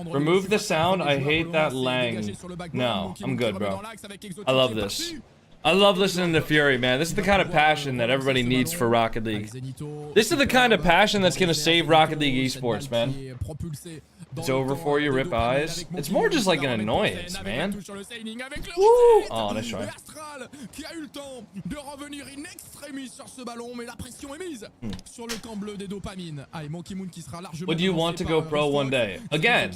Remove the sound. I hate that lang. No, I'm good, bro. I love this. I love listening to Fury, man. This is the kind of passion that everybody needs for Rocket League. This is the kind of passion that's gonna save Rocket League esports, man. It's over for you, rip eyes. It's more just like an annoyance, man. Woo! Oh, nice try. Would you want to go pro one day? Again,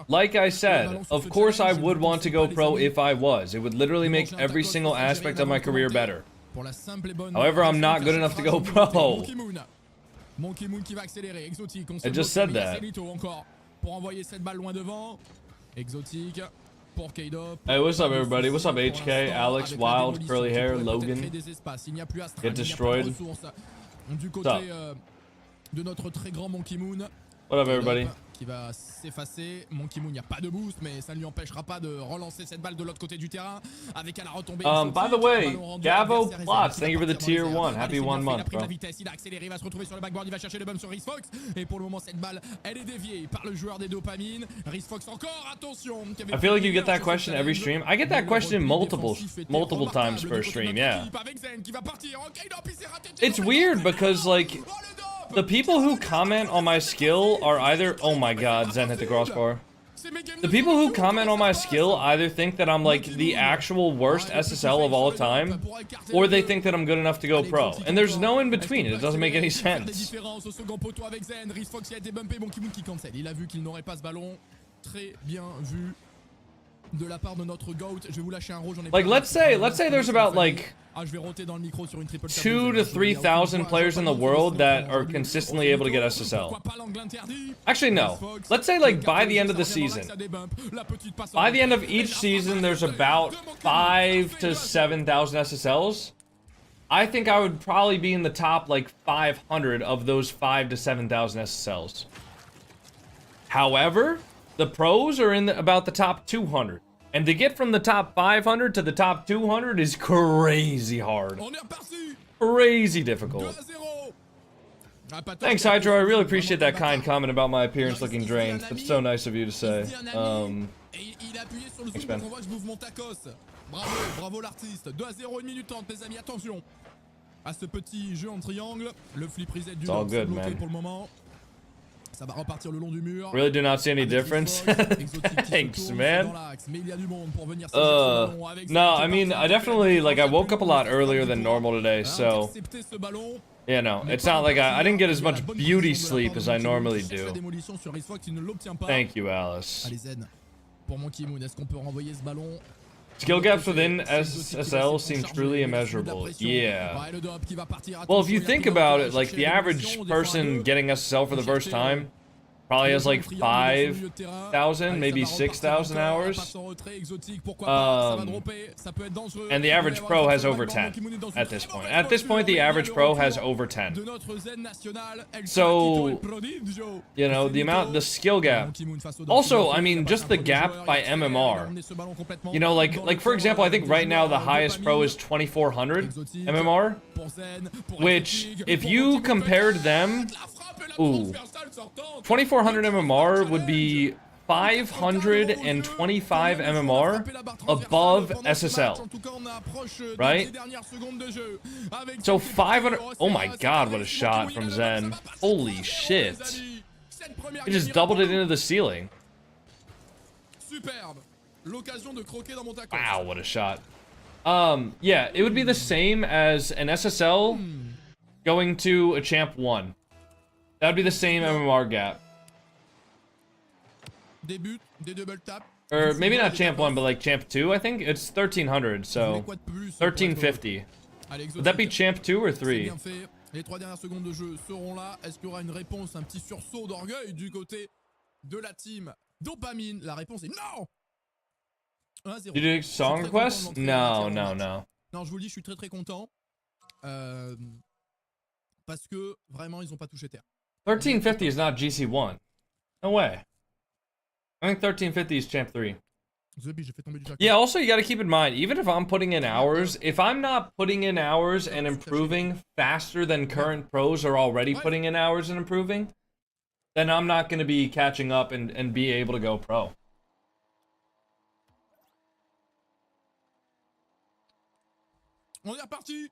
like I said, of course I would want to go pro if I was. It would literally make every single aspect of my career better. However, I'm not good enough to go pro. I just said that. Hey, what's up, everybody? What's up, HK, Alex, Wild, Curly Hair, Logan? Get destroyed. What's up? What up, everybody? Qui va s'effacer. Monkey Moon, il n'y a pas de boost, mais ça ne lui empêchera pas de relancer cette balle de l'autre côté du terrain avec à la retombée. By the way, Gavo Plots, thank you for the tier 1. Happy 1 month, bro. Il a accéléré, il va se retrouver sur le backboard, il va chercher le bump sur Rhys Fox. Et pour le moment, cette balle, elle est déviée par le joueur des dopamines. Rhys Fox encore, attention. I feel like you get that question every stream. I get that question multiple times per stream, yeah. It's weird because, like, the people who comment on my skill are either... Oh my god, Zen hit the crossbar. The people who comment on my skill either think that I'm like the actual worst SSL of all time, or they think that I'm good enough to go pro. And there's no in between. It doesn't make any sense. Like, let's say there's about like 2,000 to 3,000 players in the world that are consistently able to get SSL. Actually, no. Let's say like by the end of the season. By the end of each season, there's about 5,000 to 7,000 SSLs. I think I would probably be in the top like 500 of those 5,000 to 7,000 SSLs. However, the pros are in about the top 200. And to get from the top 500 to the top 200 is crazy hard. Crazy difficult. Thanks, Hydro. I really appreciate that kind comment about my appearance looking drained. That's so nice of you to say. Thanks, man. Bravo l'artiste. 2-0, 1 minute 30, mes amis, attention à ce petit jeu en triangle. Le flip reset du all good, man. Pour le moment. Ça va repartir le long du mur. Really do not see any difference. Thanks, man. No, I mean, I definitely, like, I woke up a lot earlier than normal today, so... Yeah, no, it's not like I didn't get as much beauty sleep as I normally do. Thank you, Alice. Skill gaps within SSL seem truly immeasurable. Yeah. Well, if you think about it, like the average person getting SSL for the first time probably has like 5,000, maybe 6,000 hours. And the average pro has over 10 at this point. At this point, the average pro has over 10. So, you know, the skill gap. Also, I mean, just the gap by MMR. You know, like for example, I think right now the highest pro is 2,400 MMR, which if you compared them, ooh, 2,400 MMR would be 525 MMR above SSL, right? So 500, oh my god, what a shot from Zen. Holy shit. He just doubled it into the ceiling. Wow, what a shot. Yeah, it would be the same as an SSL going to a Champ 1. That would be the same MMR gap. Or maybe not Champ 1, but like Champ 2, I think? It's 1,300, so 1,350. Would that be Champ 2 or 3? Les 3 dernières secondes de jeu seront là. Est-ce qu'il y aura une réponse, un petit sursaut d'orgueil du côté de la team Dopamine? La réponse est non! 1-0. Did you do song requests? No. Non, je vous le dis, je suis très content. Parce que vraiment, ils n'ont pas touché terre. 1,350 is not GC1. No way. I think 1,350 is Champ 3. Yeah, also you gotta keep in mind, even if I'm putting in hours, if I'm not putting in hours and improving faster than current pros are already putting in hours and improving, then I'm not going to be catching up and be able to go pro. On est reparti.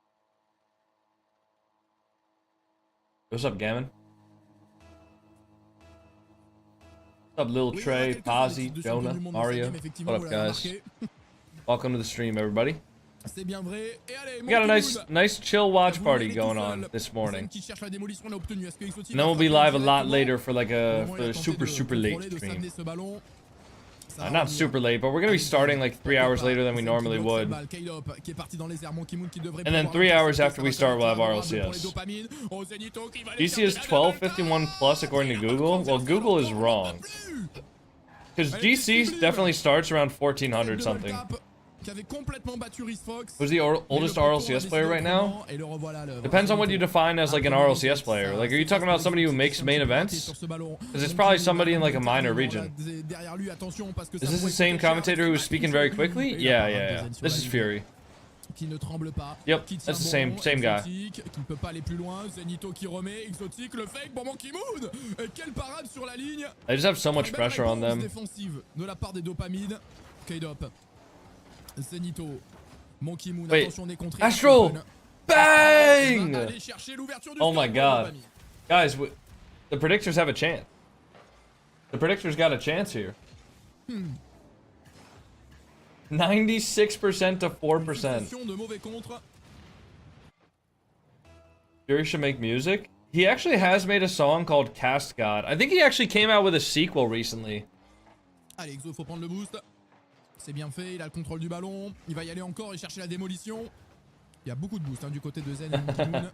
What's up, Gammon? What's up, Lil Trey, Pazzi, Jonah, Mario? What up, guys? Welcome to the stream, everybody. We got a nice chill watch party going on this morning. And then we'll be live a lot later for like a super late stream. Not super late, but we're gonna be starting like 3 hours later than we normally would. And then 3 hours after we start, we'll have RLCS. DC is 1251 plus according to Google. Well, Google is wrong. Because GC definitely starts around 1400 something. Who's the oldest RLCS player right now? Depends on what you define as like an RLCS player. Like, are you talking about somebody who makes main events? Because it's probably somebody in like a minor region. Is this the same commentator who was speaking very quickly? Yeah. This is Fury. Yep, that's the same guy. They just have so much pressure on them. Wait, Astro! Bang! Oh my god. Guys, the predictors have a chance. The predictors got a chance here. 96% to 4%. Fury should make music. He actually has made a song called Cast God. I think he actually came out with a sequel recently. Allez, Exo, faut prendre le boost. C'est bien fait, il a le contrôle du ballon. Il va y aller encore et chercher la démolition. Il y a beaucoup de boost hein, du côté de Zen et Moon.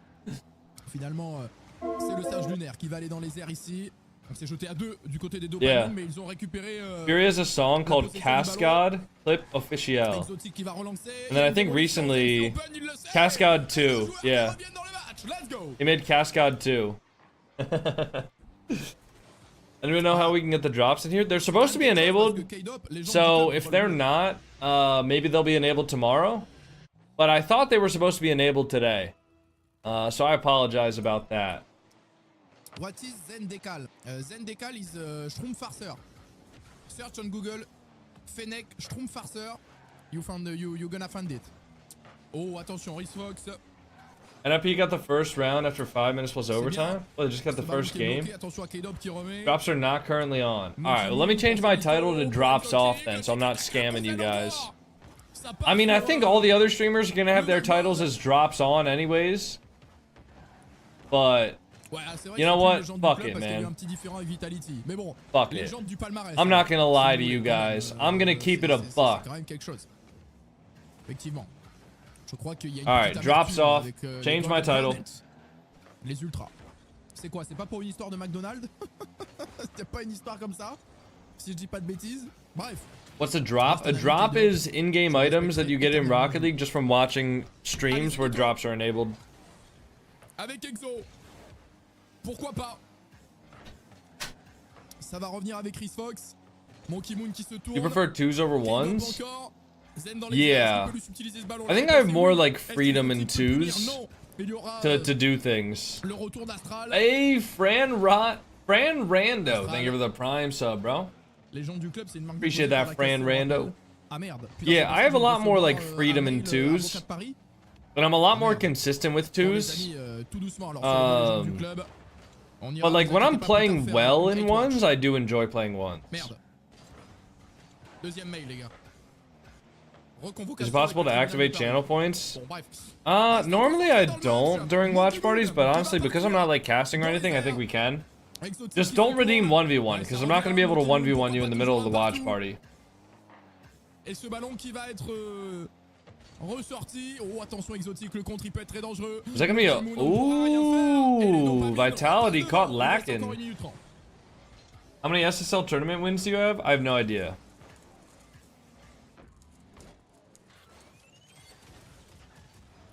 Finalement, c'est le sage lunaire qui va aller dans les airs ici. On s'est jeté à deux du côté des dopamines, mais ils ont récupéré. Fury has a song called Cascade Clip Official. And then I think recently, Cascade 2. Yeah. He made Cascade 2. I don't even know how we can get the drops in here. They're supposed to be enabled, so if they're not, maybe they'll be enabled tomorrow. But I thought they were supposed to be enabled today. So I apologize about that. What is Zendecal? Zendecal is Schtroumpfarcer. Search on Google, Fennec Schtroumpfarcer. You're gonna find it. Oh, attention, Fox. NFP got the first round after 5 minutes plus overtime. Well, they just got the first game. Drops are not currently on. Alright, well, let me change my title to Drops Off then, so I'm not scamming you guys. I mean, I think all the other streamers are gonna have their titles as Drops On anyways. But, you know what? Fuck it, man. Fuck it. I'm not gonna lie to you guys. I'm gonna keep it a buck. Alright, Drops Off. Change my title. Les ultras. C'est quoi? C'est pas pour une histoire de McDonald's? C'était pas une histoire comme ça? Si je dis pas de bêtises? Bref. What's a drop? A drop is in-game items that you get in Rocket League just from watching streams where drops are enabled. Avec Exo. Pourquoi pas? Ça va revenir avec Chris Fox. Monkey Moon qui se tourne. You prefer 2s over 1s? Yeah. I think I have more like freedom in 2s to do things. Hey, Fran Rando. Thank you for the Prime sub, bro. Appreciate that, Fran Rando. Yeah, I have a lot more like freedom in 2s. But I'm a lot more consistent with 2s. But like when I'm playing well in 1s, I do enjoy playing 1s. Is it possible to activate channel points? Normally I don't during watch parties, but honestly, because I'm not like casting or anything, I think we can. Just don't redeem 1v1, because I'm not going to be able to 1v1 you in the middle of the watch party. Is that gonna be a... Ooh, Vitality caught lacking. How many SSL tournament wins do you have? I have no idea.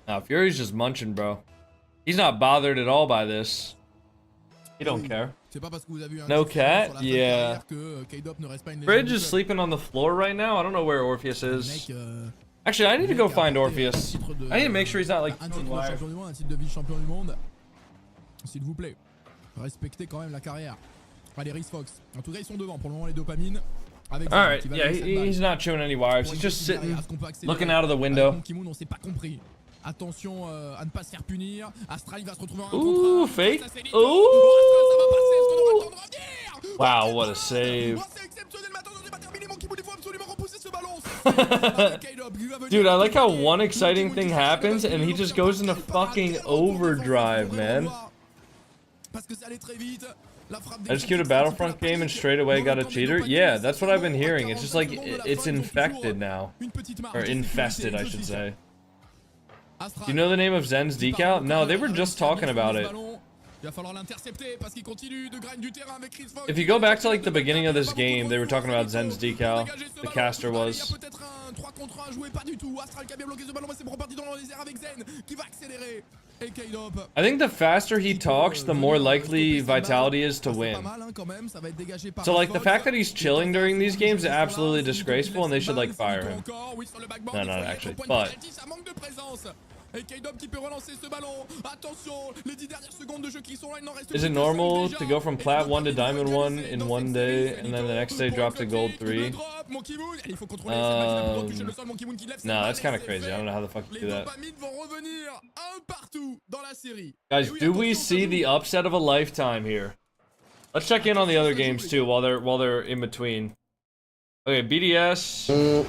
Nah, Fury's just munching, bro. He's not bothered at all by this. He don't care. No cat? Yeah. Bridge is sleeping on the floor right now. I don't know where Orpheus is. Actually, I need to go find Orpheus. I need to make sure he's not like live. S'il vous plaît. Respectez quand même la carrière. Allez, Rhys Fox. En tout cas, ils sont devant pour le moment, les dopamines. Avec All right, yeah, he's not chewing any wires. He's just sitting, looking out of the window. On s'est pas compris. Attention à ne pas se faire punir. Astral, il va se retrouver en Ooh, contre. fake. Ooh. Wow, what a save. Dude, I like how one exciting thing happens and he just goes into fucking overdrive, man. I just queued a Battlefront game and straight away got a cheater? Yeah, that's what I've been hearing. It's just like, it's infected now. Or infested, I should say. Do you know the name of Zen's decal? No, they were just talking about it. If you go back to like the beginning of this game, they were talking about Zen's decal. The caster was. I think the faster he talks, the more likely Vitality is to win. So like the fact that he's chilling during these games is absolutely disgraceful and they should like fire him. No, not actually, but... Is it normal to go from Plat 1 to Diamond 1 in one day and then the next day drop to Gold 3? No, that's kind of crazy. I don't know how the fuck you do that. Guys, do we see the upset of a lifetime here? Let's check in on the other games too while they're in between. Okay, BDS.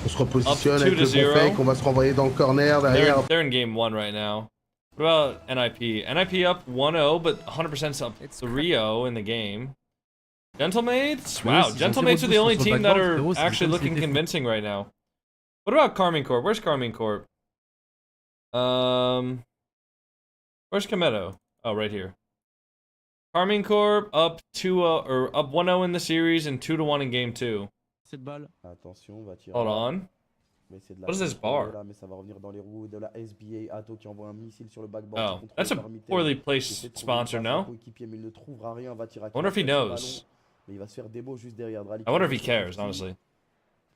On se repositionne avec le bon fake, on va se renvoyer dans le corner derrière. They're in game 1 right now. What about NIP? NIP up 1-0, but 100% up 3-0 in the game. Gentlemates? Wow, Gentlemates are the only team that are actually looking convincing right now. What about Carmine Corp? Where's Carmine Corp? Where's Kameto? Oh, right here. Carmine Corp up 2-0 or up 1-0 in the series and 2-1 in game 2. Hold on. What is this bar? Oh, that's a poorly placed sponsor, no? I wonder if he knows. I wonder if he cares, honestly.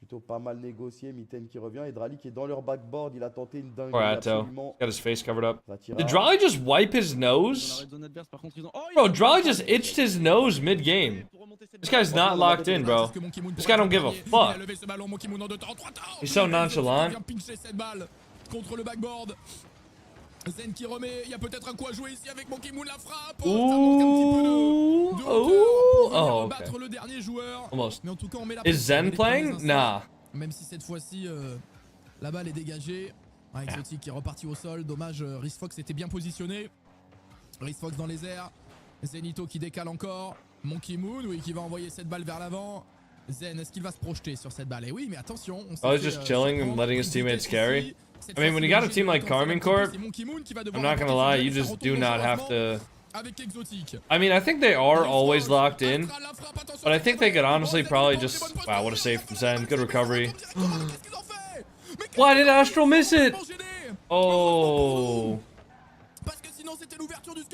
Plutôt pas mal négocié, Mitten qui revient et Drali qui est dans leur backboard, il a tenté une dingue. Poor Atto. Got his face covered up. Did Drali just wipe his nose? Bro, Drali just itched his nose mid-game. This guy's not locked in, bro. This guy don't give a fuck. He's so nonchalant. Zen qui remet, il y a peut-être un coup à jouer ici avec Monkey Moon, la frappe. Oh, okay. Battre le dernier joueur. Almost. Mais en tout cas, on met la Is Zen playing? Nah. Même si cette fois-ci, la balle est dégagée. Un exotique qui est reparti au sol. Dommage, Rhys Fox était bien positionné. Rhys Fox dans les airs. Zenito qui décale encore. Monkey Moon, oui, qui va envoyer cette balle vers l'avant. Zen, est-ce qu'il va se projeter sur cette balle? Et oui, mais attention. Oh, he's just chilling and letting his teammates carry. I mean, when you got a team like Carmine Corp, I'm not gonna lie, you just do not have to... I mean, I think they are always locked in, but I think they could honestly probably just... Wow, what a save from Zen. Good recovery. Why did Astral miss it? Oh.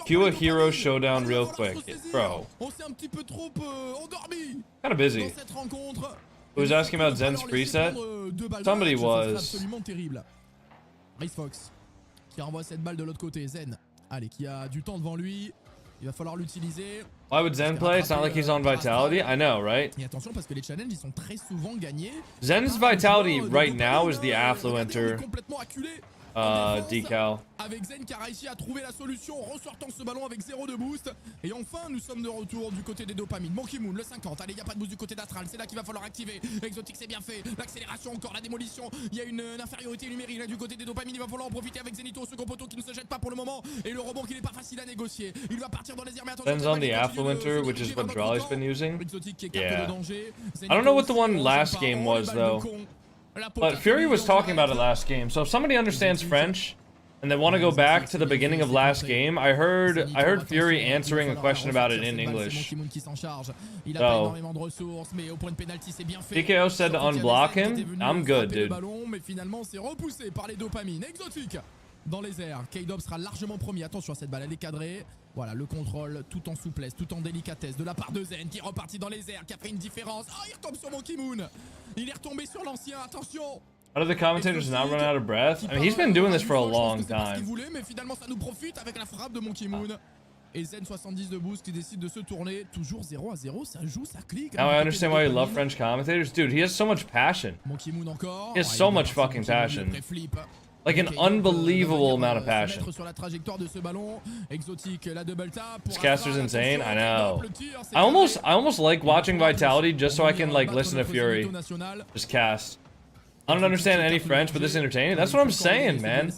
Cue a hero showdown real quick. Bro. Kinda busy. Who was asking about Zen's preset? Somebody was. Rhys Fox qui renvoie cette balle de l'autre côté. Zen, allez, qui a du temps devant lui. Il va falloir l'utiliser. Why would Zen play? It's not like he's on Vitality. I know, right? Et attention parce que les challenges ils sont très souvent gagnés. Zen's Vitality right now is the Affluenter decal. Avec Zen qui a réussi à trouver la solution en ressortant ce ballon avec 0 de boost. Et enfin, nous sommes de retour du côté des dopamines. Monkey Moon, le 50. Allez, il n'y a pas de boost du côté d'Astral. C'est là qu'il va falloir activer. Exotique, c'est bien fait. L'accélération, encore la démolition. Il y a une infériorité numérique là du côté des dopamines. Il va falloir en profiter avec Zenito au second poteau qui ne se jette pas pour le moment. Et le rebond qui n'est pas facile à négocier. Il va partir dans les airs. Mais attention. Zen's on the Affluenter, which is what Drali's been using. Yeah. I don't know what the one last game was, though. But Fury was talking about it last game. So if somebody understands French and they want to go back to the beginning of last game, I heard Fury answering a question about it in English. So DKO said to unblock him. I'm good, dude. Dans les airs, K-Dop sera largement premier. Attention à cette balle, elle est cadrée. Voilà, le contrôle tout en souplesse, tout en délicatesse de la part de Zen qui est reparti dans les airs, qui a fait une différence. Oh, il retombe sur Monkey Moon. Il est retombé sur l'ancien, attention. How do the commentators not run out of breath? I mean, he's been doing this for a long time. Mais finalement, ça nous profite avec la frappe de Monkey Moon. Et Zen70 de boost qui décide de se tourner. Toujours 0-0, ça joue, ça clique. Now I understand why you love French commentators. Dude, he has so much passion. Monkey Moon encore. He has so much fucking passion. Like an unbelievable amount of passion. Sur la trajectoire de ce ballon. Exotique, la double tap. This caster's insane. I know. I almost like watching Vitality just so I can like listen to Fury. Just cast. I don't understand any French, but this is entertaining. That's what I'm saying, man.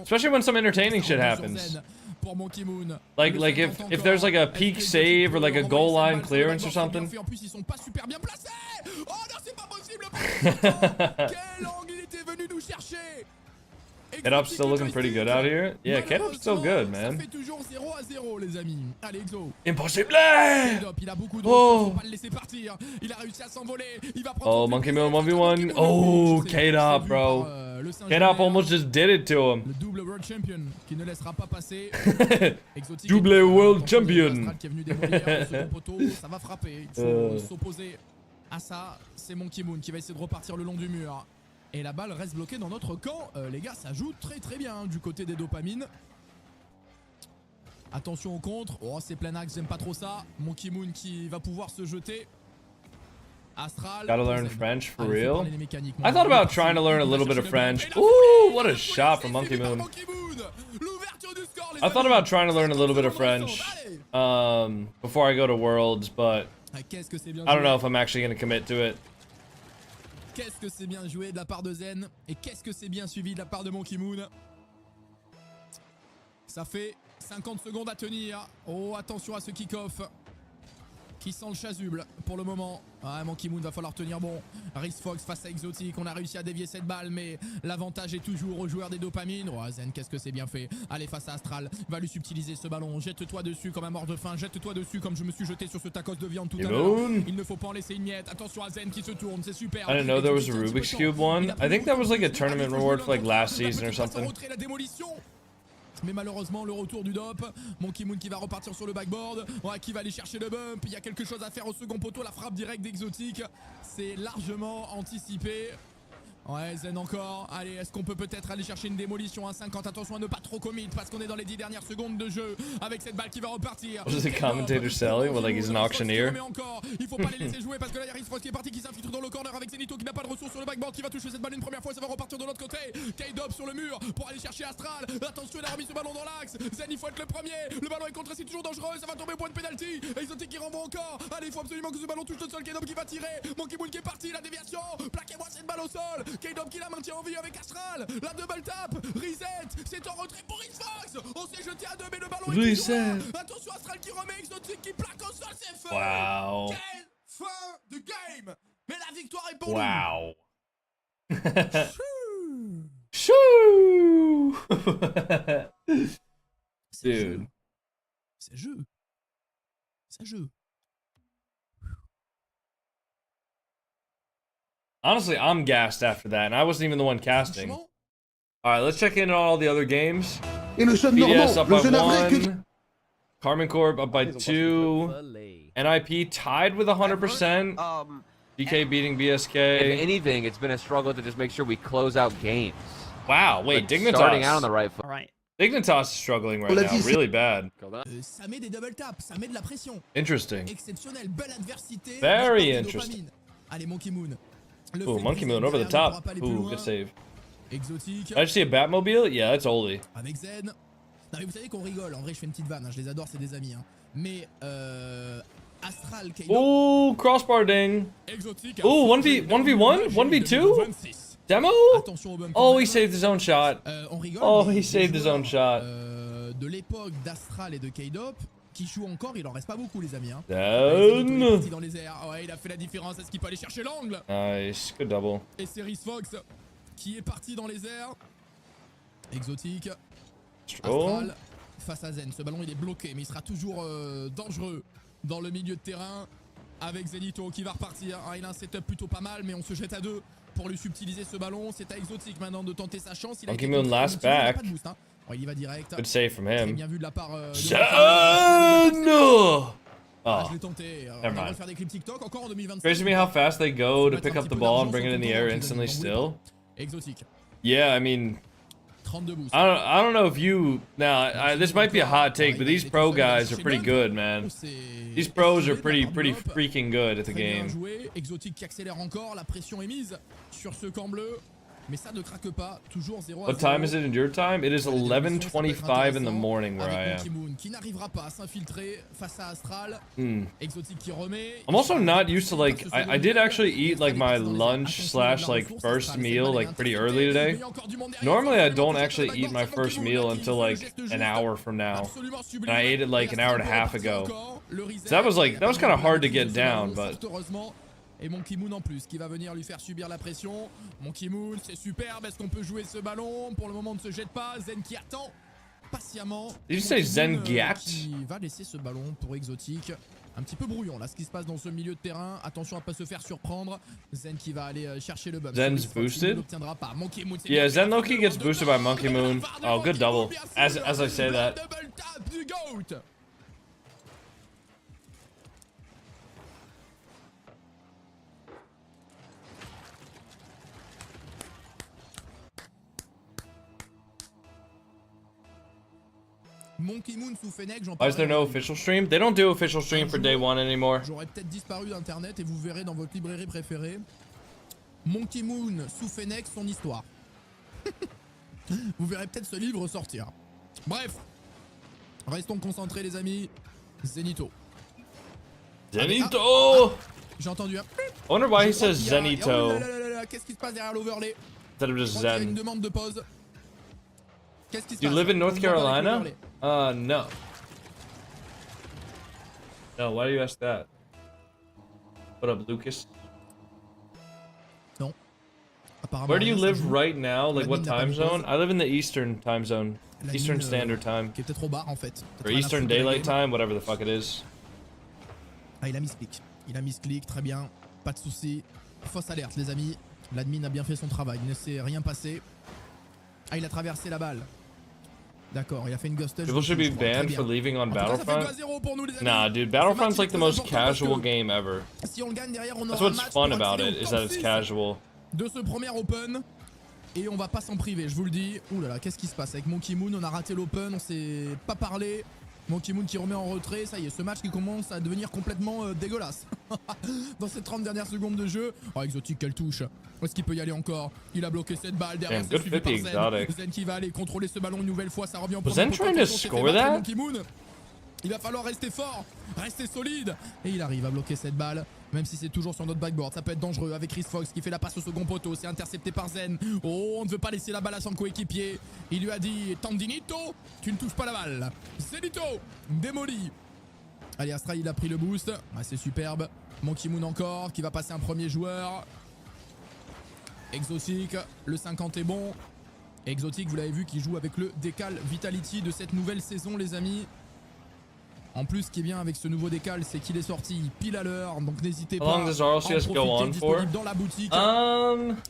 Especially when some entertaining shit happens. Like if there's like a peak save or like a goal line clearance or something. K-Dop's still looking pretty good out here. Yeah, K-Dop's still good, man. Impossible! Oh, oh Monkey Moon 1v1. Oh, K-Dop, bro. K-Dop almost just did it to him. Double world champion. Ça va frapper. Il faut s'opposer à ça. C'est Monkey Moon qui va essayer de repartir le long du mur. Et la balle reste bloquée dans notre camp. Les gars, ça joue très bien du côté des dopamines. Attention au contre. Oh, c'est plein axe, j'aime pas trop ça. Monkey Moon qui va pouvoir se jeter. Astral. Gotta learn French for real. I thought about trying to learn a little bit of French. Ooh, what a shot from Monkey Moon. I thought about trying to learn a little bit of French before I go to Worlds, but I don't know if I'm actually going to commit to it. Qu'est-ce que c'est bien joué de la part de Zen. Et qu'est-ce que c'est bien suivi de la part de Monkey Moon. Ça fait 50 secondes à tenir. Oh, attention à ce kick-off. Qui sent le chasuble pour le moment. Ouais, Monkey Moon va falloir tenir bon. Rhys Fox face à Exotic. On a réussi à dévier cette balle, mais l'avantage est toujours aux joueurs des dopamines. Oh, Zen, qu'est-ce que c'est bien fait. Allez, face à Astral. Va lui subtiliser ce ballon. Jette-toi dessus comme un mort de faim. Jette-toi dessus comme je me suis jeté sur ce tacos de viande tout à l'heure. Il ne faut pas en laisser une miette. Attention à Zen qui se tourne. C'est super. I didn't know there was a Rubik's Cube one. I think that was like a tournament reward for like last season or something. Mais malheureusement, le retour du dope. Monkey Moon qui va repartir sur le backboard. Ouais, qui va aller chercher le bump. Il y a quelque chose à faire au second poteau. La frappe directe d'Exotic. C'est largement anticipé. Ouais, Zen encore. Allez, est-ce qu'on peut peut-être aller chercher une démolition à 50? Attention à ne pas trop commit parce qu'on est dans les 10 dernières secondes de jeu avec cette balle qui va repartir. What is the commentator selling? Well, like he's an auctioneer. Mais encore, il faut pas les laisser jouer parce que là, il y a Rhys Fox qui est parti, qui s'infiltre dans le corner avec Zenito qui n'a pas de ressources sur le backboard, qui va toucher cette balle une première fois et ça va repartir de l'autre côté. K-Dop sur le mur pour aller chercher Astral. Attention, il a remis ce ballon dans l'axe. Zen, il faut être le premier. Le ballon est contré, c'est toujours dangereux. Ça va tomber au point de penalty. Exotic qui renvoie encore. Allez, il faut absolument que ce ballon touche le sol. K-Dop qui va tirer. Monkey Moon qui est parti, la déviation. Plaquez-moi cette balle au sol. K-Dop qui la maintient en vie avec Astral. La double tap. Reset. C'est en retrait pour Rhys Fox. On s'est jeté à deux, mais le ballon est toujours là. Attention, Astral qui remet. Exotic qui plaque au sol. C'est fait. Wow. Quelle fin de game. Mais la victoire est pour wow. nous. Shoo! Dude. C'est jeu. C'est jeu. Honestly, I'm gassed after that, and I wasn't even the one casting. Alright, let's check in on all the other games. Et le jeune BDS Normand, up le by jeune Afrique. 1. Carmen Corp up by 2. NIP tied with 100%. DK beating BSK. If anything, it's been a struggle to just make sure we close out games. Wow, wait, Like, Dignitas. starting out on the right foot. All right. Dignitas is struggling right now, really bad. Ça met des double taps, ça met de la pression. Interesting. Exceptionnel, belle adversité. Very interesting. Allez, Monkey Moon. Ooh, Monkey Moon over the top. Ooh, good save. Exotique. I just see a Batmobile? Yeah, that's oldie. Avec Zen. Non mais vous savez qu'on rigole, en vrai je fais une petite vanne, hein. Je les adore, c'est des amis. Hein. Mais Astral, K-Dop. Ooh, crossbar ding. Exotique. Ooh, 1v1? 1v2? Demo? Oh, he saved his own shot. On rigole, Oh, he saved his own shot. De l'époque d'Astral et de K-Dop, qui jouent encore, il en reste pas beaucoup les amis. Hein. Done. Il est parti dans les airs. Ouais, il a fait la différence. Est-ce qu'il peut aller chercher l'angle? Nice, good double. Et c'est Rhys Fox qui est parti dans les airs. Exotique. Astral face à Zen. Ce ballon il est bloqué, mais il sera toujours dangereux dans le milieu de terrain avec Zenito qui va repartir. Ah, il a un setup plutôt pas mal, mais on se jette à deux pour lui subtiliser ce ballon. C'est à Exotique maintenant de tenter sa chance. Il a Monkey Moon last back. pas de boost, hein. Oh, il y va direct. Good save from him. Bien vu de la part No! Ah, Oh, je l'ai tenté. never On va mind. faire des clips TikTok encore en 2025. Crazy to me how fast they go to pick up the ball and bring it in the air instantly still. Exotique. Yeah, I mean, 32 boosts. I don't know if you now. This might be a hot take, but these pro guys are pretty good, man. These pros are pretty freaking good at the Très bien game. joué. Exotique qui accélère encore, la pression est mise sur ce camp bleu. Mais ça ne craque pas, toujours 0 à 0. What time is it in your time? It is 11:25 in the morning where I Avec am. Monkey Moon qui n'arrivera pas à s'infiltrer face à Astral. Exotique qui remet. I'm also not used to like I did actually eat like my lunch slash like first meal like pretty early today. Normally I don't actually eat my first meal until like an hour from now, and I ate it like an hour and a half ago. So that was kind of hard to get down, but. Et Monkey Moon en plus qui va venir lui faire subir la pression. Monkey Moon, c'est superbe. Est-ce qu'on peut jouer ce ballon? Pour le moment, on ne se jette pas. Zen qui attend patiemment. Did you say Zen Giat? Qui va laisser ce ballon pour Exotique. Un petit peu brouillon là, ce qui se passe dans ce milieu de terrain. Attention à pas se faire surprendre. Zen qui va aller chercher le bump. Zen's boosted? Pas. Monkey Moon, Yeah, Zen Loki gets boosted by Monkey Moon. Oh, good double. As I say that. Double tap du GOAT. Monkey Moon sous Fennec, j'en Why is there no official stream? They don't do official stream for day one anymore. J'aurais peut-être disparu d'internet et vous verrez dans votre librairie préférée Monkey Moon sous Fennec, son histoire. Vous verrez peut-être ce livre sortir. Bref, restons concentrés les amis. Zenito. Zenito! J'ai entendu un... I wonder why he says Zenito Qu'est-ce qui se passe derrière l'overlay? instead of just Il y a une Zen. demande de pause. Qu'est-ce qui se You passe? live in North On entend Carolina? l'overlay. No. No, why do you ask that? What up, Lucas? Non. Apparemment, Where do you rien, ça live joue. right now? Like, La what mine n'a pas time mis pause. zone? I live in the Eastern time zone. La Eastern mine, Standard Time. Qui est peut-être au bar en fait. Or Peut-être rien à Eastern foutre de la Daylight game. Time, whatever the fuck it is. Ah, il a mis clic. Il a mis clic, très bien. Pas de soucis. Fausse alerte, les amis. L'admin a bien fait son travail. Il ne s'est rien passé. Ah, il a traversé la balle. D'accord, il a fait une ghost touch. People should be banned for leaving on Battlefront. Nah, dude, Battlefront's like the most casual game ever. Si on le gagne derrière, on That's aura un what's match fun pour about accéder it, au is top that it's 6 casual. de ce premier open. Et on va pas s'en priver, je vous le dis. Ouh là là, qu'est-ce qui se passe avec Monkey Moon? On a raté l'open, on s'est pas parlé. Monkey Moon qui remet en retrait, ça y est, ce match qui commence à devenir complètement dégueulasse. Dans ces 30 dernières secondes de jeu. Oh, Exotique, quelle touche. Est-ce qu'il peut y aller encore? Il a bloqué cette balle derrière. Damn, good suivi par 50 Zen. exotic. Zen qui va aller contrôler ce ballon une nouvelle fois, ça revient en Was premier Zen poteau. trying to Attention, score c'est fait battre that? Monkey Moon. Il va falloir rester fort, rester solide. Et il arrive à bloquer cette balle, même si c'est toujours sur notre backboard. Ça peut être dangereux avec Chris Fox qui fait la passe au second poteau. C'est intercepté par Zen. Oh, on ne veut pas laisser la balle à son coéquipier. Il lui a dit, Tandinito, tu ne touches pas la balle. Zenito, démoli. Allez, Astral, il a pris le boost. Ah, c'est superbe. Monkey Moon encore, qui va passer un premier joueur. Exotique, le 50 est bon. Exotique, vous l'avez vu, qui joue avec le décal Vitality de cette nouvelle saison, les amis. En plus, ce qui est bien avec ce nouveau décal, c'est qu'il est sorti pile à l'heure. Donc n'hésitez pas How long does RLCS go on for? dans la boutique.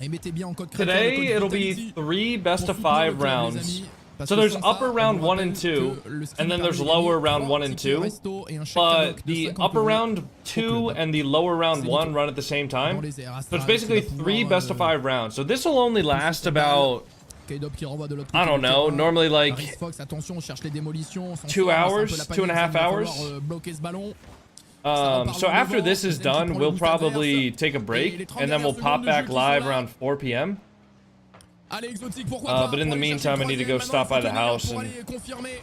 Et mettez bien en code créateur le Today code it'll Vitality be 3 best pour of soutenir 5 le club, les rounds. amis. Parce So que there's sans ça, upper on round vous 1 rappelle and 2, que le skin and then permet there's de gagner lower round 3 1 and tickets 2. resto et un chèque But cadeau de the 50 upper € round au 2 club. and the lower round Zenito. 1 run at the same time. Dans les airs, So Astral it's basically qui va 3 pouvoir, best of 5 rounds. So this will only last about, K-Dop qui renvoie de l'autre I côté don't du know, terrain. normally Chris like Fox, attention, on cherche les démolitions. 2 hours, 2.5 hours. Bloquer ce ballon. So after this is done, we'll probably take a break, and then we'll pop back live around 4 p.m. Allez, Exotique, pourquoi pas, But in the pour aller meantime, chercher I need to le go stop by the troisième, house pour and aller confirmer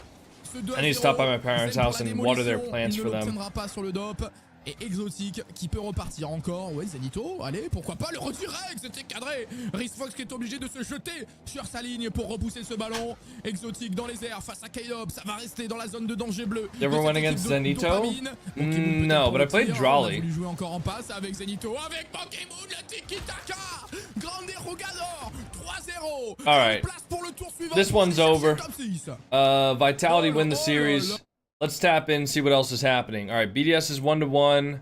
ce 2 à I need to 0. stop by my parents' Zen pour house la and what are their démolition, plans il for ne them. l'obtiendra pas sur le dope. Et Exotique qui peut repartir encore. Ouais, Zenito, allez, pourquoi pas le redirect, c'était cadré. Chris Fox qui est obligé de se jeter sur sa ligne pour repousser ce ballon. Exotique dans les airs face à K-Dop, ça va rester dans la zone de danger bleu. You ever went against Zenito? No, but I played On a Drawley. voulu jouer encore en passe avec Zenito, avec Monkey Moon, le tiki-taka. Grande Rogador, 3-0. Alright. Place pour le tour suivant This pour one's chercher over. le top 6. Vitality Oh, win the oh, series. oh. Let's tap in, see what else is happening. All right, BDS is 1-1.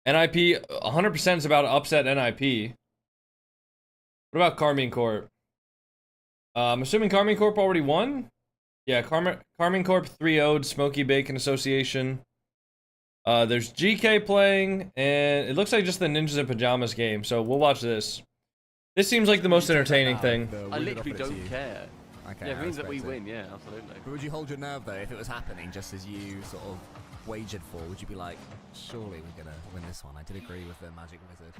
NIP 100% is about to upset NIP. What about Carmine Corp? I'm assuming Carmine Corp already won? Yeah, Carmine Corp 3-0'd Smoky Bacon Association. There's GK playing, and it looks like just the Ninjas in Pajamas game, so we'll watch this. This seems like the most entertaining thing. I literally don't care. Okay. Yeah, it I means that we respect it. win. Yeah, absolutely. But would you hold your nerve though if it was happening just as you sort of wagered for? Would you be like, surely we're gonna win this one? I did agree with the Magic Wizard.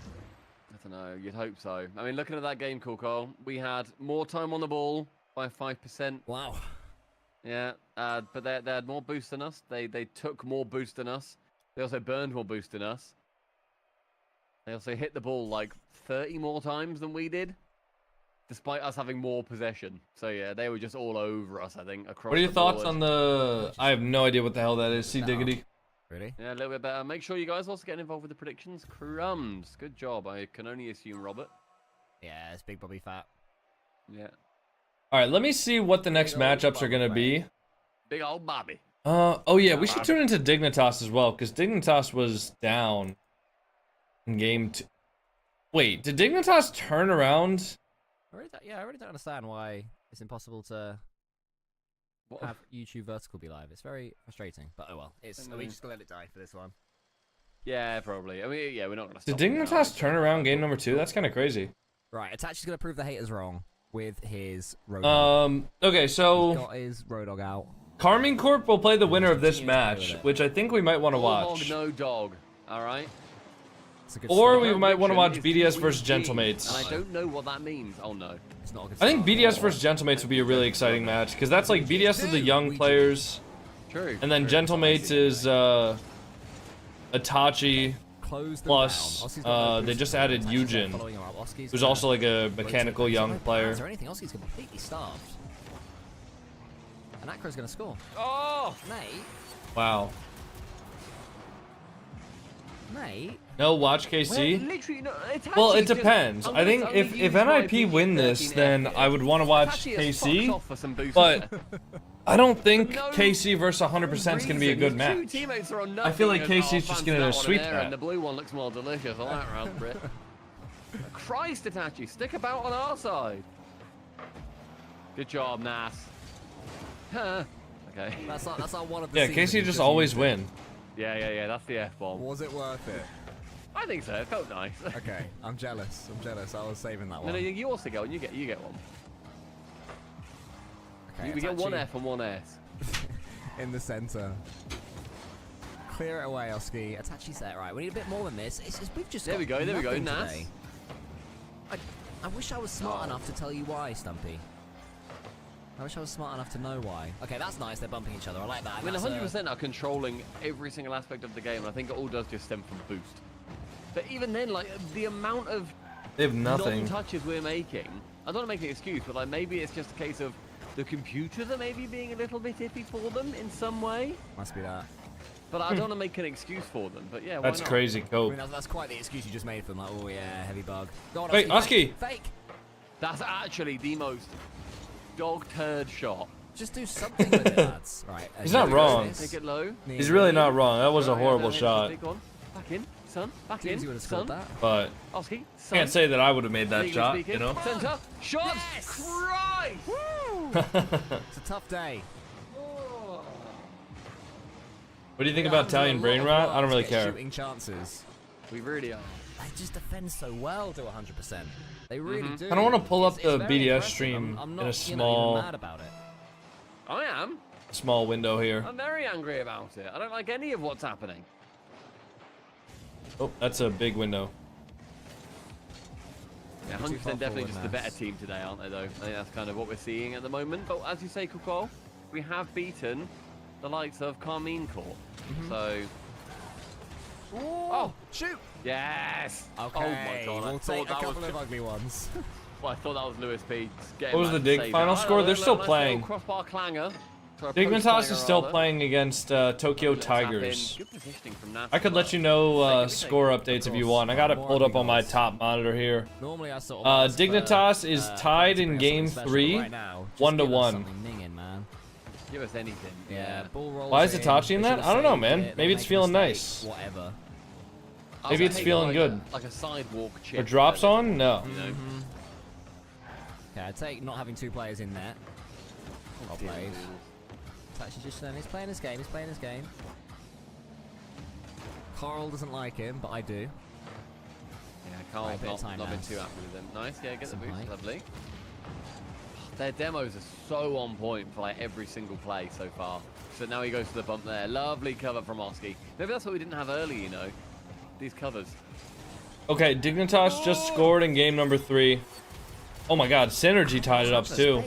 I don't know. You'd hope so. I mean, looking at that game, Coco, we had more time on the ball by 5%. Wow. Yeah, but they had more boost than us. They took more boost than us. They also burned more boost than us. They also hit the ball like 30 more times than we did, despite us having more possession. So yeah, they were just all over us, I think, across What are your the thoughts board. on the... I have no idea what the hell that is. See Diggity. Really? Yeah, a little bit better. Make sure you guys also get involved with the predictions. Crumbs. Good job. I can only assume Robert. Yeah, it's Big Bobby Fat. Yeah. All right, let me see what the next matchups are going to be. Big old Bobby. Oh yeah, we should tune into Dignitas as well, because Dignitas was down in game 2. Wait, did Dignitas turn around? I really don't understand why it's impossible to have YouTube vertical be live. It's very frustrating, but oh well. We just gonna let it die for this one. Yeah, probably. I mean, yeah, we're not gonna. Did Dignitas turn around game number 2? That's kind of crazy. Right, Itachi's gonna prove the haters wrong with his Road Dog. Okay, so He's got his Road Dog out. Carmine Corp will play the winner of this match, which I think we might want to watch. No dog. All right. Or we might want to watch BDS versus Gentlemates. And I don't know what that means. Oh no. It's not a good I think start. BDS versus Gentlemates would be a really exciting match, because that's like BDS is the young players, True. and then Gentlemates is Itachi plus they just added Yujin, who's also like a mechanical young player. Is there anything else? He's completely starved. And Akro's gonna score. Oh, Mate. Wow. Mate. No, watch KC. literally, no, Well, it depends. I think if NIP win this, then I would want to watch KC, but I don't think KC versus 100% is going to be a good match. I feel like KC's just going to sweep that. And the blue one looks more delicious. I like raspberry. Christ, Itachi, stick about on our side. Good job, Nas. Huh. Okay. That's our one of the Yeah, seasons KC we just always used it. win. Yeah, that's the F-bomb. Was it worth it? I think so, it felt nice. Okay, I'm jealous. I was saving that No, one. no, you also go, and you get one. Okay, We get one Itachi F and one S. in the center. Clear it away, Oski. Itachi's there. Right, we need a bit more than this. It's just, we've just There got we go, nothing Nas. today. I wish I was smart enough to tell you why, Stumpy. I wish I was smart enough to know why. Okay, that's nice. They're bumping each other. I like that. I mean, 100% are controlling every single aspect of the game, and I think it all does just stem from boost. But even then, like, the amount of They have nothing. non-touches we're making, I don't want to make an excuse, but like maybe it's just a case of the computers are maybe being a little bit iffy for them in some way. Must be that. But I don't want to make an excuse for them. But yeah, why That's not? crazy, I Cope. mean, that's quite the excuse you just made for them. Like, oh yeah, heavy bug. Go on, Wait, Oski! Fake! That's actually the most dog turd shot. Just do something with it, lads. Right. He's not wrong. Take it low. He's really not wrong. That was a horrible shot. Big one. Back in, son. Back Seems in, you would have son. scored that. But Oski, son. can't say that I would have made that Legally shot, speaking. you know? Center. Shot. Yes! Christ. Woo! It's a tough day. What do you think about Italian brain rot? I don't really care. Shooting chances. We really are. They just defend so well to 100%. They really do. I don't want to pull up It's the very BDS impressive. stream I'm in not, a even small mad about it. I am. small window here. I'm very angry about it. I don't like any of what's happening. Oh, that's a big window. Yeah, You're too 100% far definitely forward, just the better Nas. team today, aren't they, though? I think that's kind of what we're seeing at the moment. But as you say, Kukol, we have beaten the likes of Carmine Corp. So, Oh, shoot! yes! Okay, Oh my god, I we'll thought take a that couple was of ugly ones. well, I thought that was Lewis P. What was the Dig final score? They're still playing. Crossbar clanger. Dignitas is still playing against Tokyo Tigers. Good positioning from Nas I as could let well. you know Take it, score updates if you want. I got it pulled up on my top monitor here. Normally I sort of ask Dignitas for, is tied to in bring us game something special, 3, but right now, just 1 to give us 1. something minging, man. Give us anything. Yeah, ball rolls Why is in, Itachi in they that? should've I don't know, saved man. it, they Maybe it's make a feeling mistake, nice. Whatever. Maybe it's I'll take feeling like good. like a sidewalk chip. Or drops on? No. You know? Okay, I take not having two players in net. Well played. Itachi's just he's playing his game, he's playing his game. Carl doesn't like him, but I do. Yeah, Carl's Right, bit of time not been now. too happy with him. Nice, yeah, get the Some boost, height. lovely. Their demos are so on point for like every single play so far. So now he goes to the bump there. Lovely cover from Oski. Maybe that's what we didn't have early, you know. These covers. Okay, Dignitas just scored in game number 3. Oh my god, Synergy tied it up too.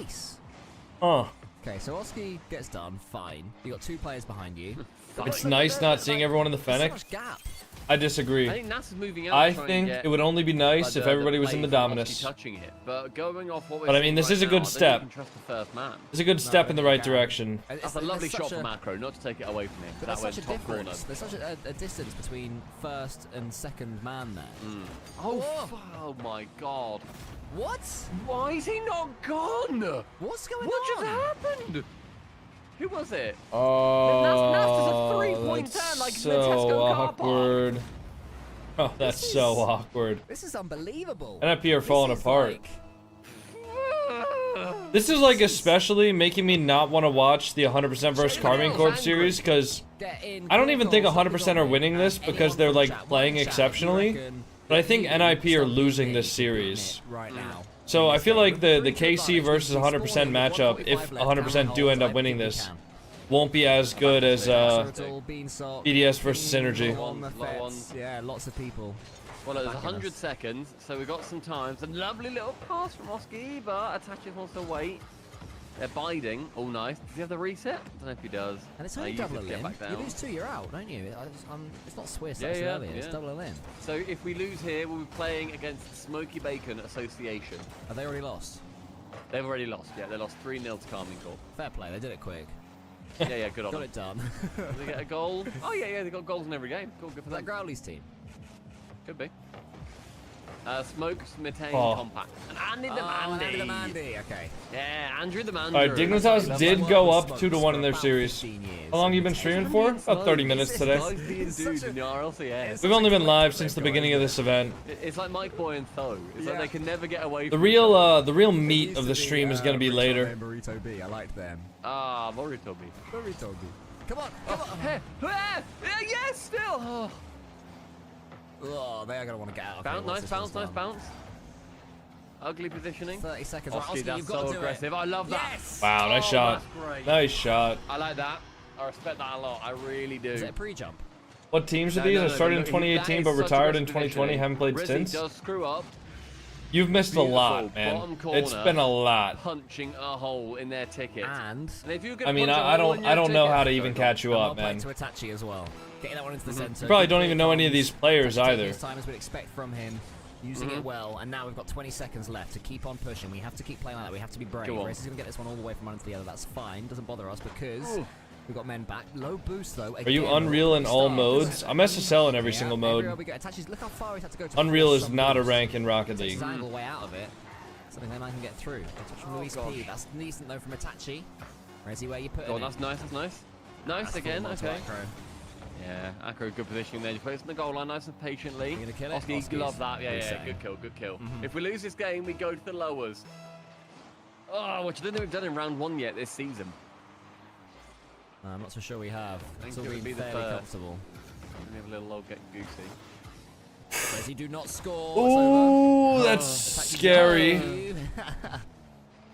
Huh. Okay, so Oski gets done, fine. You got 2 players behind you. It's nice not seeing everyone in the Fennec. So much gap. I disagree. I think NAS is moving out. I think it would only be nice if everybody was in the Dominus. Touching it, but going off what we're But I mean, this is a good step. Trust the first man. It's a good step in the right direction. That's a lovely shot for Macro, not to take it away from him. But That there's went such a top difference. corner. There's such a distance between first and second man there. Oh my god. What? Why is he not gone? What's going What on? just happened? Who was it? Oh, Nas is a 3-point turn like so Tesco car park. awkward. Oh, that's so awkward. This is unbelievable. NIP are falling This is apart. like- This is like especially making me not want to watch the 100% vs Carmine Corp series because Get in, I don't even think Corkle, 100% are winning this because they're like playing exceptionally. But I think NIP are losing this series. right now. So I feel like the KC versus 100% matchup, if 100% do end up winning this, won't be as good as BDS versus Synergy. Yeah, lots of people. Well, there's 100 seconds, so we've got some time. It's a lovely little pass from Oski, but Attaches wants to wait. They're biding. Oh, nice. Does he have the reset? I don't know if he does. And it's only double a get limb. back You down. lose 2, you're out, don't you? It's not Swiss, Yeah, that's yeah, earlier. It's yeah. double a limb. So if we lose here, we'll be playing against Smoky Bacon Association. Have they already lost? They've already lost. Yeah, they lost 3-0 to Carmine Corp. Fair play, they did it quick. Yeah, good on Got them. it done. Did they get a goal? Oh, yeah, they got goals in every game. Cool, good for Was that them. Growley's team? Could be. Smoke, Smitane, Oh. Compact. And Andy the Andy the Mandy. Mandy, okay. Yeah, Andrew the Mandy. Alright, Dignitas did go up 2-1 in their series. How long have you been streaming for? About 30 minutes today. Dude in the RLCS. We've only been live since the beginning of this event. It's like Mike Boy and Tho. It's like they can never get away The from real meat of the stream is gonna be later. Burrito B, I liked them. Ah, Morito B. Burrito B. Come on, come on. Yes, still. Oh. Oh, they are going to want to get out. Okay, Bounce, once nice this bounce, one's nice done. bounce. Ugly positioning. 30 seconds. Oski, Oski, that's you've got so to do aggressive. it. I love that. Yes! Wow, nice shot. That's great. Nice shot. I like that. I respect that a lot. I really do. Is it a pre-jump? What teams are these? I started in 2018 but retired in 2020. Haven't played since. does screw up. You've missed a lot, Beautiful man. bottom corner. It's been a lot. Punching a hole in their ticket. And And if you could I mean, punch a I hole in don't your know ticket- how to even catch you up, man. to Itachi as well. Getting that one into the center. You probably don't even know any of these players either. As time as we'd expect from him. Using it well, and now we've got 20 seconds left to keep on pushing. We have to keep playing like that. We have to be brave. Go on. Race is going to get this one all the way from one end to the other. That's fine. Doesn't bother us because we've got men back. Low boost though. Are you Again, Unreal in all start. modes? I'm SSL in every Yeah, single everywhere mode. we go. Itachi's, look how far he's had to go to Unreal force is some not a boost. rank in Rocket Takes League. his angle way out of it. Something that man can get through. Touch from Luis P. That's decent though from Itachi. Where's he where you put Oh, it? that's nice, that's nice. Nice That's again, full okay. Acro. Yeah, Acro, good positioning there. You place in the goal line nice and patiently. You gonna kill it? Oski, Oski's love that. Yeah, resetting. good kill, good kill. If we lose this game, we go to the lowers. Oh, which I don't think we've done in round 1 yet this season. I'm not so sure we have. think It's all it would been be the fairly first. comfortable. Let me have a little old get goosey. Whereas he do not score. It's over. Ooh, that's Itachi's scary. done.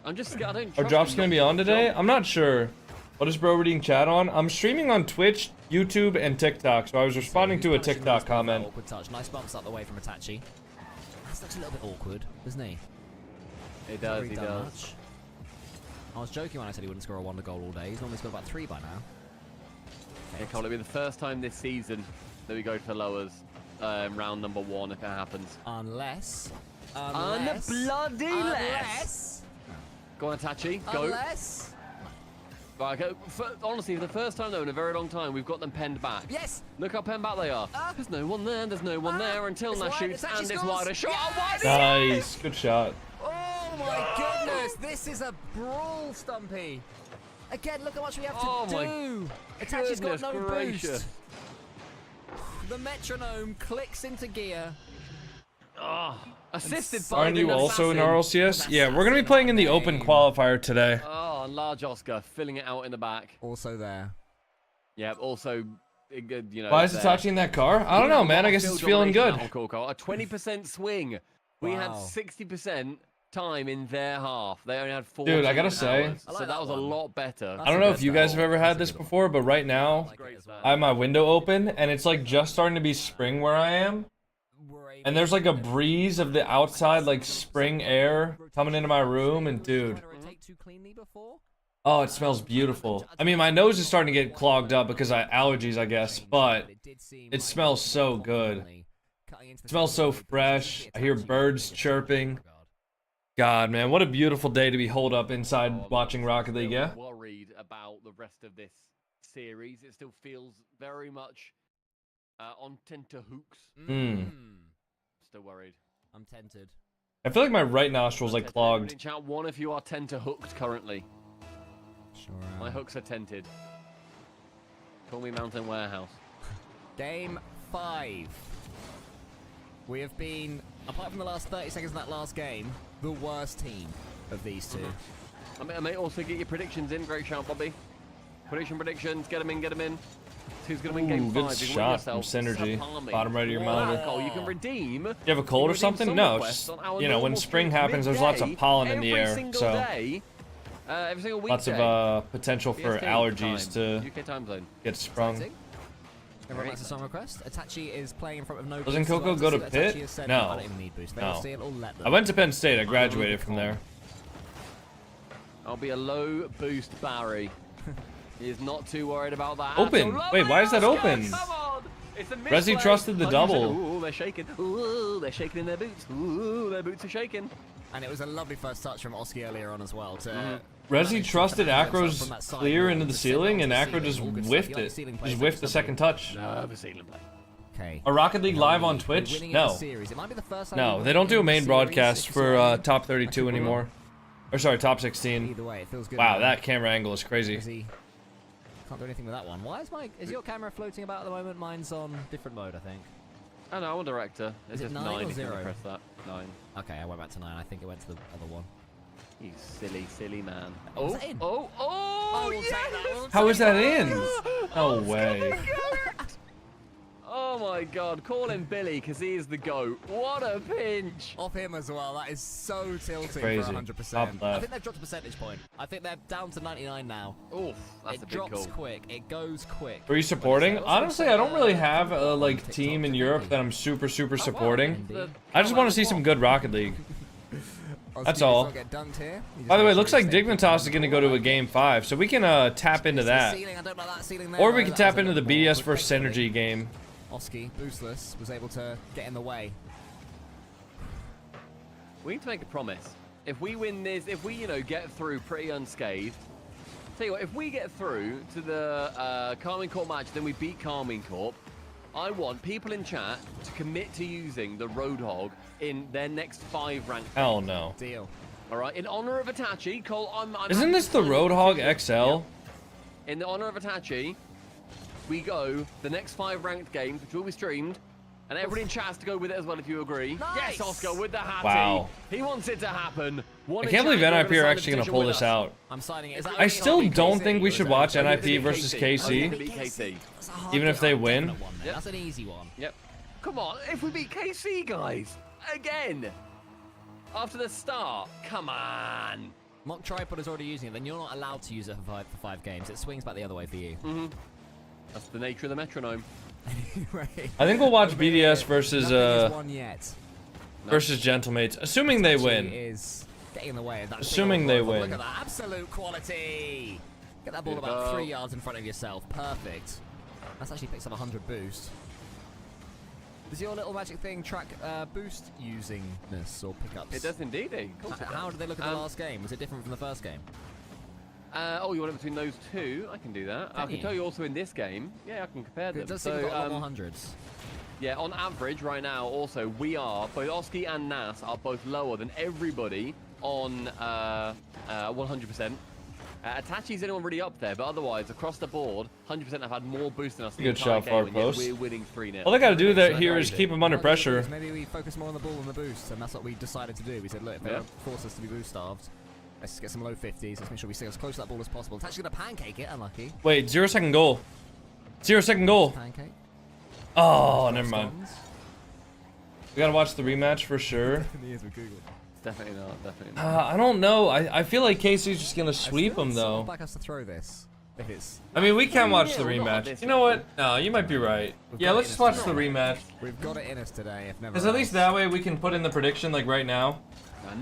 I'm just scared. I don't Are trust drops him gonna not be to on today? jump. I'm not sure. What is bro reading chat on? I'm streaming on Twitch, YouTube, and TikTok, so I was responding to a Who's punishing TikTok Luis P for that comment. Awkward touch. Nice bumps up the way from Itachi. That looks a little bit awkward, doesn't he? It Not does, really he done does. much. I was joking when I said he wouldn't score a wonder goal all day. He's normally scored about 3 by now. Yeah, Cole, it'll be the first time this season that we go to the lowers. Round number 1 if it happens. Unless. Unbloody less. Go on, Itachi. Go. Unless. Right, go. Honestly, for the first time though in a very long time, we've got them penned back. Yes. Look how penned back they are. there's no one there. There's no one there until It's Nash wide, shoots Itachi and it's scores. wider shot. Yeah, Oh, wide Nice, good shot. Oh my goodness, this is a brawl, Stumpy. Again, look how much we have to Oh my do. Itachi's got goodness no gracious. boost. The metronome clicks into gear. Oh, assisted by Aren't the you also in assassin. RLCS? Yeah, we're gonna be playing in the open qualifier today. Oh, and large Oscar filling it out in the back. Also there. Yeah, also, you know. Why is it touching that car? I don't know, man. I guess it's feeling good. A 20% swing. We had Wow. 60%. time in their half. They only had 4. Dude, I gotta say, so that was a lot better. I don't know if you guys have ever had this before, but right now, I have my window open, and it's like just starting to be spring where I am. And there's like a breeze of the outside, like spring air coming into my room, and dude. Oh, it smells beautiful. I mean, my nose is starting to get clogged up because I allergies, I guess, but it smells so good. It smells so fresh. I hear birds chirping. God, man, what a beautiful day to be holed up inside watching Rocket League, yeah? Worried about the rest of this series. It still feels very much on tenterhooks. Still worried. I'm tented. I feel like my right nostril's like clogged. In chat, one if you are tenterhooked currently. Sure. My hooks are tented. Call me Mountain Warehouse. Game 5. We have been, apart from the last 30 seconds of that last game, the worst team of these two. I may also get your predictions in. Great shout, Bobby. Predictions. Get them in. Who's going to win game 5? Good shot from Synergy. Bottom right of your monitor. You can redeem. You have a cold or something? No, just, you know, when spring happens, there's lots of pollen in the air, so every single weekday, lots of potential for allergies UK time zone. get sprung. Everyone likes a song request. Itachi is playing in front of no. Doesn't Coco go to Pitt? No. I don't even need boost. No. Steal or let them. I went to Penn State. I graduated from there. I'll be a low boost Barry. He is not too worried about that. Open. Wait, why is that open? Come on. It's a Resi trusted the double. Ooh, they're shaking. Ooh, they're shaking in their boots. Ooh, their boots are shaking. And it was a lovely first touch from Oski earlier on as well. To Resi trusted Acro's clear into the ceiling, and Acro just whiffed it. Just whiffed the second touch. Okay. A Rocket League live on Twitch? No. No, they don't do a main broadcast for top 32 anymore. Or sorry, top 16. Either way, it feels good. Wow, that camera angle is crazy. Can't do anything with that one. Why is your camera floating about at the moment? Mine's on different mode, I think. Oh no, I'm a director. Is it 9 or if you 0? Press that. 9. Okay, I went back to 9. I think it went to the other one. You silly man. Was that in? Yes! How is that in? No way. Oh my god, call him Billy because he is the GOAT. What a pinch! Off him as well. That is so tilting Crazy. for 100%. Top I left. think they've dropped a percentage point. I think they're down to 99 now. Oof, that's a It big drops call. quick. It goes quick. Were you supporting? Honestly, I don't really have a like team in Europe that I'm super supporting. I just want to see some good Rocket League. That's all. By the way, it looks like Dignitas is going to go to a game 5, so we can tap into that. Or we can tap into the BDS vs Synergy game. Oski, boostless, was able to get in the way. We need to make a promise. If we win this, if we, get through pretty unscathed, tell you what, if we get through to the Carmine Corp match, then we beat Carmine Corp, I want people in chat to commit to using the Roadhog in their next 5 ranked. Hell no. Deal. All right, in honor of Itachi, Cole, Isn't this the Roadhog XL? In the honor of Itachi, we go the next 5 ranked games, which will be streamed, and everybody in chat has to go with it as well if you agree. Nice. Yes, Oscar with the hattie. Wow. He wants it to happen. I can't believe NIP are actually going to pull this out. I'm signing it. I still don't think we should watch NIP versus KC, even if they win. That's an easy one. Yep. Come on, if we beat KC, guys, again, after the start, come on. Mock Tripod is already using it, then you're not allowed to use it for 5 games. It swings back the other way for you. That's the nature of the metronome. Right. I think we'll watch BDS versus one yet. versus Gentlemates, assuming they win. Is getting in the way of that. Assuming they win. Look at that absolute quality. Get that ball about 3 yards in front of yourself. Perfect. That's actually picks up 100 boost. Does your little magic thing track boost usingness or pickups? It does indeed. How did they look at the last game? Was it different from the first game? You want it between those two? I can do that. I can tell you also in this game. Yeah, I can compare them. It does seem we've got a lot more hundreds. Yeah, on average right now also we are, both Oski and Nas are both lower than everybody on 100%. Itachi's anyone really up there, but otherwise across the board, 100% have had more boost than us. Good shot, far post. We're winning 3-0. All they got to do there here is keep them under pressure. Maybe we focus more on the ball than the boost, and that's what we decided to do. We said, look, if they don't force us to be boost starved, let's get some low 50s. Let's make sure we stay as close to that ball as possible. It's actually going to pancake it. Unlucky. Wait, 0-second goal. 0-second goal. Pancake. Oh, never mind. We got to watch the rematch for sure. Definitely not. Definitely not. I don't know. I feel like Casey's just gonna sweep him though. Like us to throw this. If it's... I mean, we can watch the Yeah, we'll not rematch. this You know what? No, you might be right. Yeah, let's just watch the rematch. We've got it in us today, if never. Because at least that way we can put in the prediction like right now.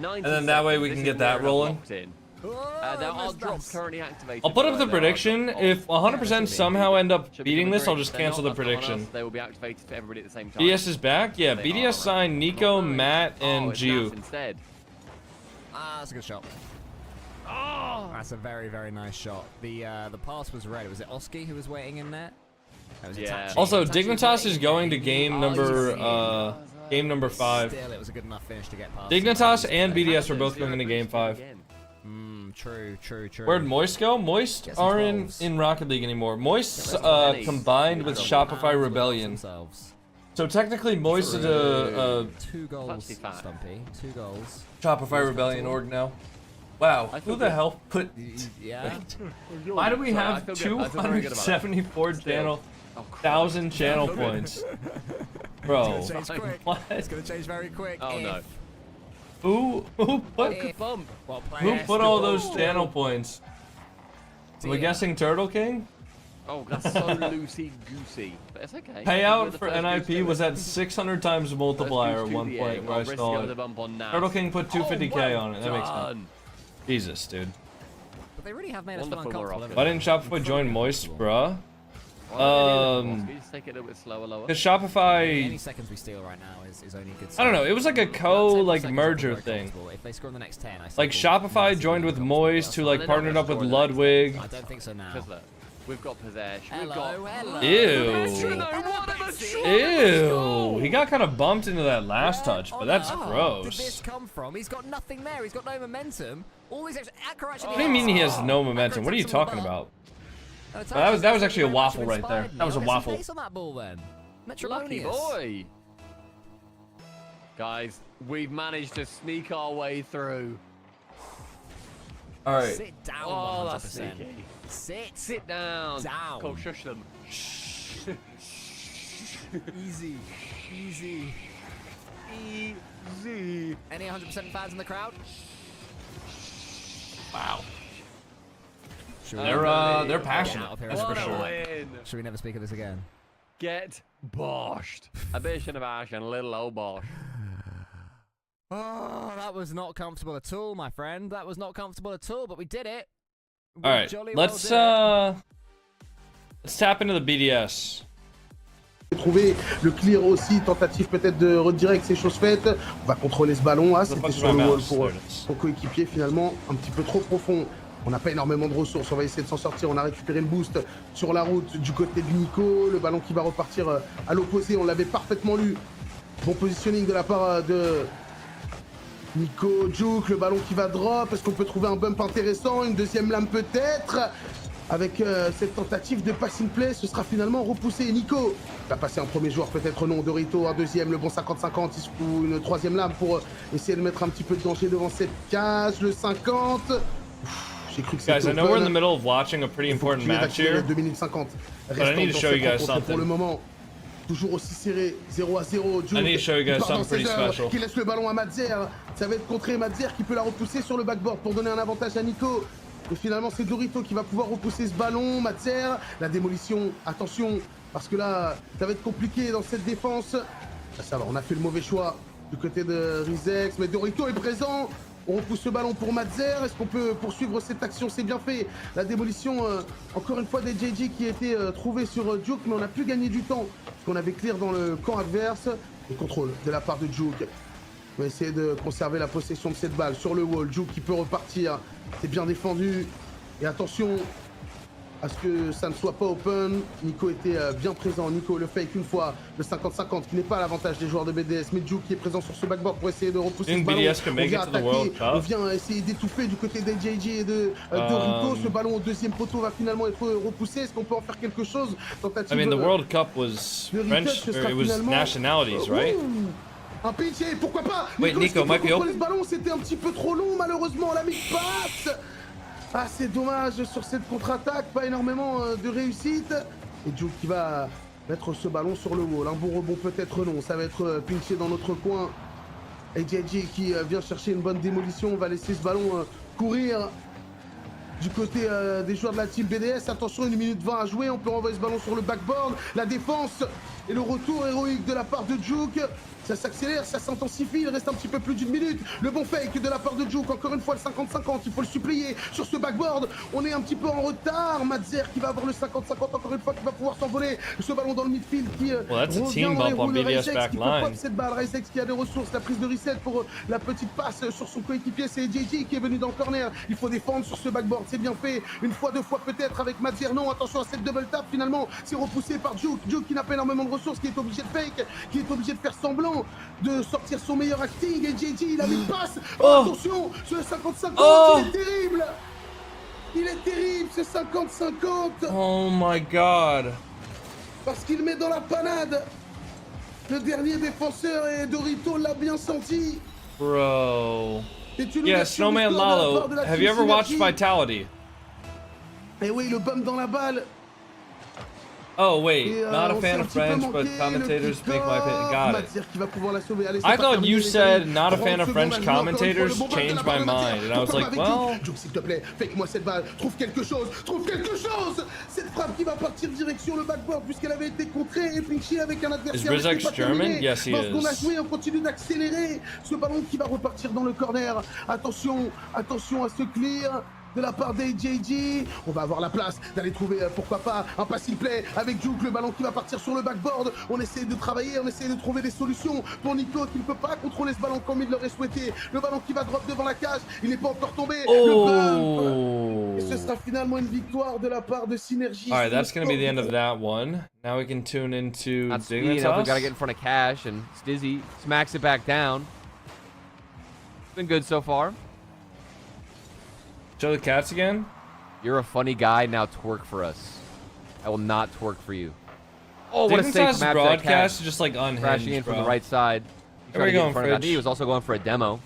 90 And then that way seconds, we this can is get that where it rolling. locked in. There are drops currently activated. I'll put up the There are prediction. drops. If 100% somehow end up Should be beating coming this, I'll through. just They're cancel the not, that's not on prediction. us. They will be activated for everybody at the same time. BDS is back? Yeah, They BDS are, signed Nico, Matt, and it's Giu. Nats instead. Ah, that's a good shot. Oh! That's a very, very nice shot. The pass was red. Was it Oski who was waiting in there? That was Yeah. Itachi. Also, Itachi was Dignitas waiting is in going to there. game Oh, number 5. Still, it was a good enough finish to get past. Dignitas and BDS are both going into game 5. True. Where'd Moist go? Moist Get some aren't 12s. in Rocket League anymore. Moist pennies. combined with Shopify Rebellion. Themselves. So technically Moist is a 2 goals, Fancy fat. Stumpy. 2 goals. Shopify Rebellion org now. Wow, I who feel the good. hell put... Yeah. Why do we Sorry, I have feel good. I feel very good about that. 274 channel... Oh, crap. 1,000 channel points? Bro, It's gonna change quick. what? It's gonna change very quick. Oh, if, no. Who put... If, Bump. well, Who players put do all all those do. channel points? Am I Dear. guessing Turtle King? Oh, that's so loosey-goosey. But it's okay. We're Payout the for first NIP boost was to at 600 times multiplier at First boost one to the point egg. where I I'll risk saw to go with it. the bump on Nats. Turtle King put 250k well on it. That makes sense. done. Jesus, dude. But they really have made us feel Wonderful, uncomfortable. Morocco. Why didn't Shopify join Moist, bruh? Well, just take it a little bit slower, lower. Because Any Shopify... seconds we steal right now is only good. I don't know, it was like a About 10 seconds I feel merger very thing. comfortable. If they score in the next 10, I still Like feel Shopify massively joined with uncomfortable. Moist, who like They're not partnered up with gonna score in the Ludwig. I don't think so now. Because look, we've got possession. Hello, We've hello. Ew. Ew. He got kind of bumped into that last touch, but that's Where did this gross. come from? He's got nothing there. He's got no momentum. All these extra Akra actually. What do you mean he has no momentum? What are you talking about? That was actually a waffle right there. That was a waffle. On that ball then. Lucky boy. Guys, we've managed to sneak our way through. All right. Sit down. Oh, that's 100%. sneaky. Sit Down. down. Go shush them. Easy. Easy. Any 100% fans in the crowd? Wow. Should we, They're Get passionate. out of here. That's for What a sure. win. should we never speak of this again? Get boshed. A bit of bash and a little old bosh. Oh, that was not comfortable at all, my friend. That was not comfortable at all, but we did it. We All right. jolly well Let's did it. let's tap into the BDS. Trouver le clear aussi, tentative peut-être de redirect, c'est chose faite. On va contrôler ce ballon là, c'était sur le wall pour son coéquipier finalement, un petit peu trop profond. On n'a pas énormément de ressources, on va essayer de s'en sortir. On a récupéré le boost sur la route du côté de Nico. Le ballon qui va repartir à l'opposé, on l'avait parfaitement lu. Bon positioning de la part de Nico, Juke, le ballon qui va drop. Est-ce qu'on peut trouver un bump intéressant? Une deuxième lame peut-être? Avec cette tentative de pass in play, ce sera finalement repoussé. Nico va passer un premier joueur, peut-être non. Dorito, un deuxième, le bon 50-50. Il se fout une troisième lame pour essayer de mettre un petit peu de danger devant cette case. Le 50. J'ai cru que c'était Guys, I know we're in the middle of watching a pretty important match here, 2 minutes 50. but I need to show you guys Pour le something. moment, toujours aussi serré, 0-0. I need to show you guys something pretty special. Qui laisse le ballon à Madzer. Ça va être contré. Madzer qui peut la repousser sur le backboard pour donner un avantage à Nico. Et finalement, c'est Dorito qui va pouvoir repousser ce ballon. Madzer, la démolition. Attention, parce que là, ça va être compliqué dans cette défense. Ça va, on a fait le mauvais choix du côté de Rizex, mais Dorito est présent. On repousse le ballon pour Madzer. Est-ce qu'on peut poursuivre cette action? C'est bien fait. La démolition, encore une fois, des JJ qui étaient trouvés sur Juke, mais on a pu gagner du temps parce qu'on avait clear dans le camp adverse. Et contrôle de la part de Juke. On va essayer de conserver la possession de cette balle sur le wall. Juke qui peut repartir. C'est bien défendu. Et attention à ce que ça ne soit pas open. Nico était bien présent. Nico le fake une fois. Le 50-50 qui n'est pas à l'avantage des joueurs de BDS. Mais Juke qui est présent sur ce backboard pour essayer de repousser ce ballon. BDS can make it to the World Cup. On vient essayer d'étouffer du côté des JJ et de Dorito. Ce ballon au deuxième poteau va finalement être repoussé. Est-ce qu'on peut en faire quelque chose? Tentative I mean, the World Cup was de French, retouch, ce or sera it was finalement- nationalities, right? Ouh, un pitch, et pourquoi pas? Wait, Nico, might be contrôler open. ce ballon, c'était un petit peu trop long, malheureusement, la passe. Ah, c'est dommage sur cette contre-attaque, pas énormément de réussite. Et Juke qui va mettre ce ballon sur le wall. Un bon rebond peut-être non, ça va être pinché dans notre coin. Et JJ qui vient chercher une bonne démolition, on va laisser ce ballon courir du côté des joueurs de la team BDS. Attention, 1 minute 20 à jouer, on peut renvoyer ce ballon sur le backboard. La défense et le retour héroïque de la part de Juke. Ça s'accélère, ça s'intensifie, il reste un petit peu plus d'1 minute. Le bon fake de la part de Juke, encore une fois le 50-50, il faut le supplier sur ce backboard. On est un petit peu en retard. Madzer qui va avoir le 50-50, encore une fois, qui va pouvoir s'envoler. Ce ballon dans le midfield qui revient dans les roues de Risex, qui peut pop cette balle. Risex qui a des ressources, la prise de reset pour la petite passe sur son coéquipier. C'est JJ qui est venu dans le corner. Il faut défendre sur ce backboard, c'est bien fait. Une fois, deux fois peut-être avec Madzer. Non, attention à cette double tap, finalement, c'est repoussé par Juke. Juke qui n'a pas énormément de ressources, qui est obligé de fake, qui est obligé de faire semblant de sortir son meilleur acting. Et JJ, il a mis une passe. Oh, attention, ce 50-50, il est terrible. Il est terrible, ce 50-50. Oh my god. Parce qu'il met dans la panade le dernier défenseur et Dorito l'a bien senti. Bro. Yeah, Snowman Lalo, have you ever watched Vitality? Et oui, le bump dans la balle. Oh wait, not a fan of French, but commentators make my opinion. Got it. I thought you said not a fan of French commentators changed my mind, and I was like, well. S'il te plaît, fake-moi cette balle. Trouve quelque chose. Trouve quelque chose. Cette frappe qui va partir direction le backboard puisqu'elle avait été contrée et pinchée avec un adversaire. Is Rizex German? Yes, he Lorsqu'on a is. joué, on continue d'accélérer. Ce ballon qui va repartir dans le corner. Attention, attention à ce clear de la part des JJ. On va avoir la place d'aller trouver, pourquoi pas, un passing play avec Juke, le ballon qui va partir sur le backboard. On essaie de travailler, on essaie de trouver des solutions pour Nico qui ne peut pas contrôler ce ballon comme il l'aurait souhaité. Le ballon qui va drop devant la cage, il n'est pas encore tombé. Le bump. Et ce sera finalement une victoire de la part de Synergy. Alright, that's gonna be the end of that one. Now we can tune into Not speed enough, we gotta get Dignitas. in front of Cash, and Stizzy smacks it back down. It's been good so far. Show the cats again. You're a funny guy, now twerk for us. I will not twerk for you. Oh, what a save Dignitas' from Abject broadcast Cash. is just like unhinged, Crashing in bro. from the right side. Where are we going, I think he was also going for a demo.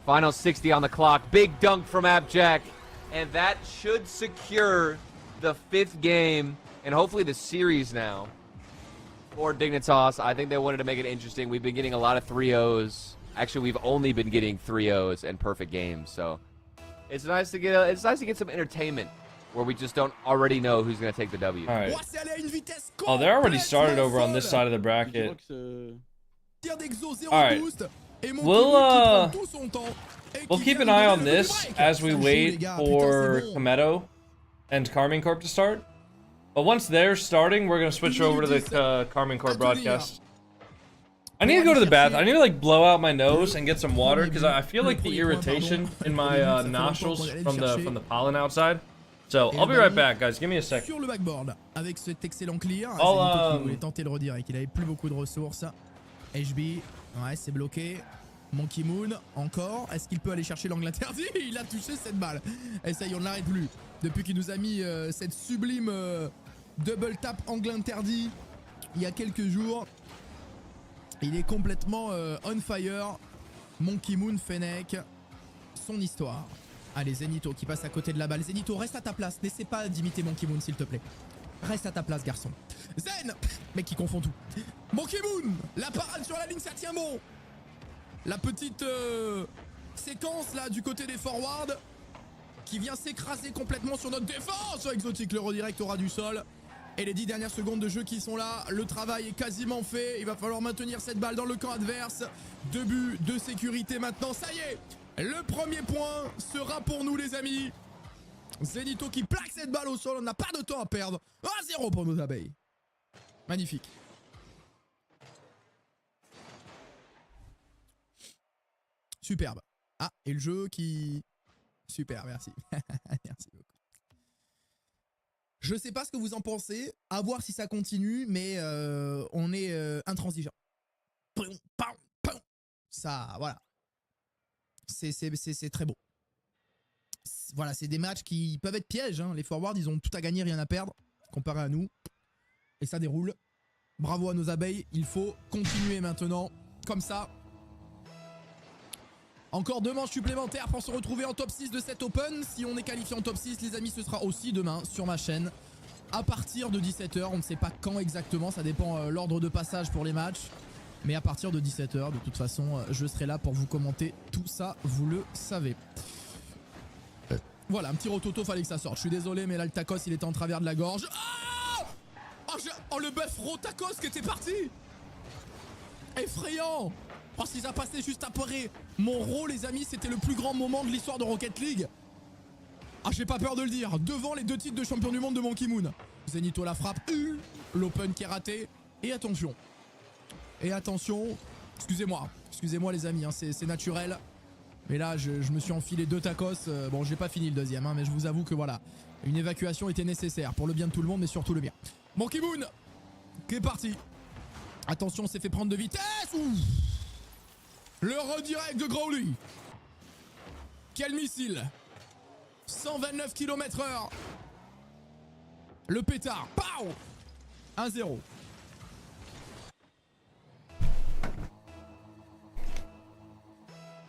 Final 60 on the clock. Big dunk from Abject. And that should secure the 5th game and hopefully the series now for Dignitas. I think they wanted to make it interesting. We've been getting a lot of 3-0s. Actually, we've only been getting 3-0s and perfect games. So it's nice to get some entertainment where we just don't already know who's going to take the W. Alright. Oh, they're already started over on this side of the bracket. Alright. We'll keep an eye on this as we wait for Kometo and Carmine Corp to start. But once they're starting, we're gonna switch over to the Carmine Corp broadcast. I need to go to the bathroom. I need to like blow out my nose and get some water because I feel like the irritation in my nostrils from the pollen outside. So I'll be right back, guys. Give me a sec. Sur le backboard, avec cet excellent clear, I'll, Zenito qui voulait tenter de redire et qu'il avait plus beaucoup de ressources. HB, ouais, c'est bloqué. Monkey Moon, encore. Est-ce qu'il peut aller chercher l'angle interdit? Il a touché cette balle. Et ça y est, on ne l'arrête plus. Depuis qu'il nous a mis cette sublime double tap angle interdit il y a quelques jours. Il est complètement on fire. Monkey Moon, Fennec, son histoire. Allez, Zenito qui passe à côté de la balle. Zenito, reste à ta place. N'essaie pas d'imiter Monkey Moon, s'il te plaît. Reste à ta place, garçon. Zen, mec qui confond tout. Monkey Moon, la parade sur la ligne, ça tient bon. La petite séquence là du côté des forwards qui vient s'écraser complètement sur notre défense. Exotique, le redirect aura du sol. Et les 10 dernières secondes de jeu qui sont là. Le travail est quasiment fait. Il va falloir maintenir cette balle dans le camp adverse. 2 buts de sécurité maintenant. Ça y est, le premier point sera pour nous, les amis. Zenito qui plaque cette balle au sol. On n'a pas de temps à perdre. 1-0 pour nos abeilles. Magnifique. Superbe. Ah, et le jeu qui... Super, merci. Merci beaucoup. Je sais pas ce que vous en pensez, à voir si ça continue, mais on est intransigeant. Ça, voilà. C'est très beau. Voilà, c'est des matchs qui peuvent être pièges. Hein. Les forwards, ils ont tout à gagner, rien à perdre, comparé à nous. Et ça déroule. Bravo à nos abeilles. Il faut continuer maintenant, comme ça. Encore 2 manches supplémentaires pour se retrouver en top 6 de cet Open. Si on est qualifié en top 6, les amis, ce sera aussi demain sur ma chaîne. À partir de 17 h, on ne sait pas quand exactement, ça dépend l'ordre de passage pour les matchs. Mais à partir de 17h, de toute façon, je serai là pour vous commenter tout ça, vous le savez. Voilà, un petit rototo, fallait que ça sorte. Je suis désolé, mais là, le tacos, il était en travers de la gorge. Oh, le bœuf tacos qui était parti. Effrayant. Parce qu'il a passé juste après mon rôle, les amis, c'était le plus grand moment de l'histoire de Rocket League. Ah, j'ai pas peur de le dire. Devant les 2 titres de champion du monde de Monkey Moon. Zenito la frappe, l'open qui est raté. Et attention, excusez-moi les amis, hein, c'est naturel. Mais là, je me suis enfilé 2 tacos. Bon, j'ai pas fini le deuxième, hein, mais je vous avoue que voilà, une évacuation était nécessaire pour le bien de tout le monde, mais surtout le mien. Monkey Moon qui est parti. Attention, on s'est fait prendre de vitesse. Ouf. Le redirect de Growly. Quel missile. 129 km/h. Le pétard. Pow. 1-0.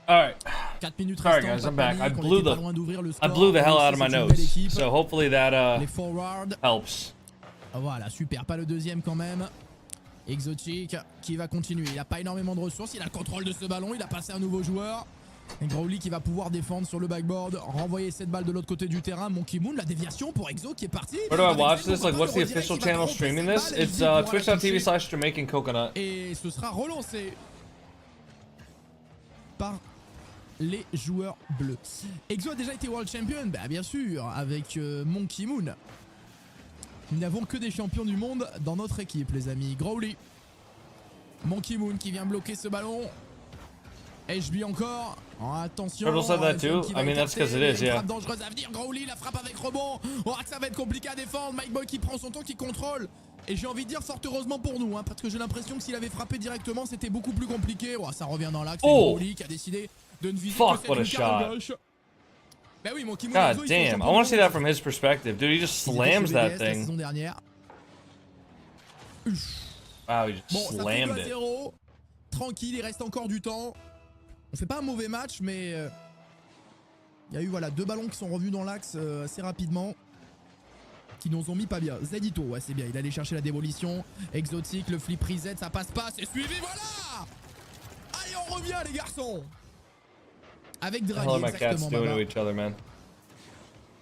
Alright. 4 minutes Alright restantes, guys, I'm pas de back. panique, I on blew était pas the loin d'ouvrir le I score. blew the hell out of my C'est une nose. belle équipe. So hopefully that Les forwards. helps. Voilà, super, pas le deuxième quand même. Exotic qui va continuer. Il a pas énormément de ressources, il a le contrôle de ce ballon, il a passé un nouveau joueur. Et Growly qui va pouvoir défendre sur le backboard, renvoyer cette balle de l'autre côté du terrain. Monkey Moon, la déviation pour Exo qui est parti. Where do I watch this? Like, what's the official channel streaming this? It's twitch.tv/JamaicanCoconut. Et ce sera relancé par les joueurs bleus. Exo a déjà été World Champion, bah bien sûr, avec Monkey Moon. Nous n'avons que des champions du monde dans notre équipe, les amis. Growly. Monkey Moon qui vient bloquer ce ballon. HB encore. Oh, attention. Turtle said that too. I mean, that's because it is, yeah. Frappe dangereuse à venir. Growly, la frappe avec rebond. Oh, ça va être compliqué à défendre. Mike Boy qui prend son temps, qui contrôle. Et j'ai envie de dire fort heureusement pour nous, hein, parce que j'ai l'impression que s'il avait frappé directement, c'était beaucoup plus compliqué. Oh, ça revient dans l'axe. Oh. Growly qui a décidé de ne viser Fuck, que what a cette lucarne shot. gauche. Bah oui, Monkey Moon, God Exo, ils sont damn, I champions want to du see monde. that from his perspective. Dude, he just Ils étaient slams chez that BDS la thing. saison dernière. Wow, he just Bon, ça fait slammed 2-0. it. Tranquille, il reste encore du temps. On fait pas un mauvais match, mais il y a eu voilà 2 ballons qui sont revenus dans l'axe assez rapidement, qui nous ont mis pas bien. Zedito, ouais c'est bien, il allait chercher la démolition. Exotique, le flip reset, ça passe pas, c'est suivi, voilà. Allez, on revient les garçons. Avec What the hell Drali, are my cats exactement. doing to Baba. each other, man?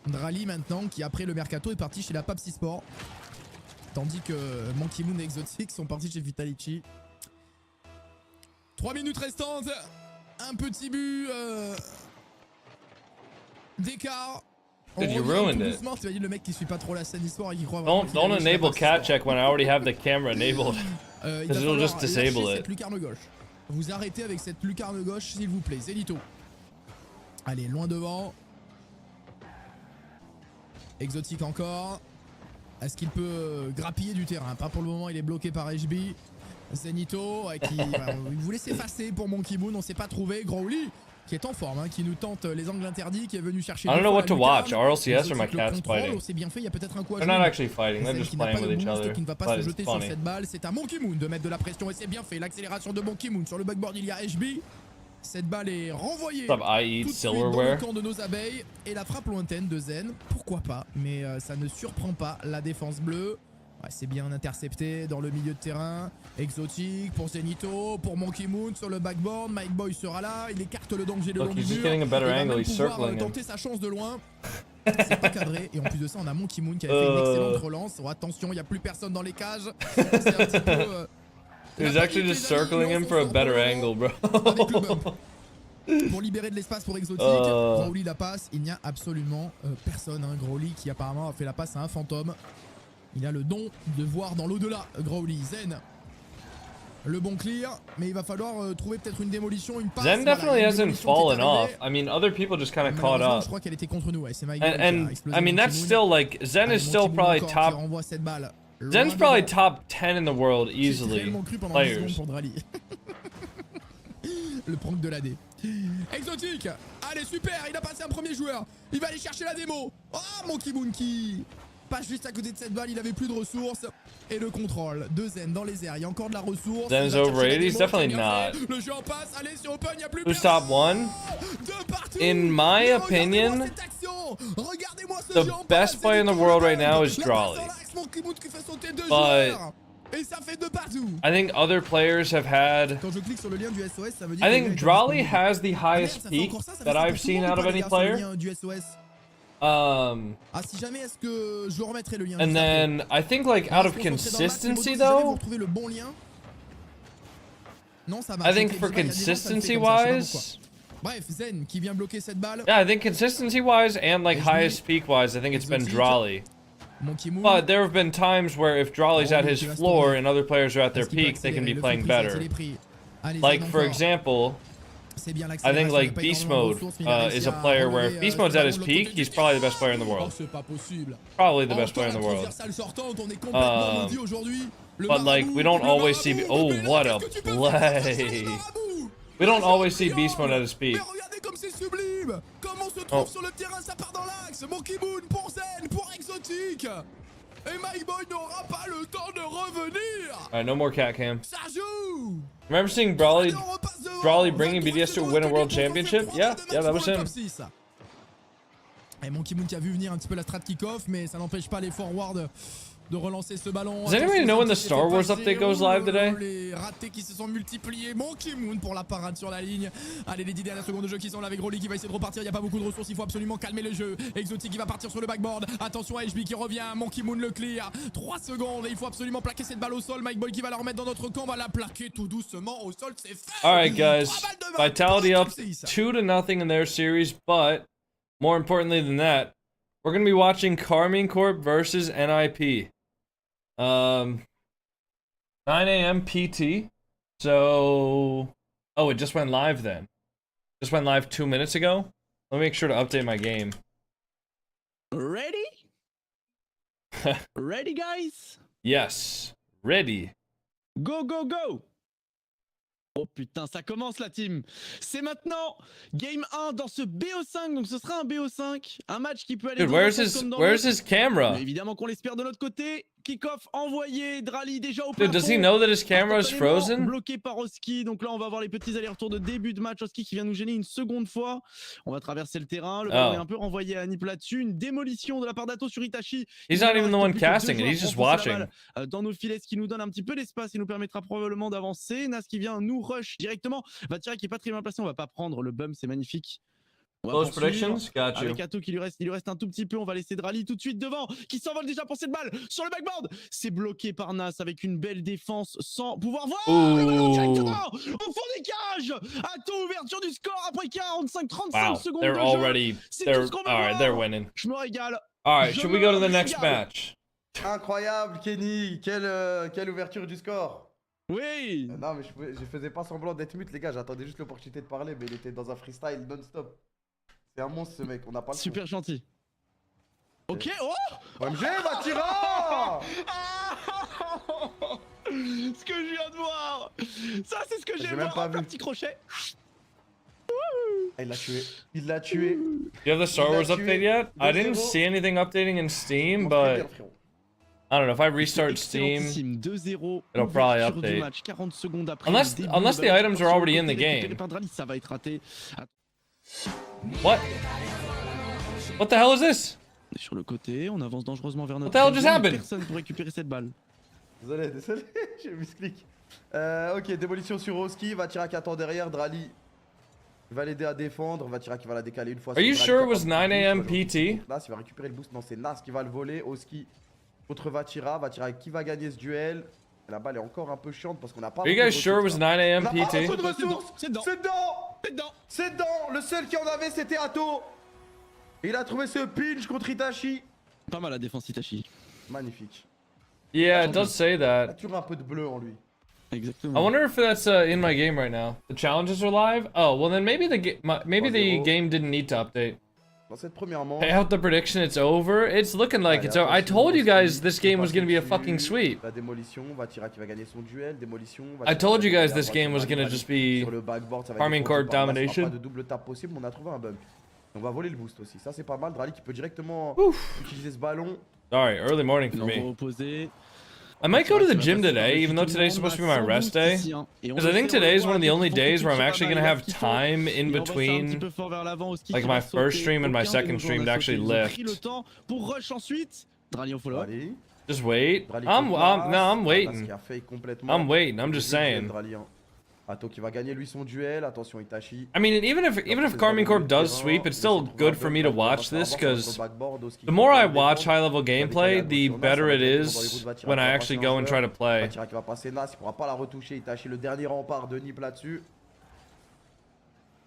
Drali maintenant, qui après le mercato est parti chez la Papsi Sport, tandis que Monkey Moon et Exotic sont partis chez Vitality. 3 minutes restantes. Un petit but d'écart. Dude, you ruined it. Doucement, tu vas dire le mec qui suit pas trop la scène histoire et qui croit Don't enable cat check when I already have the camera enabled. Because it'll just disable it. Cette lucarne gauche. Vous arrêtez avec cette lucarne gauche s'il vous plaît. Zenito. Allez, loin devant. Exotique encore. Est-ce qu'il peut grappiller du terrain? Pas pour le moment, il est bloqué par HB. Zenito qui il voulait s'effacer pour Monkey Moon, on s'est pas trouvé. Growly qui est en forme, hein, qui nous tente les angles interdits, qui est venu chercher. I don't know what to watch, RLCS or my cats fighting. C'est bien fait, il y a peut-être un coup à They're jouer. not actually fighting, they're just Qui n'a playing pas with de each boost, other. qui ne va pas But se it's jeter sur funny. cette balle. C'est à Monkey Moon de mettre de la pression et c'est bien fait. L'accélération de Monkey Moon sur le backboard, il y a HB. Cette balle est renvoyée What's up, I tout eat de suite dans silverware? le camp de nos abeilles. Et la frappe lointaine de Zen, pourquoi pas. Mais ça ne surprend pas la défense bleue. Ouais, c'est bien intercepté dans le milieu de terrain. Exotique pour Zenito, pour Monkey Moon sur le backboard. Mike Boy sera là, il écarte le danger de Look, long du he's just mur. getting a better Il va angle, même he's pouvoir circling him. tenter sa chance de loin. C'est pas cadré. Et en plus de ça, on a Monkey Moon qui a fait une excellente relance. Oh, attention, il n'y a plus personne dans les cages. C'est un petit peu... He's actually just circling him for a better angle, bro. Avec le bump. Pour libérer de l'espace pour Exotic, Growly la passe, il n'y a absolument personne. Hein. Growly qui apparemment a fait la passe à un fantôme. Il a le don de voir dans l'au-delà. Growly, Zen. Le bon clear, mais il va falloir trouver peut-être une démolition, une passe. Zen definitely hasn't fallen off. I mean, other people just kind of caught up. Je crois qu'elle était contre nous, ouais, c'est Mike. And I mean, that's still like, Zen is still probably top. Zen's probably top 10 in the world easily. Players. Le prank de l'AD. Exotique. Allez, super, il a passé un premier joueur. Il va aller chercher la démo. Oh, Monkey Moon qui passe juste à côté de cette balle, il avait plus de ressources. Et le contrôle de Zen dans les airs, il y a encore de la ressource. Zen's overrated? He's definitely not. Le jeu en passe, allez, c'est open, il n'y a plus Who's top one? In my opinion, the best player in the world right now is Drawley. Monkey Moon qui fait sauter 2 But joueurs. Et ça fait 2 partout. I think other players have had. Quand je clique sur le lien du SOS, ça veut dire I que le think lien est Drawley disponible. has the Ah, merde, highest ça fait peak encore ça, ça that fait ça I've pour tout le seen monde out ou of pas, any les gars, sur le player. lien du SOS. Ah, si jamais, est-ce que je remettrai le lien And juste après. then I think like out of On va se concentrer dans le match. consistency Si jamais vous though, retrouvez le bon lien. Non, ça marche. I think Ok, for je sais pas, il y a des gens, ça le fait consistency comme ça, je sais pas wise, pourquoi. Bref, Zen qui vient bloquer cette balle. yeah, I think consistency wise and like highest peak wise, I think it's been Exotique. Drawley. Monkey Moon. But there have been times where if Drawley's at his qui va se floor tourner. and other players are at their Est-ce qu'il peut peak, they can accélérer? be Le playing fait prise, better. il est pris. Allez, Like Zen for encore. example, C'est bien I think l'accélération, il like a pas Beast énormément de Mode ressources, mais il a réussi is a à player where relever, if Beast ce Mode's at ballon his de l'autre peak, côté he's du probably the terrain. best player in the world. Oh, c'est pas possible. Probably the best Encore player in la the world. transversale sortante, on est complètement maudit aujourd'hui. Le But like marabout, we don't le always see. marabout, Oh, mais là, what a qu'est-ce que tu peux faire face à ce play! marabout? We don't Mais always c'est see Beast Mode at his Mais peak. regardez comme c'est sublime. Comment on se trouve Oh. sur le terrain, ça part dans l'axe. Monkey Moon pour Zen, pour Exotique. Et My Boy n'aura pas le temps de revenir. Alright, no more cat cam. Ça joue. Remember seeing Brawley Allez, on repasse devant. Brawley bringing 23 BDS to secondes win a à world gagner pour faire championship? 3 Yeah, matchs yeah, that was pour le him. top 6. Et Monkey Moon qui a vu venir un petit peu la strat kick-off, mais ça n'empêche pas les forwards de relancer ce ballon. Does anybody know when the Star Wars update goes live today? Les ratés qui se sont multipliés. Monkey Moon pour la parade sur la ligne. Allez, les 10 dernières secondes de jeu qui sont là avec Rolly qui va essayer de repartir. Il n'y a pas beaucoup de ressources, il faut absolument calmer le jeu. Exotique qui va partir sur le backboard. Attention à HB qui revient. Monkey Moon le clear. 3 secondes et il faut absolument plaquer cette balle au sol. Mike Boy qui va la remettre dans notre camp. Va la plaquer tout doucement au sol. C'est fait. Alright, guys. 3 balles de 20 Vitality pour up le top 6. 2-0 in their series, but more importantly than that, we're gonna be watching Carmine Corp versus NIP. 9 a.m. PT. So, oh, it just went live then. Just went live 2 minutes ago. Let me make sure to update my game. Ready? Ready, guys? Yes, ready. Go, go, go! Oh putain, ça commence la team. C'est maintenant Game 1 dans ce BO5, donc ce sera un BO5. Un match qui peut aller Dude, dans un where's sens his comme dans where's l'autre. his camera? Mais évidemment qu'on l'espère de notre côté. Kick-off envoyé, Drali déjà au Dude, does he plafond. know that his camera is Instantanément frozen? bloqué par Oski, donc là on va voir les petits allers-retours de début de match. Oski qui vient nous gêner une seconde fois. On va traverser le terrain, le ballon est un peu renvoyé à Nip là-dessus. Une démolition de la part d'Ato sur Itachi. He's not even the one casting it, he's just watching. Dans nos filets, ce qui nous donne un petit peu d'espace et nous permettra probablement d'avancer. Nas qui vient nous rush directement. Va tirer qui est pas très bien placé, on va pas prendre le bump, c'est magnifique. On va Close poursuivre. predictions? Got you. Avec Ato qui il lui reste un tout petit peu, on va laisser Drali tout de suite devant, qui s'envole déjà pour cette balle sur le backboard. C'est bloqué par Nas avec une belle défense sans pouvoir voir le ballon directement au fond des cages. Ato, ouverture du score après 45-35 Wow, secondes they're de jeu. already C'est they're tout ce qu'on veut alright, voir. they're winning. Je me régale. Alright, Je should we go to the me next régale. match? Incroyable, Kenny. Quelle ouverture du score. Oui. Non, mais je faisais pas semblant d'être mute, les gars. J'attendais juste l'opportunité de parler, mais il était dans un freestyle non-stop. C'est un monstre, ce mec. On n'a pas le Super gentil. Ok, oh OMG, Vatira. Ce que je viens de voir. Ça, c'est ce que J'ai j'ai même voir. pas Un vu. petit crochet. Ah, il l'a tué. Il l'a tué. Do you have the Star Il a Wars tué update yet? I didn't 2-0. see anything updating in Steam, Montre bien, but frérot. I don't know if I restart Steam. Excellentissime, 2-0. It'll probably ouverture du update. match, 40 secondes après Unless- le début, unless le the ballon items sur are le already in côté, the récupéré game. par Drali, ça va être raté. What? What the hell is this? On est sur le côté, on avance dangereusement vers notre the hell just zone, happened? personne pour récupérer cette balle. Désolé, j'ai misclick. Ok, démolition sur Oski. Vatira qui attend derrière. Drali il va l'aider à défendre. Vatira qui va la décaler une fois. Are you sur sure it Drali was qui 9 attend a.m. le boost. PT? Nas, il va récupérer le boost. Non, c'est Nas qui va le voler. Oski contre Vatira. Vatira qui va gagner ce duel. La balle est encore un peu chiante parce qu'on n'a pas. Are you beaucoup de guys sure it was ressources, 9 a.m. hein. On n'a pas PT? beaucoup de ressources. C'est dedans. C'est dedans. C'est dedans. C'est dedans. Le seul qui en avait, c'était Ato. Et il a trouvé ce pinch contre Itachi. Pas mal la défense Itachi. Magnifique. Yeah, it does say Il a that. toujours un peu de bleu en lui. Exactement. I wonder if that's in my game right now. The challenges are live. Oh, well then maybe maybe the 3-0. game didn't need to update. Dans cette première manche. Pay out the prediction. It's over. It's looking like Allez, it's over. I attention, told you Oski guys this qui game was passe gonna be a au-dessus. fucking sweep. La démolition, Vatira qui va gagner son duel, démolition. I told you guys this game was gonna just be sur le backboard, ça va être Carmine défendu Corp par Nas, domination. Pas de double tap possible, on a trouvé un bump. On va voler le boost aussi, ça c'est pas mal. Drali qui peut directement utiliser ce ballon. Sorry, early morning for L'envoi me. opposé. I might go to the gym today, even though today's supposed to be my rest day. Because I think today is one of the only days where I'm actually gonna have time in between, like my first stream and my second stream to actually lift. Pour rush ensuite. Drali en follow. Allez. Just wait. Drali I'm contre no, I'm Nas waiting. qui a fail complètement. I'm waiting. I'm Et just le duel saying. Drali, hein. Atto qui va gagner lui son duel. Attention Itachi. I mean, even if Carmine Corp does sweep, it's still good for me to watch this because the more I watch high-level gameplay, the better it is when I actually go and try to play. Vatira qui va passer Nas, il pourra pas la retoucher. Itachi le dernier rempart de Nip là-dessus.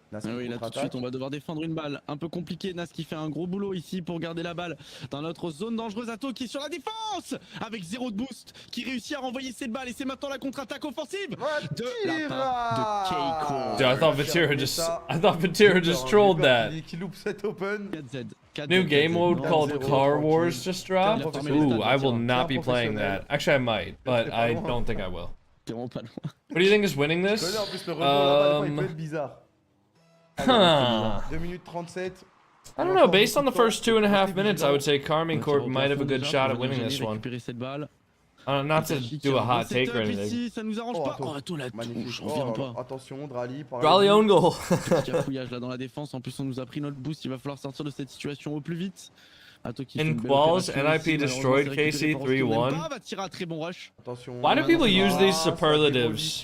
Nas Ah oui, là tout de contre-attaque. suite, on va devoir défendre une balle. Un peu compliqué. Nas qui fait un gros boulot ici pour garder la balle dans notre zone dangereuse. Atto qui est sur la défense avec 0 de boost, qui réussit à renvoyer cette balle. Et c'est maintenant la contre-attaque offensive de la part de Keiko. Dude, I thought Vatira just trolled that. Qui loupe cet open. 4Z. New game mode called 4-0, Car Wars tranquille. just dropped. Ooh, I will not be playing that. Actually, I might, but I don't think I will. T'es vraiment pas loin. What do you think is winning Je this? connais en plus le rebond là-bas, il peut être bizarre. Huh. 2 minutes 37. I don't know. Based on the first 2.5 minutes, I would say Carmine Corp might have a good shot at winning this one. Récupérer cette balle. Not to do a hot take or anything. Ici, ça nous arrange Oh, pas. Atto. Oh, Atto la touche, Magnifique. on revient pas. Attention, Drali. par Rally là. own goal. Petit cafouillage là dans la défense. En plus, on nous a pris notre boost. Il va falloir sortir de cette situation au plus vite. Atto qui fait In une belle quals, opération NIP ici, destroyed malheureusement, c'est récupéré KC par Oscar. On 3-1. n'aime pas, va tirer un très bon rush. Attention. Why do people use these superlatives?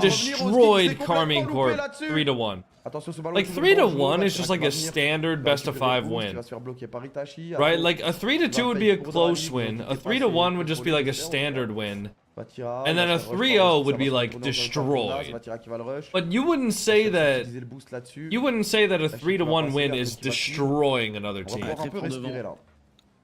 Destroyed Carmine Corp 3-1. Attention, ce ballon Like qui 3-1 va is just like a venir. standard best of 5 Il win. va se faire bloquer par Itachi. Right? Atto Like a 3-2 would be a close win. A 3-1 would just be like a standard win. Vatira, And then a va se faire 3-0 rush would be par like Vatira, destroyed. Vatira qui va le rush. But you wouldn't say that Utiliser le boost là-dessus. a 3-1 win is destroying another On va team. pouvoir un peu Très fort respirer là.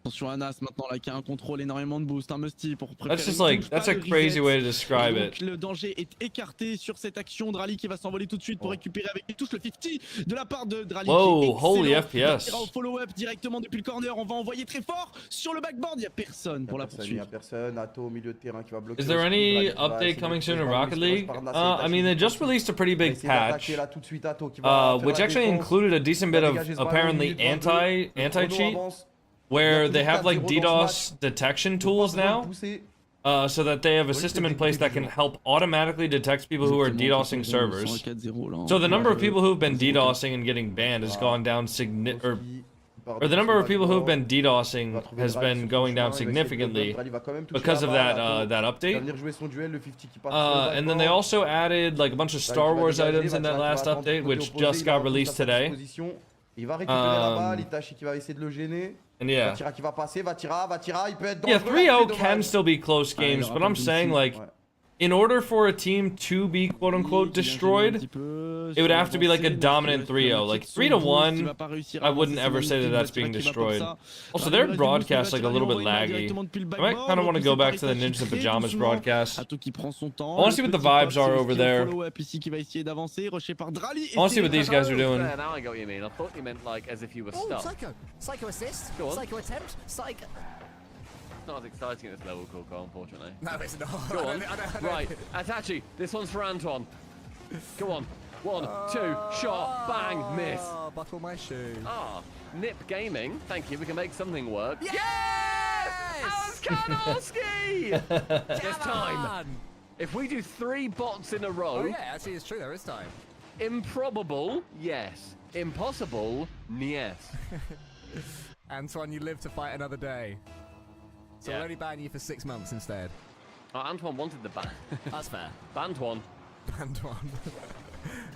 Attention à Nas maintenant là qui a un contrôle énormément de boost, un musty pour préparer That's just une like touche, that's pas a de crazy reset. way to describe Et donc, it. le danger est écarté sur cette action. Drali qui va s'envoler tout de suite pour récupérer avec les touches le 50 de la part de Drali. Whoa, qui est holy excellent. FPS. Il va au follow-up directement depuis le corner. On va envoyer très fort sur le backboard. Il n'y a personne pour la Il n'y poursuite. a personne. Atto au milieu de terrain qui va bloquer. Is there aussi. any Drali qui va update essayer de coming soon in trouver Rocket le League? par Nas et I mean, they Itachi. just released a pretty Il va big essayer d'attaquer patch, là tout de suite, Atto qui va faire which la actually défense. included a decent bit of Dégager ce ballon, apparently minute 22. anti Le cheat, chrono avance. where they have like 4-0 dans ce DDoS detection tools now, Pousser. so that they have a system in place that can help automatically detect people who are DDoSing servers. So the number of people who've been DDoSing and getting banned has gone down or the number of people who've been DDoSing has been going down significantly because of that update. And then they also added like a bunch of Star Wars items in that last update, which just got released today. Il va récupérer la balle, Itachi qui va essayer de le gêner. And yeah, Vatira qui va passer, Vatira, il peut être yeah, dangereux. 3-0 c'est can dommage. still be close games, but I'm saying like, Ouais. in order for a team to be quote unquote destroyed, it would have to be like a dominant 3-0. Like 3-1, I wouldn't ever say that that's being destroyed. Also, their broadcast like a little bit laggy. I might kind of want to go back to the Ninjas in Pajamas broadcast. I want to see what the vibes are over there. I want to see what these guys are doing. Yeah, now I get what you mean. I thought you meant like as if you were Oh, stuck. Psycho! Psycho assist! Go on. Psycho attempt! Psycho... It's not as exciting at this level, Coco, unfortunately. No, it's not. Go on. I don't- Right, Atachi, this one's for Antoine. Go on. 1, 2, shot, bang, miss. Oh, buckle my shoe. Ah, Nip Gaming. Thank you. We can make something work. Yes! Alex Karnowski! There's Come time. on! If we do 3 bots in a Oh row, yeah, actually it's true, there is time. improbable, yes. Impossible, yes. Antoine, you live to fight another day. So Yeah. we'll only ban you for 6 months instead. Oh, Antoine wanted the ban. That's fair. Bantuan. Antoine.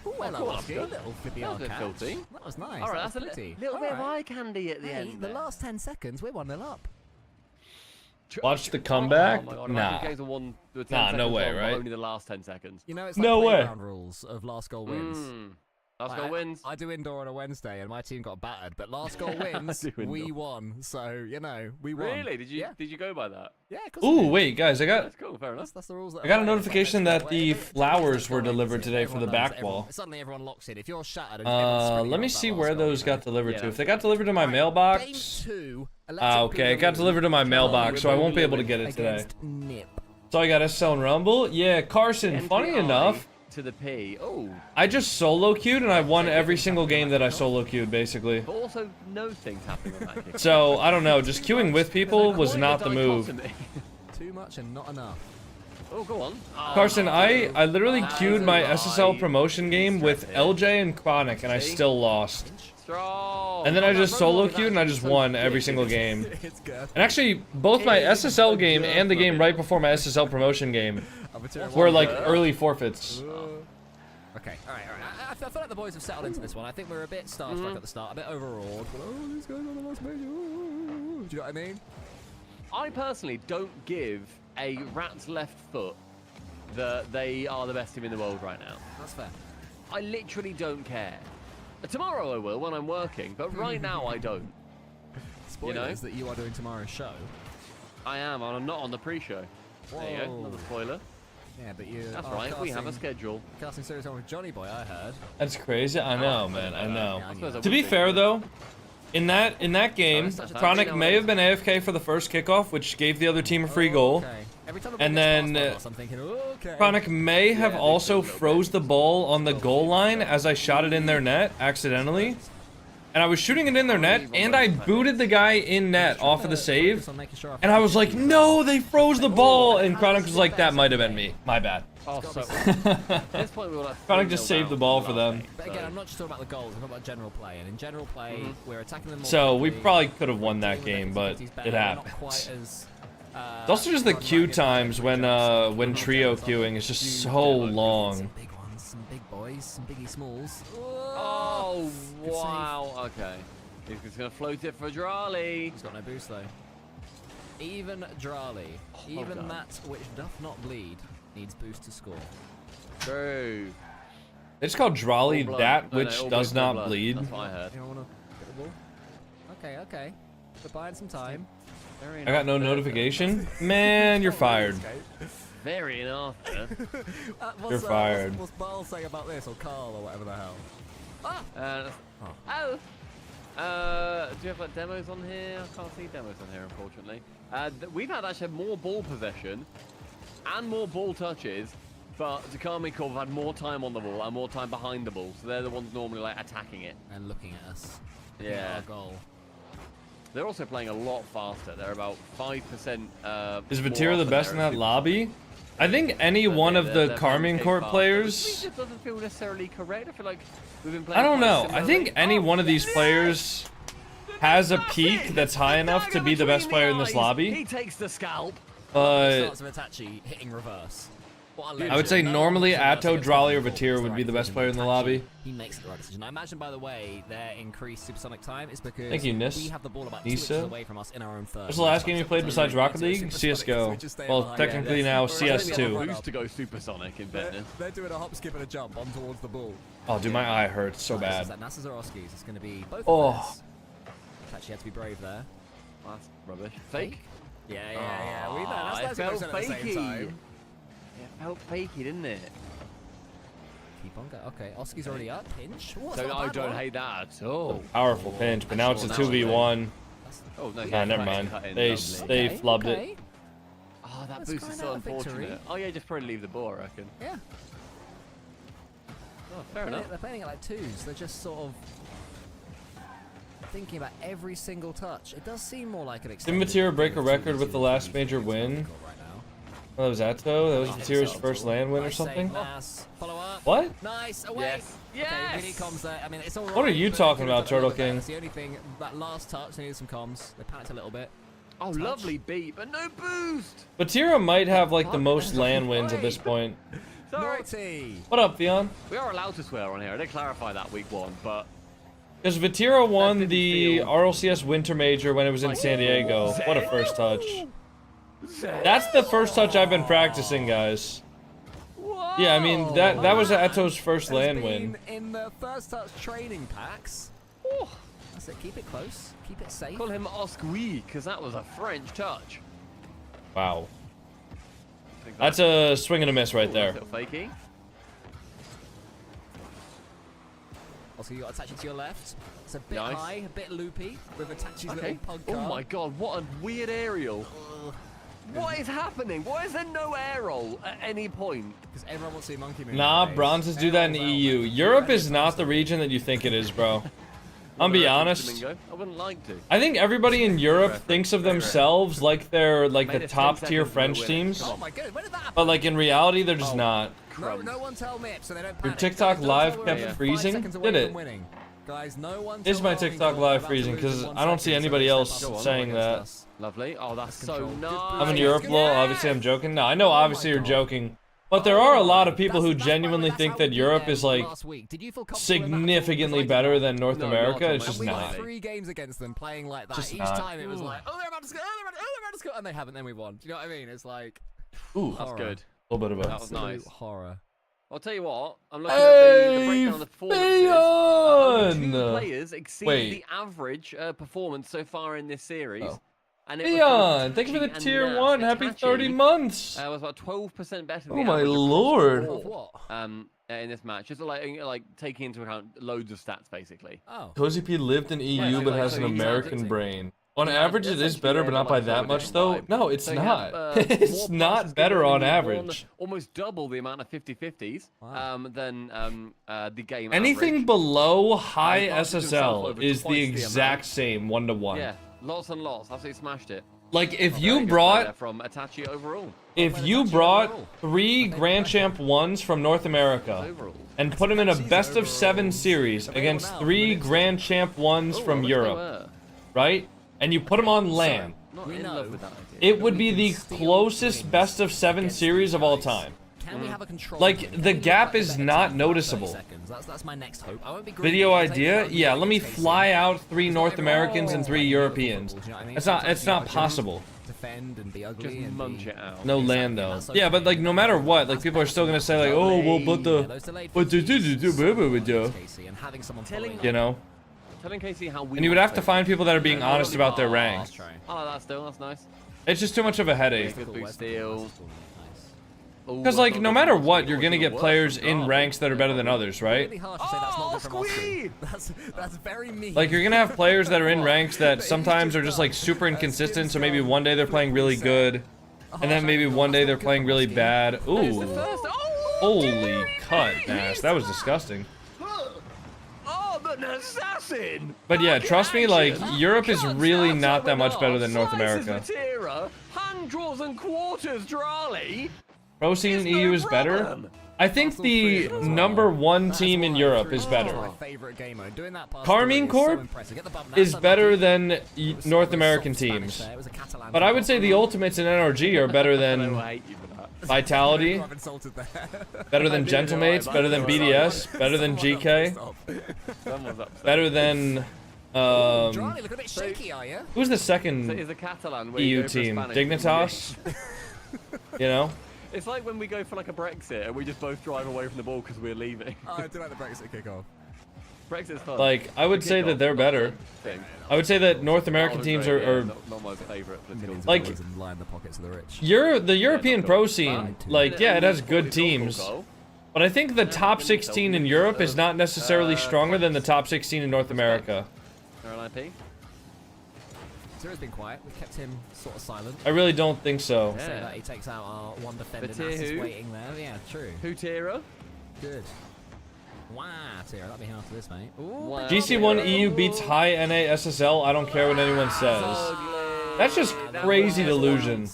Ooh, Oh, hello, cool, Oscar. that's good. Little flippy That was a bit catch. filthy. That was nice. All right, that that's was a pretty. little bit of All right. eye candy at the Hey, end. the there. last 10 seconds, we're 1-0 up. Watch the comeback? Oh my God, Nah. imagine games are won with 10 Nah, no seconds way, on, but right? Only the last 10 seconds. You know, it's No like way. playground rules of last goal wins. Last Like, goal wins. I do indoor on a Wednesday, and my team got battered. But last goal wins, do we indoor. won. So you know, we won. Really? Did you Yeah. did you go by that? Yeah. Of course I Ooh, did. wait, guys, I got That's cool. Fair enough. That's the rules. That I got a apply. notification that the It's flowers were goal wins. delivered today for the Everyone knows, back wall. Suddenly everyone locks in. If you're shattered, and everyone's sprinting Let me out that see last where goal, those you know. got delivered to. Yeah. If they got delivered to my Game mailbox, 2. okay, it got delivered to my mailbox, so I won't be able to get it today. Against Nip. So I got SL and Rumble. Yeah, Carson, funny NPI enough, to the P. Oh, I just solo queued and I won every single game that I solo queued, basically. but also no things happening with that kick. So, I don't know, just queuing with people was not the move. Dichotomy. Too much and not enough. Oh, go on. Oh, Carson, I literally queued my SSL promotion game with LJ and Chronic, and I still lost. Strong. And then I just solo queued, and I just won every single game. And actually, both my SSL game and the game right before my SSL promotion game were like early forfeits. Okay, alright. I feel like the boys have settled into this one. I think we're a bit starstruck at the start, a bit overawed. But, oh, these guys are the last major. Do you know what I mean? I personally don't give a rat's left foot that they are the best team in the world right now. That's fair. I literally don't care. Tomorrow I will when I'm working, but right now I don't. Spoilers that you are doing tomorrow's show. I am, and I'm not on the pre-show. There you go, another spoiler. Yeah, but you. That's right, we have a schedule. Casting series on with Johnny Boy, I heard. That's crazy. I know, man. I know. Yeah, To be fair, though, in that game, Chronic may have been AFK for the first kickoff, which gave the other team a free goal. Okay. Every time And then I'm thinking, okay. Chronic may have also froze the ball on the goal line as I shot it in their net accidentally. And I was shooting it in their net, and I booted the guy in net off of the save. And I was like, no, they froze the ball. And Chronic was like, that might have been me. My bad. Oh, so at this point we were like Chronic just saved the ball for them. But again, I'm not just talking about the goals, I'm talking about general play. And in general play, we're attacking them more So we quickly, probably could have won that game, but it happens. It's also just the queue times when trio queuing is just so long. Some big ones, some big boys, some biggie smalls. Oh, wow. Okay. He's just going to float it for Drali. He's got no boost though. Even Drali, even that which doth not bleed, needs boost to score. True. It's called Drali, All blood. that No, which all does blue, not blood. bleed. That's what I heard. You don't want to get the ball? Okay, okay. We're buying some time. I got no notification. Man, you're fired. Very enough. You're fired. What's Barl saying about this, or Carl, or whatever the hell? Do you have like demos on here? I can't see demos on here, unfortunately. We've had actually more ball possession and more ball touches, but DIGNITAS have had more time on the ball and more time behind the ball, so they're the ones normally like attacking it. And looking at us. Yeah. Our goal. They're also playing a lot faster. They're about 5%. Is Vatira the best in that lobby? I think any one of the Carmine Court players. It doesn't feel necessarily correct. I feel like we've been playing. I don't quite know. I similarly. think any one of these players has a peak that's high enough to be the best player in this lobby. He takes the scalp. But Starts with Itachi hitting reverse. What a I would say legend. normally Atto, That's Drali, or the Vatira would be the best player in the lobby. He makes the right decision. I imagine, by the way, their increased supersonic time is because Thank you, Nis. we have the ball about 2 Nisa. inches away from us in our own third. What's the last game you played besides Rocket League? CSGO. Well, technically now CS2. Used to go supersonic in fairness. They're doing a hop, skip, and a jump on towards the ball. Oh, dude, my eye hurts so bad. NASA Zorowski's. It's going to be both Oh. of theirs. Actually, had to be brave there. That's rubbish. Fake? Yeah. We know. It That's felt at the same fakey. time. It felt fakey, didn't it? Keep on going. Okay, Oski's already up. Pinch. What's So not a I bad don't one. hate that at all. Powerful pinch, but now it's a 2v1. Oh no, Nah, never mind. They flubbed it. Oh, that Let's boost is grind so out a victory. unfortunate. Oh yeah, just probably leave the ball, I reckon. Yeah. Oh, fair enough. They're playing it like twos. They're just sort of thinking about every single touch. It does seem more like an Didn't Vatira break a record with the last major win? Oh, that was Atto? That was Vatira's first land win or something? Follow up. What? Nice. Away. Yes. Yes. Okay, we need comms there. I mean, it's all right. What are you but talking could've about, done a little Turtle bit better. King? That's the only thing. That last touch, they needed some comms. They panicked a little bit. Oh, lovely beat, but no boost. Vatira might have like the most land wins at this point. Sorry. Naughty. What up, Theon? We are allowed to swear on here. I did clarify that week one, but Because Vatira won didn't the feel- RLCS Winter Major when it was in San Diego. What a first touch. That's the first touch I've been practicing, guys. Yeah, I mean, that was Atto's first Has land been win. in the first touch training packs. That's it. Keep it close. Keep it safe. call him Osqui, because that was a French touch. Wow. I think That's a swing and a miss right there. Little fakey. Also, you got Itachi to your left. It's a bit Nice. high, a bit loopy with Itachi's Okay. little pug Oh car. my god, what a weird aerial. What is happening? Why is there no air roll at any point? Because everyone wants to see monkey move. Nah, nowadays. bronzes do that in the Everyone's EU. out. Europe is not the region that you think it is, bro. I'll be honest. Domingo. I wouldn't like to. I think everybody in Europe thinks of themselves like they're like the top tier French teams, Oh my god, when did that happen? but like in reality they're just not. No one tell me so they don't Your panic. TikTok Guys, don't live tell me kept we're 5 freezing? seconds away Did from it? winning. Guys, no one Is tell my me TikTok we're live about to freezing? lose in Because 1 I don't see second, so anybody they else step up saying against that. us. Lovely. Oh, that's so Control. nice. I'm in Good Europe, boost. lol. Yeah. Obviously I'm joking. No, I know Oh my obviously you're God. joking. But there are a lot of people who That's genuinely how think we that beat Europe them is like last week. Did you feel comfortable in that? significantly Like, better than North No, America. not It's just we won not. 3 games against them playing like that. Just Each not. time it was like, oh, they're about to score, oh, they're about to score, and they haven't, then we won. Do you know what I mean? It's like, Ooh, That's horror. good. a little bit of That a. was nice. Absolute horror. I'll tell you what. I'm looking at the breakdown of the performances. Only 2 Theon! players exceeded Wait. the average performance so far in this series. Oh. And it was Theon, thank you for the Itachi and tier Nurse. 1. Happy Itachi, 30 months. was about 12% better than Oh the my average across the lord. board, What? in this match. Just like taking into account loads of stats, basically. Oh. Cozy P lived in EU so but like- has so an he's American not- brain. On Yeah, average, it is essentially, better, yeah, but but not by like that sort of much, different though. vibe. No, it's So you not. have, It's more not passes better given on in average. almost double the amount of 50-50s Wow. than the game Anything average. below high passes himself SSL over is the twice the exact same 1-to-1. Yeah, lots and lots. Absolutely smashed it. Like if Very you good brought player from Itachi overall. if you brought 3 Grand Champ 1s from North America Overall. and put them in a best of 7 series against 3 Grand Champ 1s Oh, from I wish they Europe, were. right? And you put them on LAN, Not We in know love with that idea. it would be the closest best of 7 series of all time. Can we have a control? Like, game? the Can we look gap like the is better not team for 30 noticeable. seconds? That's my next hope. I won't be greedy, Video I'll take idea? it. Yeah, let me Casey. fly out 3 North Americans and 3 playing Europeans. football, do you know what I mean? It's not Sometimes you gotta possible. Defend and be ugly Just and munch be... it out. No Exactly, land though. that's Yeah, but okay. like no matter what, like people are still gonna say like, oh well, but Yeah, the, those delayed but Casey, and having someone Telling- following you know. Telling Casey how we And you would want have to play. find people that are being honest about their rank. That's true. Oh, that's still, that's nice. It's just too much of a headache. Good Cool, boot that's steal. cool, that's cool, nice. Because like no matter what, you're gonna get players in ranks that are better than others, right? Really harsh to say that's not good from Austin. That's very mean. Like you're gonna have players that are in ranks that sometimes are just like super inconsistent. So maybe one day they're playing really good, and then maybe one day they're playing really bad. Ooh, First, oh, holy cut, Nash, that was disgusting. oh, but an assassin! But yeah, trust me, like Action. Europe is Cuts really out not that much better than North slices America. Matera, hand draws and quarters Drali. Pro scene in It's no EU is better. problem. I think the #1 team in Europe is better. My favorite game mode. Doing that past Carmine three is so Corp impressive. Get the bump, is that's better unlucky. than It was North soft American Spanish teams. there. It was a Catalan But I would say the goal. Ultimates in NRG are better I than hate you for that. Vitality, I've insulted there. better than Gentlemates, better than BDS, better than GK, Someone's upset. better than Johnny, look a bit shaky, are you? who's the So second it's a Catalan where you EU go for team? Spanish. Dignitas. You know, It's like when we go for like a Brexit and we just both drive away from the ball because we're leaving. Oh, I do like the Brexit kickoff. Brexit's fun. like I would say that they're better. Thing. I would say that North American Oh, teams great, yeah, are not my favourite political. Millions of Like- dollars and line the pockets of the rich. the European not pro cool. scene. Like yeah, it has good teams, but I think the top 16 in Europe is not necessarily stronger than the top 16 in North America. RLIP? Zero's been quiet. We've kept him sort of silent. I really don't think so. Say Yeah. that he takes out our one defender. But Nas is who? waiting there. Yeah, true. Hutera? Good. Wow, Tira, that'd be hard for this, mate. Ooh, Wow. GC1 EU beats high NA SSL. I don't care what anyone says. Ugly. That's just crazy delusion.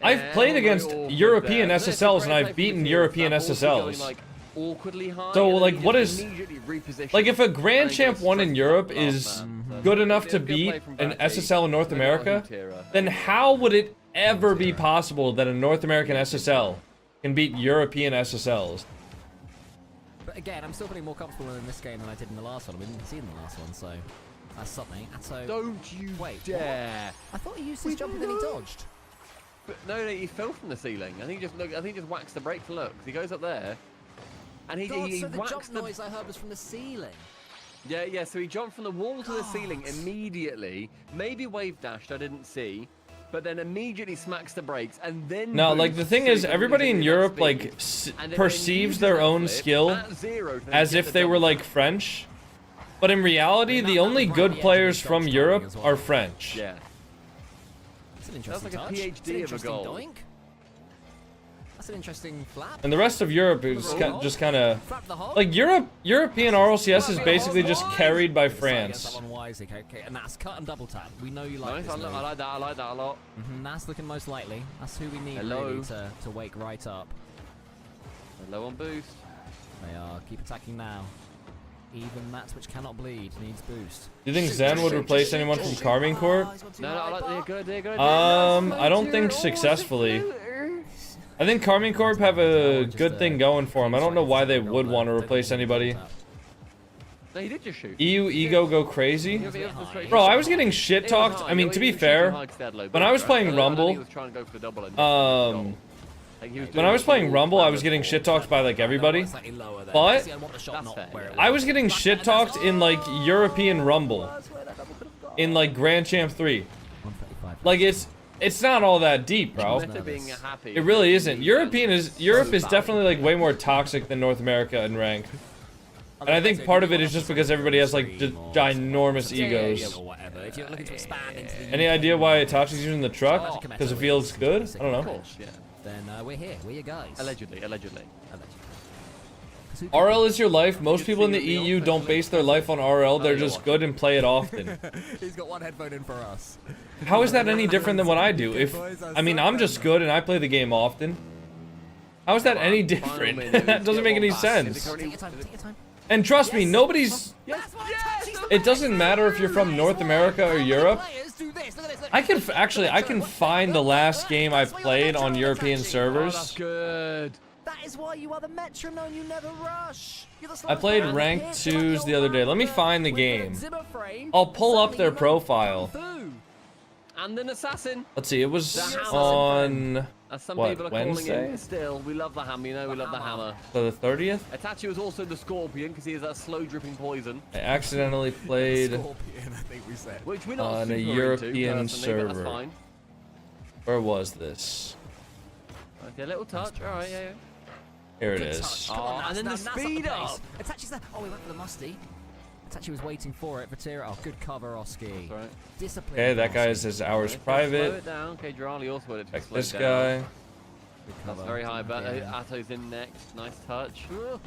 I've Yeah, played very against awkward European there. SSLs and It's a I've great beaten play for European Hutera, but also SSLs. going, like, awkwardly high, So, and then like, he what just is- immediately repositions Like if a Grand and Champ goes 1 in straight Europe up, is man. good enough to Good play beat from an Batty. SSL in North Look at America, Hutera. then how would it ever be possible that a North American SSL can beat European SSLs? But again, I'm still feeling more comfortable in this game than I did in the last one. We didn't see in the last one, so that's something. So Don't you wait, dare! I thought he used his jump and then he dodged. But no, he fell from the ceiling. I think he just look. I think he just waxed the brakes. Look, he goes up there, and he God, he so the waxed jump the. noise I heard was from the ceiling. Yeah. So he jumped from the wall to the ceiling God. immediately. Maybe wave dashed. I didn't see. But then immediately smacks the brakes and then. No, like the boosts, thing so he is, can everybody in really Europe speed. like And then perceives uses their that own flip skill at zero to then as get if the they were jump. like French, but in reality, Yeah, the that only was right good at the edge players of his from dodge Europe timing as well. are French. Yeah. That's an interesting like a touch. PhD It's an of a interesting goal. doink. That's an interesting flap. And the rest of Europe is just kind of Flap the hog. like European RLCS is basically just carried by France. That one wisely. Okay, and that's cut and double tap. We know you like Nice, this. I like that. I like that a lot. That's looking most likely. That's who we need Hello. really to wake right up. They're low on boost. They are. Keep attacking now. Even that which cannot bleed needs boost. Do you think Zen would replace anyone from Carmine Corp? No, I like they're good. They're good. I don't think successfully. I think Carmine Corp have a good thing going for them. I don't know why they would want to replace anybody. No, he did just shoot. EU ego go crazy. Bro, I was getting shit talked. I mean, to be fair, when I was playing Rumble, when I was playing Rumble, I was getting shit talked by like everybody. But I was getting shit talked in like European Rumble, in like Grand Champ 3. Like it's not all that deep, bro. It really isn't. Europe is definitely like way more toxic than North America in rank. And I think part of it is just because everybody has like ginormous egos. Any idea why Itachi's using the truck? Because it feels good? I don't know. Then we're here. We're your guys. Allegedly. RL is your life. Most people in the EU don't base their life on RL. They're just good and play it often. He's got one headphone in for us. How is that any different than what I do? I mean, I'm just good and I play the game often. How is that any different? That doesn't make any sense. Take your time. Take your time. And trust me, nobody's... It doesn't matter if you're from North America or Europe. I can find the last game I played on European servers. That's good. That is why you are the metronome. You never rush. I played ranked 2s the other day. Let me find the game. I'll pull up their profile. And an assassin. Let's see, it was on... As some What, people are Wednesday? calling him still. We love the hammer, you know we love the hammer. So the 30th? Itachi was also the scorpion because he has that slow dripping poison. I accidentally played Scorpion, I think we said. Which we're not on super a into, European personally, but that's server. fine. Where was this? Okay, a little touch. Alright, yeah. Here it is. Oh, and then the speed up. Itachi's there. Oh, we went for the musty. Itachi was waiting for it. Vatira. Oh, good cover, Oski. Right. Discipline. Okay, that guy says hours Slow it private. down. Okay, Jirali also wanted to Check slow this down. guy. Good That's cover. very high, but Yeah. Ato's in next. Nice touch. Good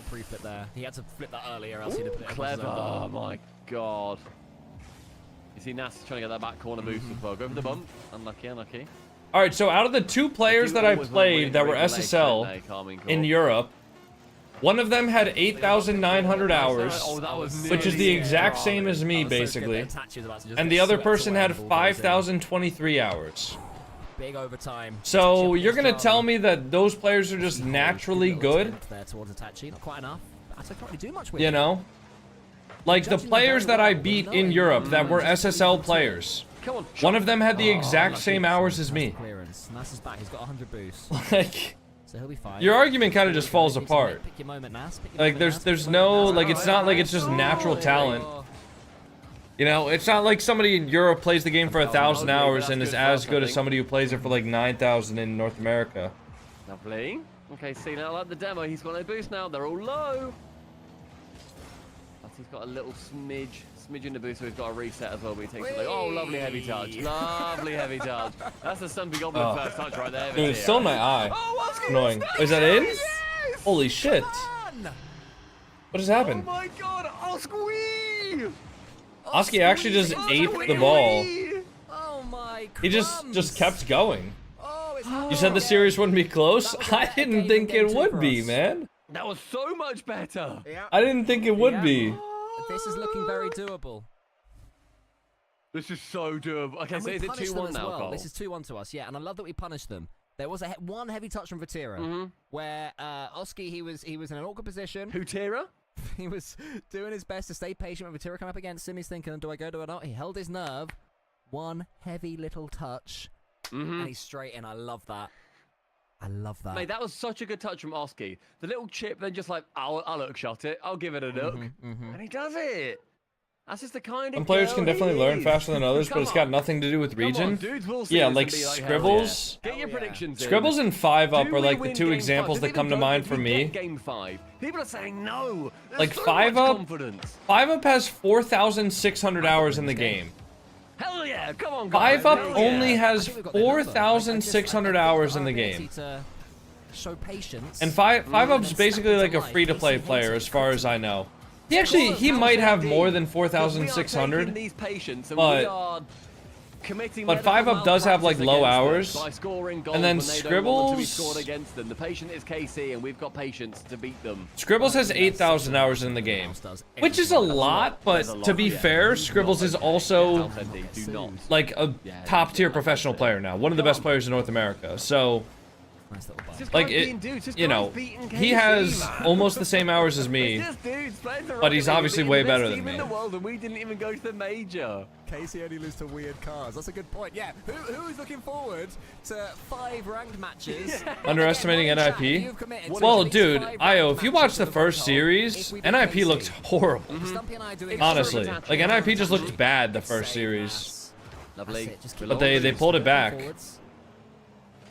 pre-flip there. He had to flip that earlier, else he'd have put it Clever. across his own Oh goal. my god. You see Nas trying to get that back corner boost as well. Go for the bump. Unlucky, unlucky. Alright, so out of the 2 players that I played that were SSL in Europe, one of them had 8,900 hours, Oh, that was which is the nearly exact it. same as me, That was so good basically. that Itachi was about to just And get the other swept person away had and the ball goes in. 5,023 hours. Big overtime. So Itachi you're gonna against tell Jali. me that those players are just naturally Little good? attempt there towards Itachi. Not quite enough. I can't really do much with You it. know? Like the players that I beat in Europe that were SSL players. Come on. One of them had the exact same hours as me. Clearance. Nas is back. He's got 100 boosts. Like, So he'll be fine. your argument kind of just falls Pick apart. your moment, Nas. Pick your Like, moment, Nas. there's Pick your moment, no, Nas. like, it's not like it's just natural talent. You know, it's not like somebody in Europe plays the game for 1,000 hours and is as good as somebody who plays it for like 9,000 in North America. Lovely. Okay, see now, like the demo, he's got no boost now. They're all low. But he's got a little smidge in the boost, so he's got a reset as well. But he takes it like, oh, lovely heavy touch. Lovely heavy touch. That's the Stumpy Goblin Oh. first touch right there. Dude, it's still in my eye. Annoying. Is that in? Holy shit. What just Oh happened? my god, Oski! Oski actually just ate the ball. Oh my He just kept going. Oh, it's You said the series wouldn't be close? I didn't think it would be, man. That was so much better. I didn't think it would be. This is looking very doable. This is so doable. Okay, And so we is it punished 2-1 them as now, well. Cole? This is 2-1 to us, yeah. And I love that we punished them. There was one heavy touch from Vatira, where Oski he was in an awkward position. Hutera? He was doing his best to stay patient when Vatira came up against him. He's thinking, do I go, do I not? He held his nerve. One heavy little touch, and he's straight in. I love that. I love that. Mate, that was such a good touch from Oski. The little chip, then just like, I'll look shot it. I'll give it a look. And he does it. That's just the kind of Some players girl can definitely he learn is. faster than others, but Come it's got on. nothing to do with Come on, region. dudes will see Yeah, this like and be hell Scribbles. yeah. Get your predictions in. Scribbles and 5-Up Do are we like the win 2 game examples five? that Did come we to don't mind if for we me. get Game 5. People are saying no. There's Like so 5-Up much confidence. 5-Up has 4,600 hours in the game. Hell yeah, come on, guys. 5-Up Hell only yeah. has I think we've got their number. 4,600 hours in the Our game. ability to show patience. And 5UP's basically like a free-to-play player, as far as I know. He might have more than 4,600. But 5UP does have like low hours, and then Scribbles. The patient is KC, and we've got patience to beat them. Scribbles has 8,000 hours in the game, which is a lot. But to be fair, Scribbles is also like a top-tier professional player now, one of the best players in North America. So, like you know, he has almost the same hours as me, but he's obviously way better than me. We didn't even go to the major. Casey only loses to weird cars. That's a good point. Yeah. Who is looking forward to 5 ranked matches? Underestimating NIP? Well, dude, Io, if you watch the first series, NIP looked horrible. Honestly, like NIP just looked bad the first series. Lovely. But they pulled it back.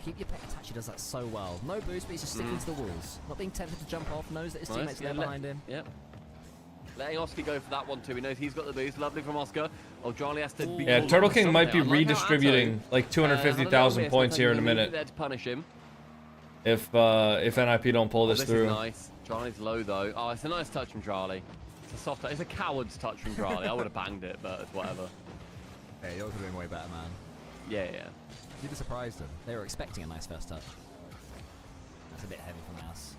Keep your pet attached. He does that so well. No boost, but he's just sticking to the walls. Not being tempted to jump off. Knows that his teammates are there behind him. Yep. Letting Oski go for that one too. He knows he's got the boost. Lovely from Oscar. Oh, Charlie has to be. Yeah, Turtle King might be redistributing like 250,000 points here in a minute. There to punish him. If NIP don't pull this through. Is nice. Charlie's low though. Oh, it's a nice touch from Charlie. It's a soft touch. It's a coward's touch from Charlie. I would have banged it, but it's whatever. Yeah, you're doing way better, man. Yeah. You'd have surprised them. They were expecting a nice first touch. That's a bit heavy from us.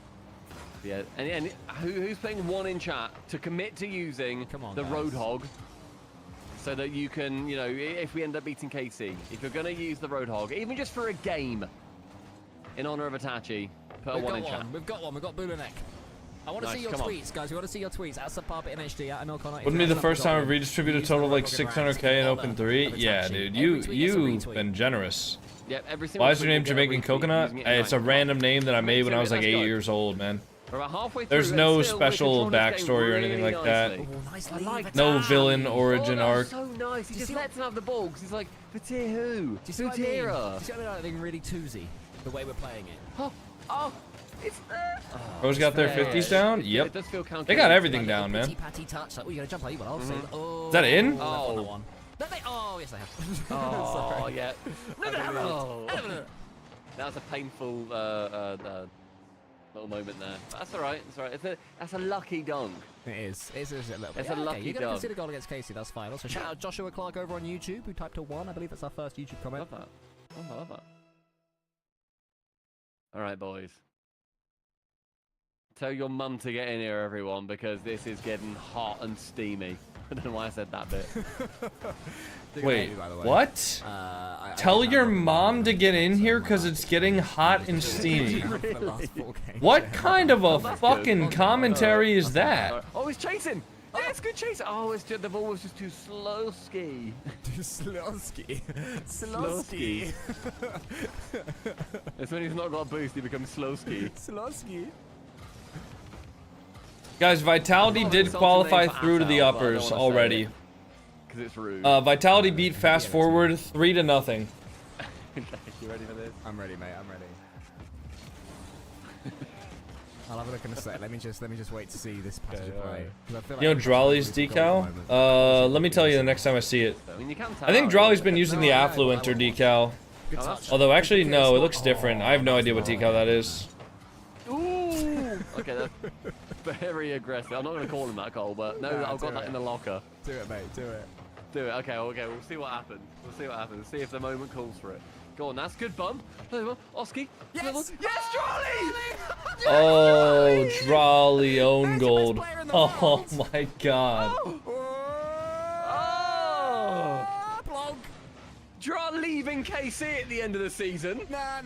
Yeah, and who's playing one in chat to commit to using the Roadhog so that you can, you know, if we end up beating KC, if you're going to use the Roadhog, even just for a game in honor of Itachi, put a one in chat. We've got Bulanek. I want to see your tweets, guys. We want to see your tweets. At Subparbit NHD, at MLCon. Wouldn't be the first time I've redistributed a total of like 600k in Open 3? Yeah, dude, you've been generous. Yep, Why is your name Jamaican-Coconut? It's a random name that I made when I was like 8 years old, man. There's no special backstory or anything like that. No villain origin arc. So nice. He just lets him have the ball because he's like, Fatir who? Do you see what I mean? Do you see what I mean? Really toosy, the way we're playing it. Oh, it's there. Bro's got their 50s down? Yep. They got everything down, man. Touch. Like, you gonna jump? Well, I'll say. Is that in? Oh, yes, I have. Oh, yeah. No. That was a painful little moment there. But that's all right. It's all right. That's a lucky dunk. It is. It's a little bit. It's a lucky You're dunk. gonna consider goal against Casey. That's fine. Also, shout out Joshua Clark over on YouTube who typed a 1. I believe that's our first YouTube comment. Love that. I love that. All right, boys. Tell your mum to get in here, everyone, because this is getting hot and steamy. I don't know why I said that bit. Wait, what? Tell your mom to get in here because it's getting hot and steamy. Really? What kind of a fucking commentary is that? Oh, he's chasing! Yeah, it's good chase. Oh, it's just, the ball was just too slow ski. Too slow ski. Slow ski. It's when he's not got a boost, he becomes slow ski. Slow ski. Guys, Vitality did qualify through to the uppers already. Because it's rude. Vitality beat Fast Forward 3-0. Okay, you ready for this? I'm ready, mate. I'm ready. I'll have a look in a sec. Let me just wait to see this passage play. You know Drawley's decal? Let me tell you the next time I see it. I mean, you can't tell. I think Drawley's been using the Affluenter decal. Although actually no, it looks different. I have no idea what decal that is. Ooh! Okay, that's very aggressive. I'm not going to call him that, Cole, but no, I've got that in the locker. Do it, mate. Do it. Do it. Okay, we'll see what happens. We'll see what happens. See if the moment calls for it. Go on, that's good bump. Oski. Yes! Yes, Charlie! Oh, Drawley own gold. Oh my god. Draw leaving KC at the end of the season. Nah.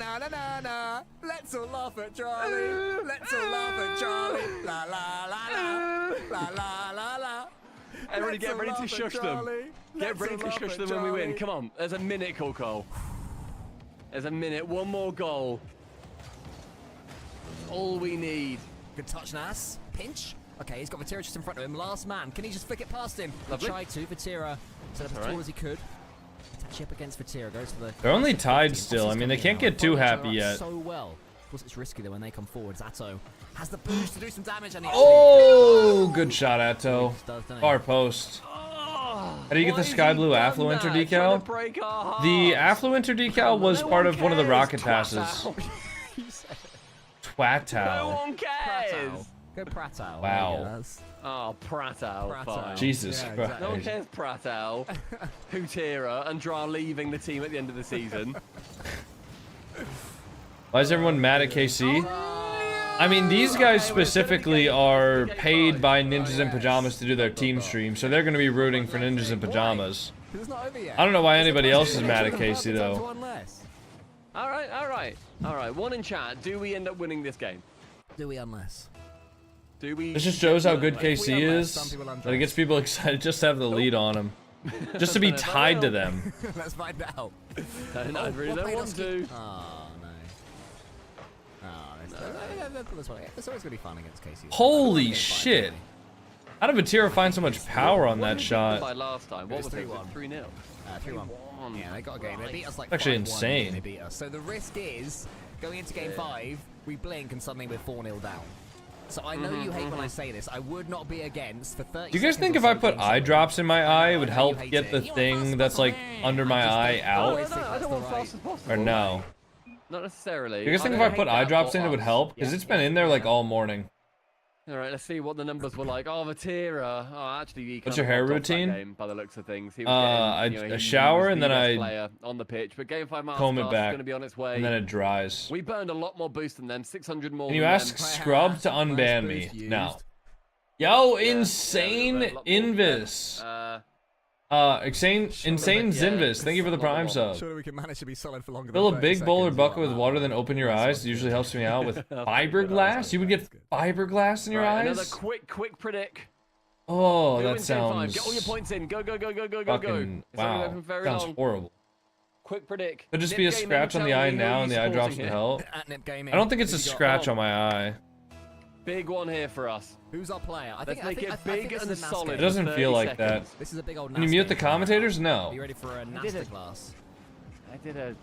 Let's all laugh at Charlie. Let's all laugh at Charlie. La la la la. La la la. Everybody get ready to shush them. Get ready to shush them when we win. Come on, there's a minute, Coco. There's a minute. One more goal. All we need. Good touch, Nas. Pinch. Okay, he's got Vatira just in front of him. Last man. Can he just flick it past him? Lovely. He tried to. Vatira set up as tall as he could. Touch up against Vatira. Goes to the. They're only tied still. I mean, they can't get too happy yet. So well. Of course, it's risky though when they come forward. Zato has the boost to do some damage. And oh, good shot, Atto. Far post. How do you get the sky blue Affluenter decal? The Affluenter decal was part of one of the rocket passes. No Twatow. one cares. Prattow. Go Prattow. Wow. There you go, that's- Oh, Prattow. Prattow. Fine. Jesus Yeah, Christ. No one cares, Prattow. Hutera and Dra leaving the team at the end of the season. Why is everyone mad at KC? I mean, these guys specifically are paid by Ninjas in Pajamas to do their team stream, so they're going to be rooting for Ninjas in Pajamas. It's not over yet. I don't know why anybody else is mad at KC, though. All right. One in chat. Do we end up winning this game? Do we unless? Do we? This just shows how good If we KC unless, is. some people undress. That it gets people excited just to have the lead on him. Just to be tied to them. Let's find out. No, I really don't want to. Oh, no. Oh, it's always going to be fun against KC. Holy shit. How did Vatira find so much power on that By shot? last time, what was it? 3-1. 3-0. 3-1. Yeah, they got a game. They beat us like Actually 5-1, insane. They beat us. So the risk is, going into game 5, we blink and suddenly we're 4-0 down. So I know you hate when I say this. I would not be against for 30 Do you guys seconds think or if I so put game eye seven. drops in my eye, it would I know help you hate get it. the You want thing fast that's as like possible. under my eye No, out? I don't want fast as possible. Or no? Not necessarily. Do you guys think if I put eye drops in, it would help? Because it's been in there like all morning. All right, let's see what the numbers were like. Oh, Vatira. Oh, actually, he What's kind your of hair popped off that routine? game by the looks of things. He was getting, I he shower was and the then best I player on the pitch. But game 5 comb it Masterclass is back, going to be on its way. and then it dries. We burned a lot more boost than them, 600 more. Can you than ask them. Scrub to unban me? No. Yo, insane Invis. Insane Zinvis. Thank you for the prime sub. Surely we can manage to be solid for longer Fill a than 30 big bowl or seconds. bucket with water, then open your eyes. It usually helps me out with fiberglass. You would get fiberglass in your Right, another eyes? quick predict. Oh, Who that wins game 5? sounds Get all your points in. Go. fucking It's only wow. open very Sounds long. horrible. Quick predict. Could just Nip be a Gaming, scratch on the tell eye me who now, you and the eye drops supporting would here. help. At Nip Gaming. I don't think it's a Who you got? scratch on my eye. Big one here for us. Who's our player? I Let's think, make I think, it I think big this and is a NAS solid. It game. doesn't 30 feel like seconds. This is a big old Can you NAS mute game the for us. commentators? Are No. you ready for a did it. masterclass? I did a.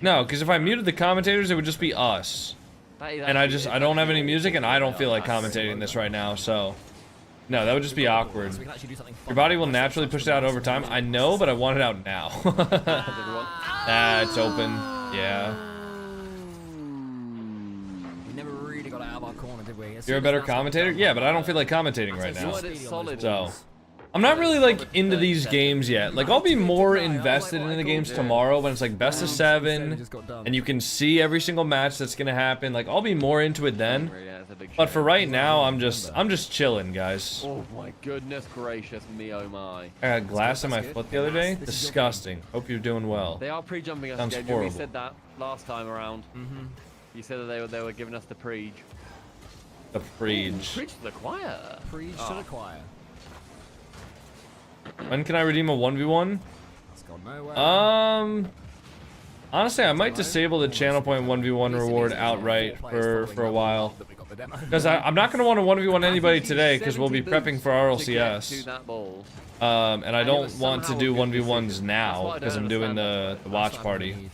No, because if I muted the commentators, it would just be us. And I don't have any music, and I don't feel like commentating this right now, so. No, that would just be awkward. So we can actually do something fun. Your body will naturally push it out over time. I know, but I want it out now. It's open. Yeah. We never really got out of our corner, did we? As You're a soon better as NAS got commentator? done, Yeah, but I don't feel like commentating right as now. want it speedy on solid. those So. balls. I'm not really like into these games yet. Like I'll be more invested in the games tomorrow when it's like best of 7 Just got done. and you can see every single match that's gonna happen. Like I'll be more into it then. Yeah, it's a big But shame. for right now, I'm just chilling, guys. Oh my goodness gracious me, oh my. I got glass in my foot the other day. Disgusting. Hope you're doing well. They are pre-jumping us Sounds again. We horrible. said that last time around. You said that they were giving us the preach. The preach. Preach to the choir. Preach to the choir. When can I redeem a 1v1? It's gone nowhere. Honestly, I might disable the channel point 1v1 reward outright for a while. Because I'm not going to want to 1v1 anybody today because we'll be prepping for RLCS. And I don't want to do 1v1s now because I'm doing the watch party.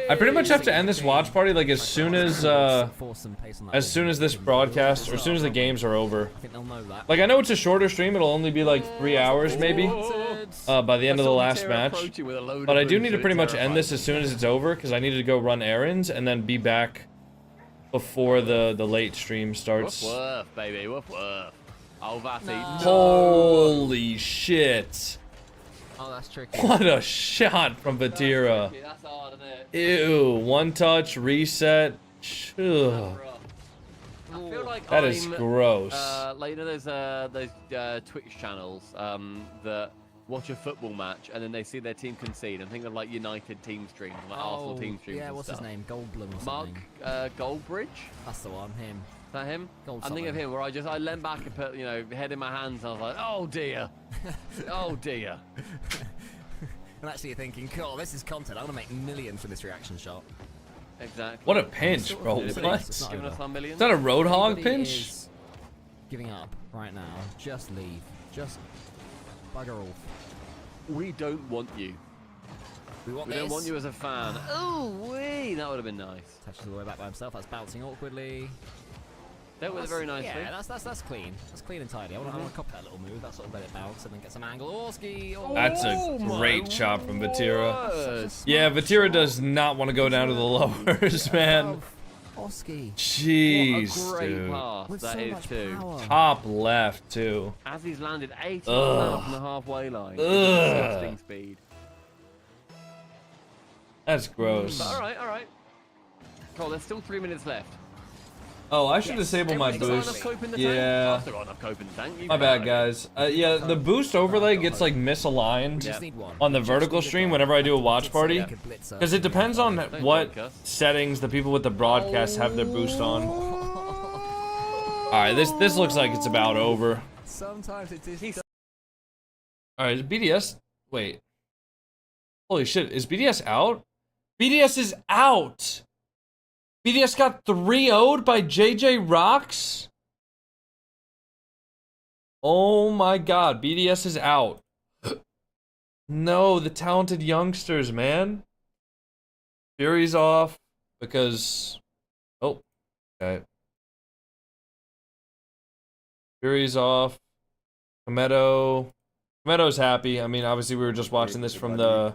I pretty much have to end this watch party like as soon as this broadcast or as soon as the games are over. I think they'll know that. Like I know it's a shorter stream, it'll only be like 3 hours maybe by the end of the last match. But I do need to pretty much end this as soon as it's over because I need to go run errands and then be back before the late stream starts. Woof woof, baby, woof woof. Oh, Vatty. Holy shit. Oh, that's tricky. What a shot from Vatira. That's hard, isn't it? Ew, one touch, reset. Ugh. I feel like That is gross. Like you know those Twitch channels that watch a football match and then they see their team concede and think of like United team streams, like Arsenal team streams. Yeah, and what's stuff. his name? Goldblum or Mark something. Goldbridge. That's the one, him. Is that him? Gold I'm thinking of something. him where I leant back and put head in my hands and I was like, oh dear, oh dear. And actually you're thinking, cool, this is content. I'm gonna make millions from this reaction shot. Exactly. What a pinch, bro. It's What? giving us our millions. Is that a Roadhog Anybody pinch? is giving up right now. Just leave. Just bugger off. We don't want you. We want We this. don't want you as a fan. Oh, wee! That would have been nice. Touches the way back by himself. That's bouncing awkwardly. That was very nicely. Yeah, that's clean. That's clean and tidy. I want to copy that little move. That sort of let it bounce and then get some angle. Orski. Oh, That's a great chop from Vatira. Word. Yeah, Vatira does not want to go down to the lowers, man. Oski. Jeez, What a great dude. pass With that so is much too. power. Top left, too. As he's landed 80 Ugh. from the halfway line. Ugh. Disgusting speed. That's gross. But alright. Cool, there's still 3 minutes left. Oh, I should disable my Everybody's got boost. enough cope in the tank? Yeah. I've still got enough cope in the tank. You My go. bad, guys. Yeah, the boost overlay gets like misaligned Just need one. on the vertical stream whenever I do a watch party. Like a blitzer. Because it depends on Don't what break us. settings the people with the broadcast have their boost on. Alright, this looks like it's about over. Sometimes it is. Alright, is BDS... Wait. Holy shit, is BDS out? BDS is out! BDS got 3-0'd by JJROX? Oh my god, BDS is out. No, the talented youngsters, man. Fury's off because... Oh, okay. Fury's off. Komedo's happy. I mean, obviously we were just watching this from the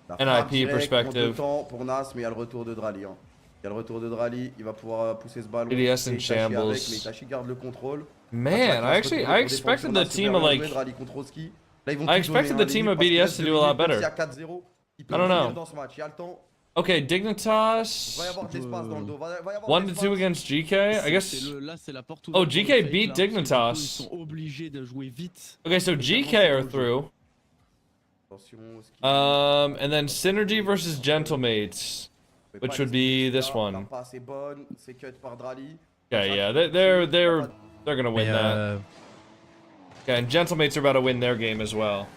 La frappe NIP directe, perspective. contre-temps pour Nas, mais il y a le retour de Drali. Hein. Il y a le retour de Drali, il va pouvoir pousser ce ballon. BDS in Itachi shambles. avec, mais Itachi garde le contrôle. Man, I expected the team of like... I expected the team of BDS to do a lot better. I don't know. Okay, Dignitas. 1 to 2 against GK. I guess. Oh, GK beat Dignitas. Okay, so GK are through. And then Synergy versus Gentlemates, which would be this one. Okay, yeah, they're gonna win that. Okay, and Gentlemates are about to win their game as well.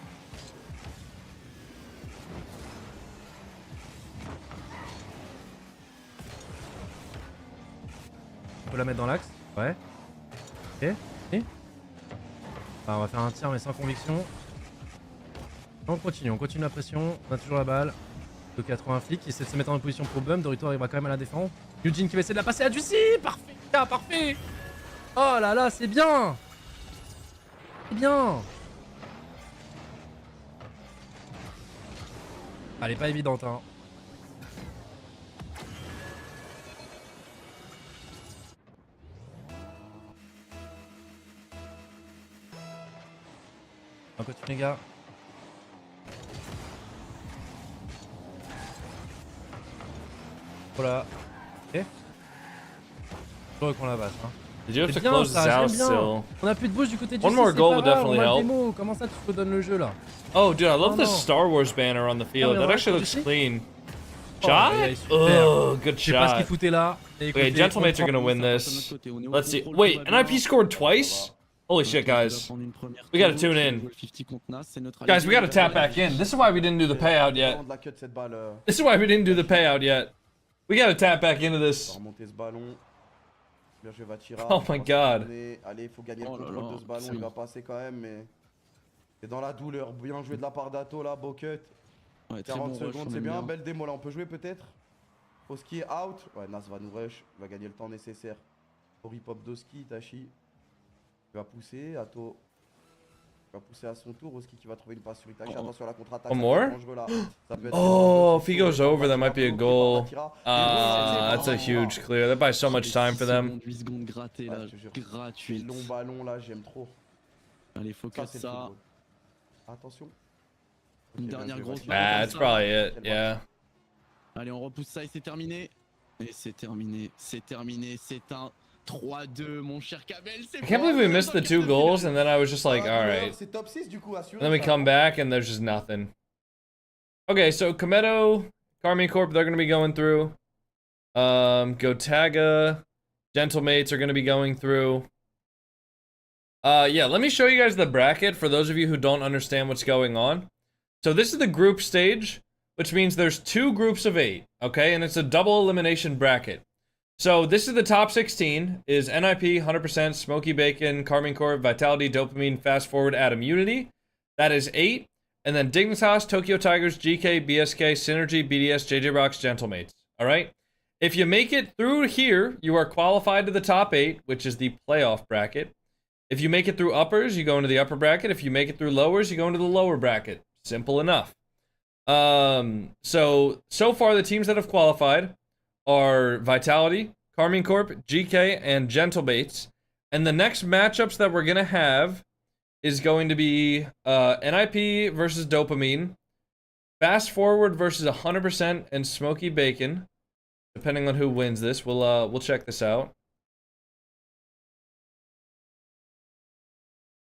On peut la mettre dans l'axe. Ouais. Ok. Et on va faire un tir mais sans conviction. On continue la pression. On a toujours la balle. Le 80 flics qui essaie de se mettre en position pour bump. Dorito arrivera quand même à la défendre. Eugene qui va essayer de la passer à Juicy. Parfait. Ah, parfait. Oh là là, c'est bien. C'est bien. Elle est pas évidente, hein. On continue les gars. Voilà. Ok. Je reprends la base. Hein. Did you have to C'est bien close ça, this out j'aime bien. still? On a plus de boost du côté du One more goal would definitely help. Démo. Comment ça tu te donnes le jeu là? Oh, dude, I love No, the no. Star Wars banner on the field. mais That on actually va, looks tu sais. clean. Oh, Shot? ouais, super. Oh, good Je sais pas ce qu'il shot. foutait là. Okay, Gentlemates are gonna win this. Let's see. Wait, NIP scored twice? Holy shit, guys. We gotta tune in. Guys, we gotta tap back in. This is why we didn't do the payout yet. This is why we didn't do the payout yet. We gotta tap back into this. Oh my god. Allez, il faut gagner le contrôle de ce ballon, il va passer quand même, mais c'est dans la douleur. Bien joué de la part d'Ato là, beau cut. 40 secondes, c'est bien, belle démo là, on peut jouer peut-être. Oski est out. Ouais, Nas va nous rush, il va gagner le temps nécessaire. Au rip-hop d'Oski, Itachi. Il va pousser, Ato. Il va pousser à son tour, Oski qui va trouver une passe sur Itachi. Attention à la contre-attaque. One more? Oh, if he goes over, that might be a goal. That's a huge clear. That buys so much time for them. 8 secondes grattées là, gratuit. Long ballon là, j'aime trop. Allez, focus c'est ça. Attention. Une dernière grosse balle Ah, comme that's ça. probably it. Yeah. Allez, on repousse ça et c'est terminé. Et c'est terminé, c'est terminé, c'est un 3-2, mon cher Kabel. I can't believe we missed the 2 goals, and then I was just like, alright. C'est top 6 du coup, assuré. And then we come back, and there's just nothing. Okay, so Komedo, Carmine Corp, they're going to be going through. Gotaga, Gentlemates are going to be going through. Yeah, let me show you guys the bracket for those of you who don't understand what's going on. So this is the group stage, which means there's 2 groups of 8, okay? And it's a double elimination bracket. So this is the top 16, is NIP, 100%, Smoky Bacon, Carmine Corp, Vitality, Dopamine, Fast Forward, Atom Unity. That is 8. And then Dignitas, Tokyo Tigers, GK, BSK, Synergy, BDS, JJROX, Gentlemates. Alright? If you make it through here, you are qualified to the top 8, which is the playoff bracket. If you make it through uppers, you go into the upper bracket. If you make it through lowers, you go into the lower bracket. Simple enough. So far the teams that have qualified are Vitality, Carmine Corp, GK, and Gentlebaits. And the next matchups that we're gonna have is going to be NIP versus Dopamine, Fast Forward versus 100% and Smoky Bacon. Depending on who wins this, we'll check this out.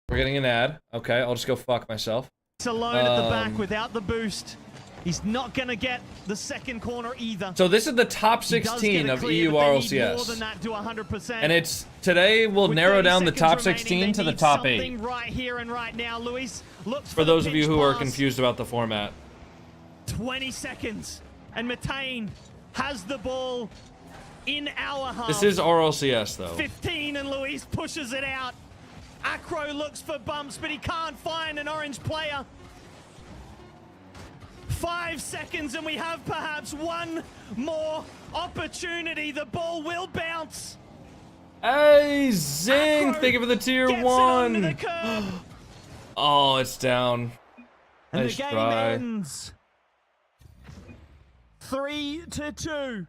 We're getting an ad. Okay, I'll just go fuck myself. It's alone at the back without the boost. He's not going to get the second corner either. So this is the top 16 of EU RLCS. And it's today we'll narrow down the top 16 to the top 8. Right here and right now, Luis. For those of you who are confused about the format. 20 seconds and Matane has the ball in our half. This is RLCS though. 15 and Luis pushes it out. Acro looks for bumps, but he can't find an orange player. 5 seconds and we have perhaps one more opportunity. The ball will bounce. Hey, Zing! Acro Thank you for the tier gets it 1. onto the curb. Oh, it's down. And Nice the game try. ends 3-2.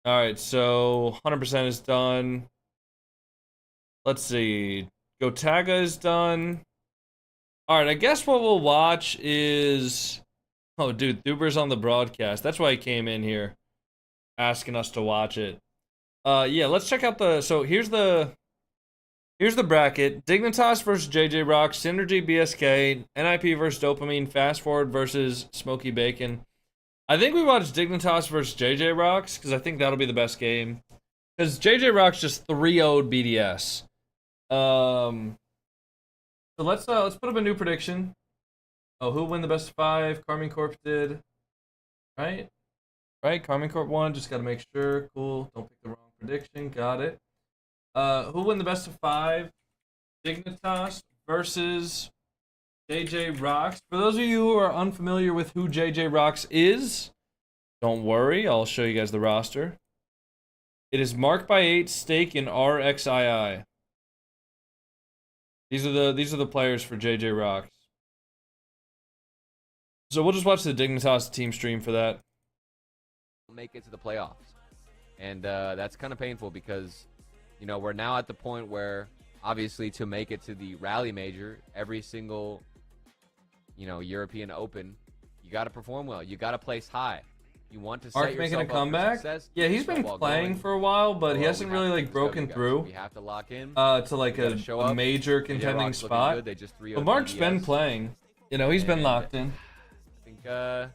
Alright, so 100% is done. Let's see. Gotaga is done. Alright, I guess what we'll watch is... Oh, dude, Thuber's on the broadcast. That's why he came in here. Asking us to watch it. Yeah, let's check out the... So, here's the bracket. Dignitas versus JJROX, Synergy BSK, NIP versus Dopamine, Fast Forward versus Smoky Bacon. I think we watch Dignitas versus JJROX, because I think that'll be the best game. Because JJROX just 3-0'd BDS. So let's put up a new prediction. Oh, who win the best of 5? Carmine Corp did. Right? Carmine Corp won. Just gotta make sure. Cool. Don't pick the wrong prediction. Got it. Who win the best of 5? Dignitas versus JJROX. For those of you who are unfamiliar with who JJROX is, don't worry. I'll show you guys the roster. It is Mark by 8, Stake, and RXII. These are the players for JJROX. So we'll just watch the Dignitas team stream for that. Make it to the playoffs, and that's kind of painful because, you know, we're now at the point where obviously to make it to the Rally Major, every single, you know, European Open, you got to perform well. You got to place high. You want to Mark set making a yourself up for comeback? success, Yeah, he's been playing for a while, but he Well, hasn't we really have to like do this, broken guys. through We have to lock in. to like We gotta show a up. major JJROX contending looking spot. good. They just 3-0'd But Mark's been BDS. playing. You know, he's been And locked in. I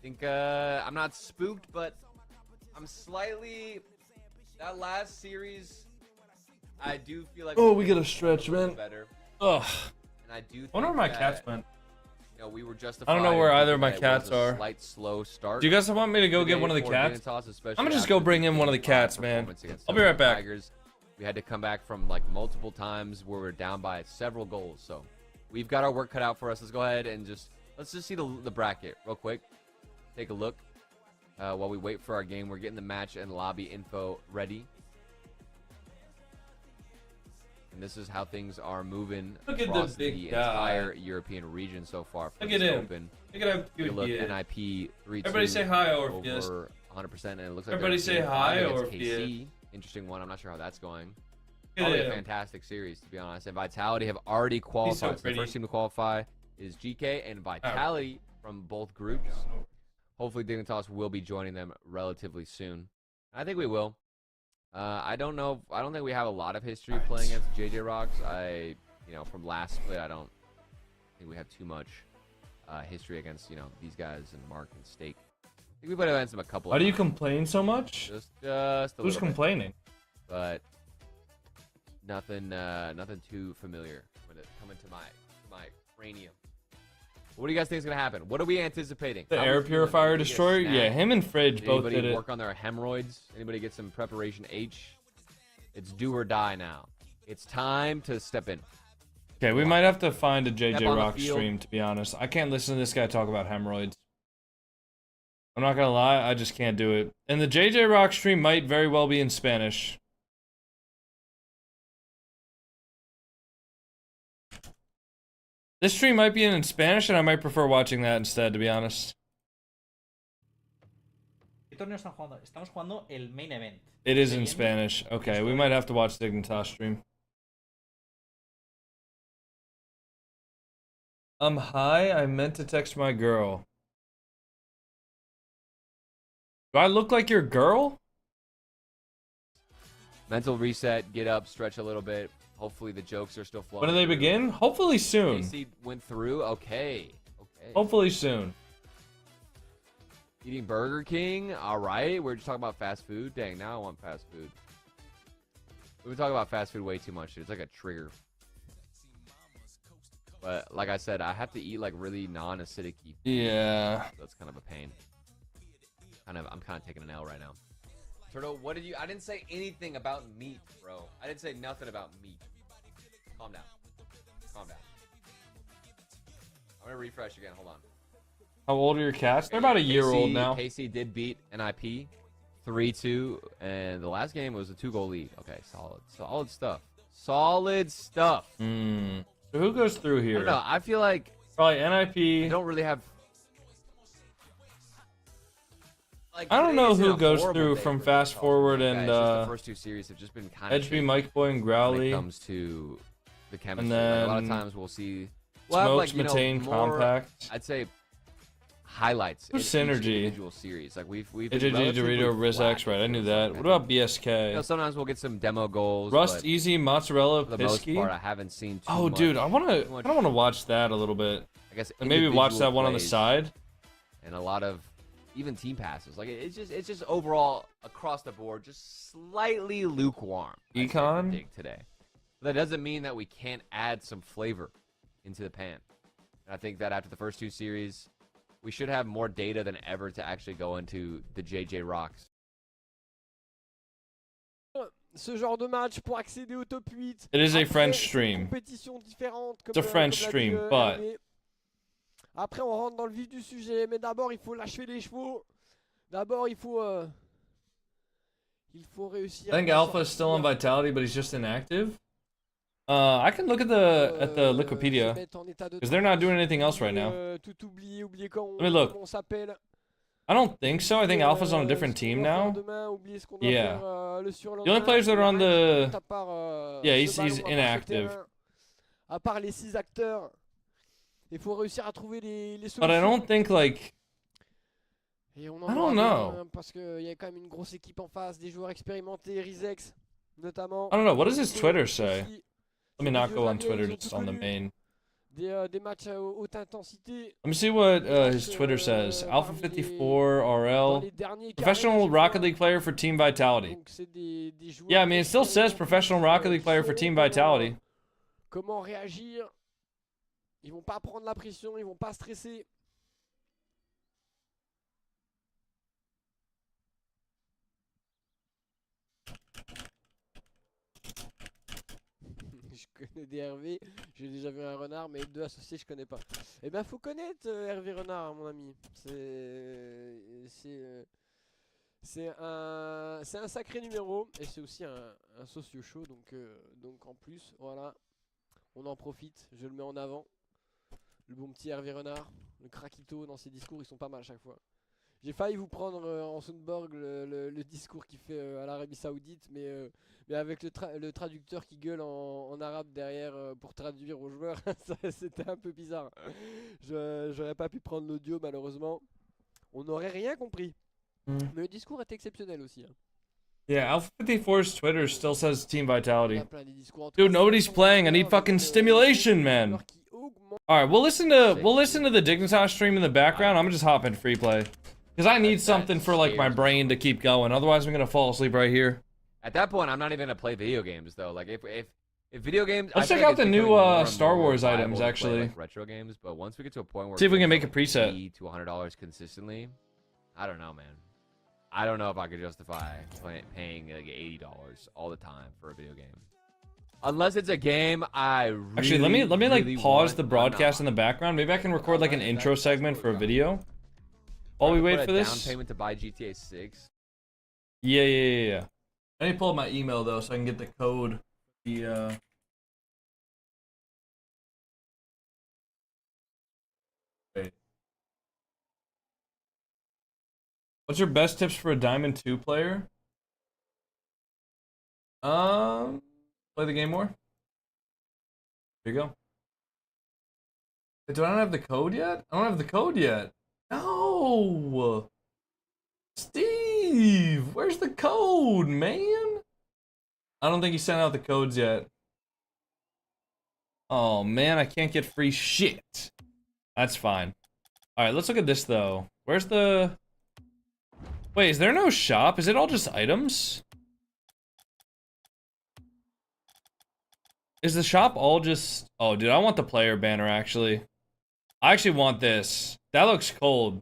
think I'm not spooked, but I'm slightly. That last series, I do feel like. Oh, we get a stretch, man. Better. Ugh. And I do. I wonder where my cats went. You know, we were justified. I don't know where either of my that it was cats a are. Slight slow start. Do you guys want me to go get one of the cats? I'm gonna just go bring in one of the cats, man. I'll be right back. Tigers. We had to come back from like multiple times where we're down by several goals. So we've got our work cut out for us. Let's go ahead and let's just see the bracket real quick. Take a look while we wait for our game. We're getting the match and lobby info ready. And this is how things are moving across the entire European region so far. Look at him. Open. Look at how cute Look, he is. NIP 3-2. Everybody say hi, Orpheus. Over 100%, and it looks like Everybody say hi, against Orpheus. KC. Interesting one. I'm not sure how that's going. Look at Probably a him. fantastic series, to be honest. And Vitality have already qualified. so So the pretty. first team to qualify is GK and Vitality from both groups. Hopefully, Dignitas will be joining them relatively soon. I think we will. I don't know. I don't think we have a lot of history playing against JJROX. From last split, I don't think we have too much history against, these guys and Mark and Stake. I think we played against them a couple Why of do you times. complain so much? Just a Who's little bit. complaining? But nothing too familiar when it coming to my cranium. What do you guys think is gonna happen? What are we anticipating? The How air we feeling? purifier Did we get a destroyer? snack? Yeah, him and Fridge Did both anybody did it. work on their hemorrhoids? Anybody get some preparation H? It's do or die now. It's time to step in. Okay, we might have to find a on JJ the Rock field. stream, to be honest. I can't listen to this guy talk about hemorrhoids. I'm not gonna lie, I just can't do it. And the JJ Rock stream might very well be in Spanish. This stream might be in Spanish, and I might prefer watching that instead, to be honest. ¿Qué torneo están jugando? Estamos jugando el main event. It is in Spanish. Okay, we might have to watch Dignitas stream. Hi, I meant to text my girl. Do I look like your girl? Mental reset, get up, stretch a little bit. Hopefully the jokes are still flowing. When do they begin? Hopefully soon. AC went through. Okay. Hopefully soon. Eating Burger King. All right. We're just talking about fast food. Dang, now I want fast food. We've been talking about fast food way too much. It's like a trigger. But like I said, I have to eat like really non-acidic. Yeah. That's kind of a pain. I'm kind of taking an L right now. Turtle, what did you? I didn't say anything about meat, bro. I didn't say nothing about meat. Calm down. Calm down. I'm gonna refresh again. Hold on. How old are your cats? They're about a year old now. KC did beat NIP 3-2, and the last game was a 2-goal lead. Okay, solid stuff. Solid stuff. So who goes through here? I don't know. I feel like probably NIP. I don't really have. Like, I don't know who goes through from Fast Forward and the first 2 series have just been kind of HB, Mike Boy, and Growly. When it comes to the chemistry, and then like, a lot of times we'll see Smokes, Matane, Compact. I'd say highlights. Synergy. Individual series, like we've JJ Dorito, Rizex, right? I knew that. What about BSK? You know, sometimes we'll get some demo goals. Rust, Easy, Mozzarella, for the most Pisky. part, I haven't seen. Oh, dude, I want to watch that a little bit. I guess and maybe watch that one on the side. And a lot of even team passes. Like it's just overall across the board, just slightly lukewarm. Econ today. But that doesn't mean that we can't add some flavor into the pan. And I think that after the first 2 series, we should have more data than ever to actually go into the JJROX. Ce genre de match pour accéder au top 8. It is a French stream. It's a French stream, but après on rentre dans le vif du sujet, mais d'abord il faut lâcher les chevaux. D'abord il faut réussir. I think Alpha is still on Vitality, but he's just inactive. I can look at the Wikipedia because they're not doing anything else right now. Let me look. I don't think so. I think Alpha's on a different team now. Yeah. The only players that are on the he's inactive. À part les 6 acteurs, il faut réussir à trouver les solutions. But I don't think like. I don't know. Parce qu'il y a quand même une grosse équipe en face, des joueurs expérimentés, Rizex notamment. I don't know. What does his Twitter say? Let me not go on Twitter, just on the main. Des matchs à haute intensité. Let me see what his Twitter says. Alpha54 RL. Professional Rocket League player for Team Vitality. Yeah, I mean, it still says professional Rocket League player for Team Vitality. Comment réagir? Ils vont pas prendre la pression, ils vont pas stresser. Je connais des Hervé, j'ai déjà vu un renard, mais 2 associés je connais pas. Eh ben faut connaître Hervé Renard, mon ami. C'est un sacré numéro et c'est aussi un socio show, donc en plus voilà, on en profite. Je le mets en avant. Le bon petit Hervé Renard, le craquito dans ses discours, ils sont pas mal à chaque fois. J'ai failli vous prendre en Soundborg le discours qu'il fait à l'Arabie Saoudite, mais avec le traducteur qui gueule en arabe derrière pour traduire aux joueurs, c'était un peu bizarre. J'aurais pas pu prendre l'audio malheureusement. On n'aurait rien compris. Mais le discours est exceptionnel aussi. Hein. Yeah, Alpha54's Twitter still says Team Vitality. Dude, nobody's playing. I need fucking stimulation, man. Alright, we'll listen to the Dignitas stream in the background. I'm gonna just hop in free play. Because I need something for like my brain to keep going. Otherwise I'm gonna fall asleep right here. At that point, I'm not even gonna play video games though. Like if video games, let's check out the new Star Wars items actually. Like retro games, but once we get to a point where see if we can make a preset to $100 consistently, I don't know, man. I don't know if I could justify paying like $80 all the time for a video game. Unless it's a game I really, actually let me like really pause want, the broadcast in the background. Maybe I can record like an intro segment for a video while we wait for this. Down payment to buy GTA 6. Yeah. I need to pull up my email though so I can get the code. Wait. What's your best tips for a Diamond 2 player? Play the game more. There you go. Do I not have the code yet? I don't have the code yet. No! Steve! Where's the code, man? I don't think he sent out the codes yet. Oh, man, I can't get free shit. That's fine. Alright, let's look at this, though. Where's the... Wait, is there no shop? Is it all just items? Is the shop all just... Oh, dude, I want the player banner, actually. I actually want this. That looks cold.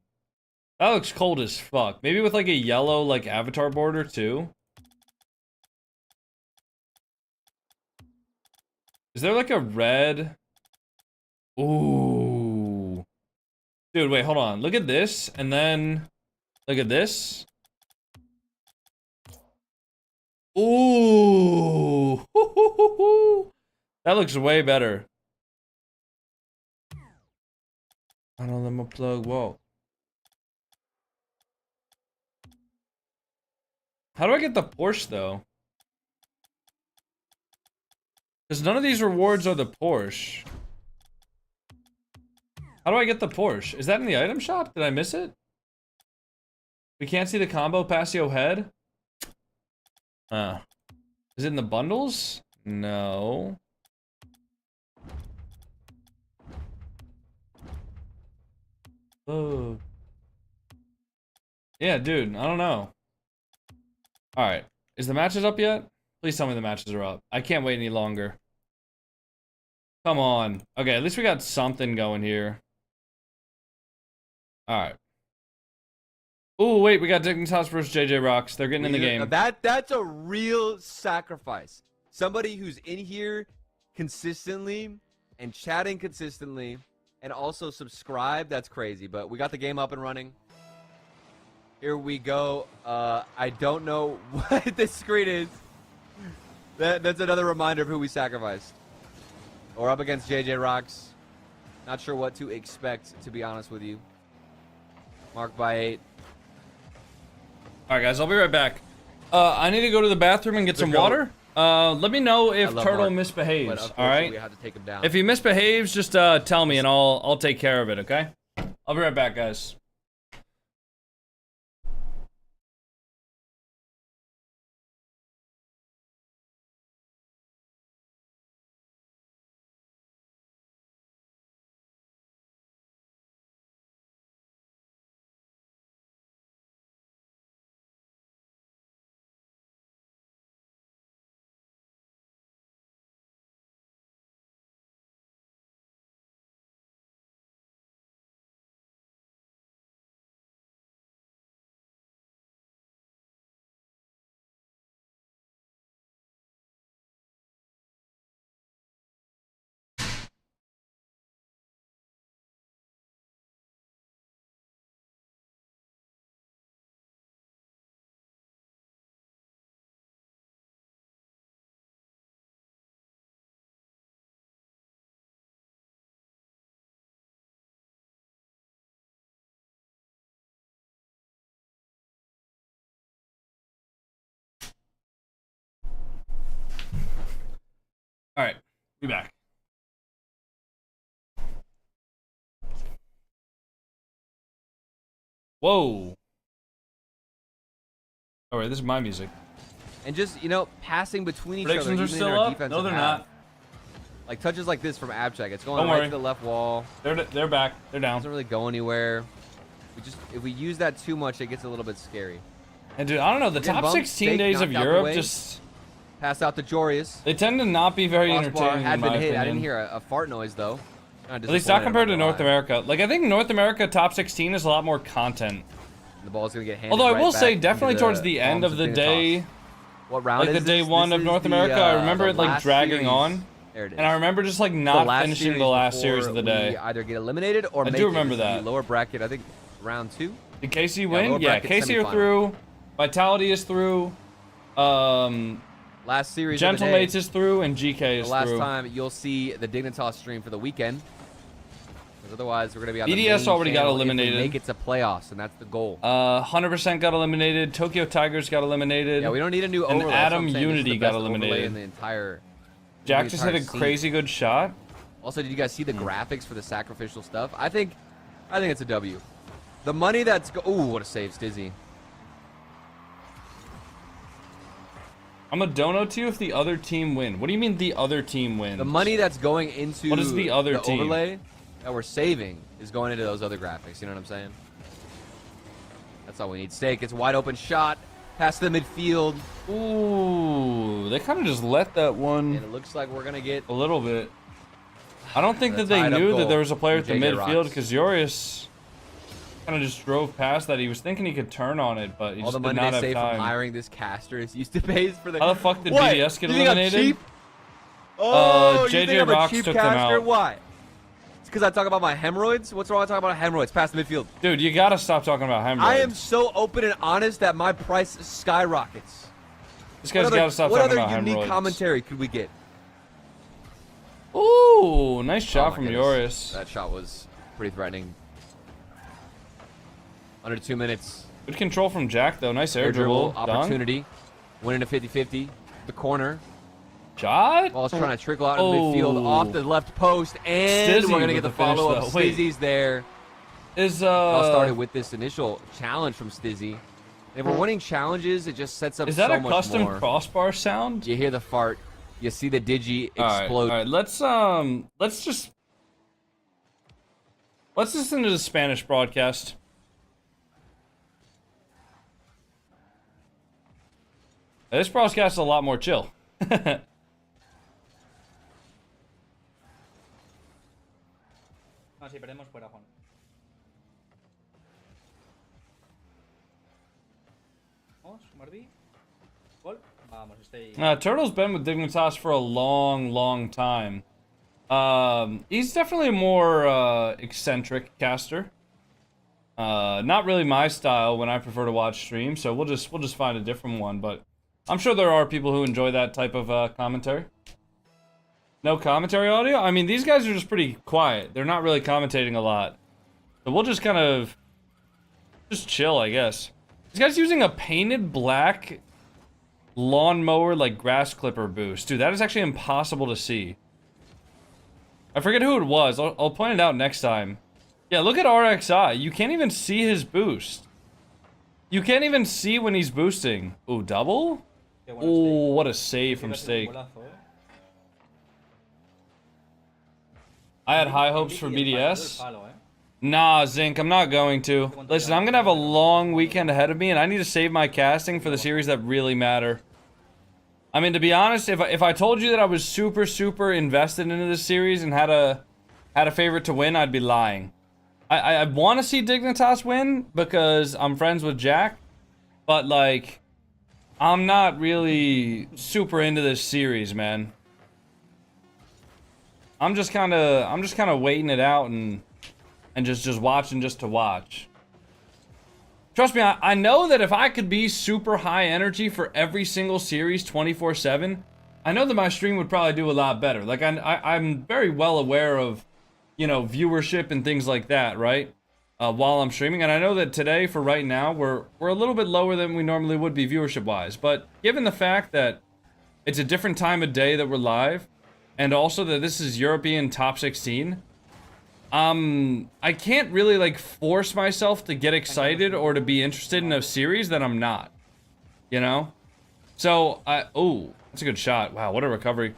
That looks cold as fuck. Maybe with, like, a yellow, like, avatar border, too. Is there, like, a red... Ooh. Dude, wait, hold on. Look at this, and then... Look at this. Ooh. That looks way better. I don't let my plug walk. How do I get the Porsche, though? Because none of these rewards are the Porsche. How do I get the Porsche? Is that in the item shop? Did I miss it? We can't see the combo Passio head? Is it in the bundles? No. Oh. Yeah, dude, I don't know. Alright. Is the matches up yet? Please tell me the matches are up. I can't wait any longer. Come on. Okay, at least we got something going here. Alright. Ooh, wait, we got Dignitas versus JJROX. They're getting in the game. That's a real sacrifice. Somebody who's in here consistently and chatting consistently and also subscribe. That's crazy, but we got the game up and running. Here we go. I don't know what this screen is. That's another reminder of who we sacrificed. We're up against JJROX. Not sure what to expect, to be honest with you. Marked by 8. Alright guys, I'll be right back. I need to go to the bathroom and get some water. Let me know if Turtle misbehaves, alright? We have to take him down. If he misbehaves, just tell me and I'll take care of it, okay? I'll be right back, guys. Alright, be back. Whoa. Alright, this is my music. And just, you know, passing between each other. Predictions are still up? No, they're not. Like touches like this from Abcheck. It's going right to the left wall. They're back. They're down. Doesn't really go anywhere. If we use that too much, it gets a little bit scary. And dude, I don't know, the top 16 days of Europe just... Pass out to Jorius. They tend to not be very entertaining, had in my been hit. opinion. I didn't hear a fart noise, though. At least not compared to North America. Like, I think North America top 16 is a lot more content. The ball's going to get handed Although I will right say, back definitely into towards the end of the day... What round like is the day this? one This of is North the, America, I remember it like last dragging series. on. There it is. And I remember just like The not last finishing series the last before series of the day. we either get eliminated or I make do it. remember This is the that. lower bracket, I think round 2. Did KC Yeah, win? lower Yeah, bracket KC are semifinal. through. Vitality is through. Last series of the day. Gentlemates is through, and GK is The last through. time you'll see the Dignitas stream for the weekend. Because otherwise, we're going to be on the BDS main already got channel if we eliminated. make it to playoffs, and that's the goal. 100% got eliminated. Tokyo Tigers got eliminated. Yeah, we don't need a new and overlay. Adam That's what I'm saying. This is Unity the got best overlay eliminated. in the entire. Jack the just hit a entire scene. crazy good shot. Also, did you guys see the graphics for the sacrificial stuff? I think it's a W. The money that's ooh, what a save, Stizzy. I'm a dono to you if the other team win. What do you mean the other team wins? The money that's going into what is the other team? Overlay that we're saving is going into those other graphics. You know what I'm saying? That's all we need. Steak, it's a wide open shot. Past the midfield. Ooh, they kind of just let that one. And it looks like we're going to get a little bit. I don't think that they tied up knew goal that there was a player at the from midfield JJROX. because Yorius kind of just drove past that. He was thinking he could turn on it, but he all just the did money not they have save from time. hiring this caster is used to pay for the. How the fuck did What? BDS get You think I'm eliminated? cheap? Oh, you think I'm a JJROX cheap took them caster? out. Why? It's because I talk about my hemorrhoids. What's wrong with talking about hemorrhoids past the midfield? Dude, you gotta stop talking about hemorrhoids. I am so open and honest that my price skyrockets. This guy's gotta stop what talking other about unique hemorrhoids. commentary could we get? Ooh, nice shot my from goodness. Yorius. That shot was pretty threatening. Under 2 minutes. Good control from Jack, though. Nice air dribble. Opportunity. Winning a 50-50. The corner. Shot? Ball's trying to trickle out in the midfield off the left post. And Stizzy we're going to get with the the finish, follow-up. though. Wait. Stizzy's there. Is All started with this initial challenge from Stizzy. If we're winning challenges, it just sets up Is that so a much custom more. crossbar sound? You hear the fart. You see the digi explode. All right, let's just listen to the Spanish broadcast. This broadcast is a lot more chill. No, si perdemos fuera, Juan. Vamos, Martí. Gol. Vamos, stay. Turtle's been with Dignitas for a long time. He's definitely a more eccentric caster. Not really my style when I prefer to watch streams, so we'll just find a different one, but I'm sure there are people who enjoy that type of commentary. No commentary audio? I mean, these guys are just pretty quiet. They're not really commentating a lot. So we'll just kind of just chill, I guess. This guy's using a painted black lawnmower like grass clipper boost. Dude, that is actually impossible to see. I forget who it was. I'll point it out next time. Yeah, look at RXI. You can't even see his boost. You can't even see when he's boosting. Ooh, double? Oh, what a save from Steak. I had high hopes for BDS. Nah, Zinc, I'm not going to. Listen, I'm gonna have a long weekend ahead of me, and I need to save my casting for the series that really matter. I mean, to be honest, if I told you that I was super invested into this series and had a favorite to win, I'd be lying. I want to see Dignitas win because I'm friends with Jack, but like, I'm not really super into this series, man. I'm just kind of waiting it out and just watching just to watch. Trust me, I know that if I could be super high energy for every single series 24/7, I know that my stream would probably do a lot better. Like I'm very well aware of, you know, viewership and things like that, right? While I'm streaming, and I know that today, for right now, we're a little bit lower than we normally would be viewership-wise. But given the fact that it's a different time of day that we're live, and also that this is European top 16, I can't really like force myself to get excited or to be interested in a series that I'm not, you know? So oh, that's a good shot. Wow, what a recovery.